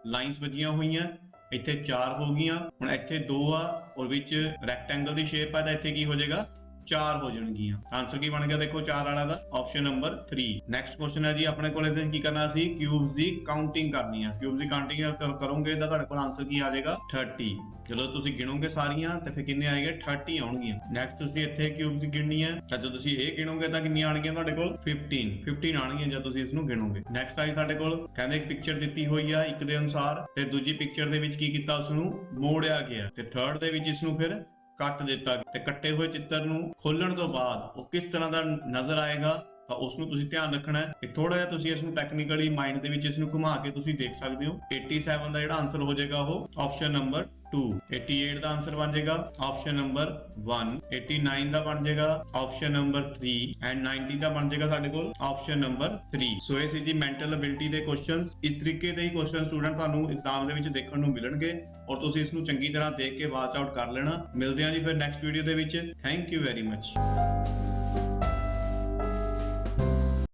ਲਾਈਨਸ ਵੱਜੀਆਂ ਹੋਈਆਂ, ਇੱਥੇ 4 ਹੋ ਗਈਆਂ। ਹੁਣ ਇੱਥੇ 2 ਆ ਔਰ ਵਿੱਚ ਰੈਕਟੈਂਗਲ ਦੀ ਸ਼ੇਪ ਆ, ਤਾਂ ਇੱਥੇ ਕੀ ਹੋ ਜਾਏਗਾ? 4 ਹੋ ਜਾਣਗੀਆਂ। ਆਨਸਰ ਕੀ ਬਣ ਗਿਆ ਦੇਖੋ 4 ਵਾਲਾ ਦਾ ਆਪਸ਼ਨ ਨੰਬਰ 3। ਨੈਕਸਟ ਕੁਐਸਚਨ ਹੈ ਜੀ ਆਪਣੇ ਕੋਲ ਇਹਦੇ ਕੀ ਕਰਨਾ ਸੀ ਕਿਊਬਸ ਦੀ ਕਾਊਂਟਿੰਗ ਕਰਨੀ ਹੈ। ਕਿਊਬਸ ਦੀ ਕਾਊਂਟਿੰਗ ਕਰੋਗੇ ਤਾਂ ਤੁਹਾਡੇ ਕੋਲ ਆਨਸਰ ਕੀ ਆ ਜਾਏਗਾ 30। ਜਦੋਂ ਤੁਸੀਂ ਗਿਣੋਗੇ ਸਾਰੀਆਂ ਤੇ ਫਿਰ ਕਿੰਨੇ ਆਏਗੇ 30 ਆਉਣਗੀਆਂ। ਨੈਕਸਟ ਤੁਸੀਂ ਇੱਥੇ ਕਿਊਬਸ ਦੀ ਗਿਣਨੀ ਹੈ ਤਾਂ ਜਦੋਂ ਤੁਸੀਂ ਇਹ ਗਿਣੋਗੇ ਤਾਂ ਕਿੰਨੀਆਂ ਆਣਗੀਆਂ ਤੁਹਾਡੇ ਕੋਲ 15 ਆਣਗੀਆਂ ਜਦ ਤੁਸੀਂ ਇਸ ਨੂੰ ਗਿਣੋਗੇ। ਨੈਕਸਟ ਆਈ ਸਾਡੇ ਕੋਲ ਕਹਿੰਦੇ ਇੱਕ ਪਿਕਚਰ ਦਿੱਤੀ ਹੋਈ ਆ ਇੱਕ ਦੇ ਅਨੁਸਾਰ ਤੇ ਦੂਜੀ ਪਿਕਚਰ ਦੇ ਵਿੱਚ ਕੀ ਕੀਤਾ ਉਸ ਨੂੰ ਮੋੜਿਆ ਗਿਆ ਤੇ ਥਰਡ ਦੇ ਵਿੱਚ ਇਸ ਨੂੰ ਫਿਰ ਕੱਟ ਦਿੱਤਾ ਤੇ ਕੱਟੇ ਹੋਏ ਚਿੱਤਰ ਨੂੰ ਖੋਲਣ ਤੋਂ ਬਾਅਦ ਉਹ ਕਿਸ ਤਰ੍ਹਾਂ ਦਾ ਨਜ਼ਰ ਆਏਗਾ ਤਾਂ ਉਸ ਨੂੰ ਤੁਸੀਂ ਧਿਆਨ ਰੱਖਣਾ ਹੈ। ਤੇ ਥੋੜਾ ਜਿਹਾ ਤੁਸੀਂ ਇਸ ਨੂੰ ਟੈਕਨੀਕਲੀ ਮਾਈਂਡ ਦੇ ਵਿੱਚ ਇਸ ਨੂੰ ਘੁਮਾ ਕੇ ਤੁਸੀਂ ਦੇਖ ਸਕਦੇ ਹੋ। 87 ਦਾ ਜਿਹੜਾ ਆਨਸਰ ਹੋ ਜਾਏਗਾ ਉਹ ਆਪਸ਼ਨ ਨੰਬਰ 2। 88 ਦਾ ਆਨਸਰ ਬਣ ਜਾਏਗਾ ਆਪਸ਼ਨ ਨੰਬਰ 1। 89 ਦਾ ਬਣ ਜਾਏਗਾ ਆਪਸ਼ਨ ਨੰਬਰ 3 ਐਂਡ 90 ਦਾ ਬਣ ਜਾਏਗਾ ਸਾਡੇ ਕੋਲ ਆਪਸ਼ਨ ਨੰਬਰ 3। ਸੋ ਇਹ ਸੀ ਜੀ ਮੈਂਟਲ ਅਬਿਲਿਟੀ ਦੇ ਕੁਐਸਚਨਸ। ਇਸ ਤਰੀਕੇ ਦੇ ਹੀ ਕੁਐਸਚਨ ਸਟੂਡੈਂਟ ਤੁਹਾਨੂੰ ਐਗਜ਼ਾਮ ਦੇ ਵਿੱਚ ਦੇਖਣ ਨੂੰ ਮਿਲਣਗੇ ਔਰ ਤੁਸੀਂ ਇਸ ਨੂੰ ਚੰਗੀ ਤਰ੍ਹਾਂ ਦੇਖ ਕੇ ਵਾਚ ਆਊਟ ਕਰ ਲੈਣਾ। ਮਿਲਦੇ ਹਾਂ ਜੀ ਫਿਰ ਨੈਕਸਟ ਵੀਡੀਓ ਦੇ ਵਿੱਚ। Thank you very much.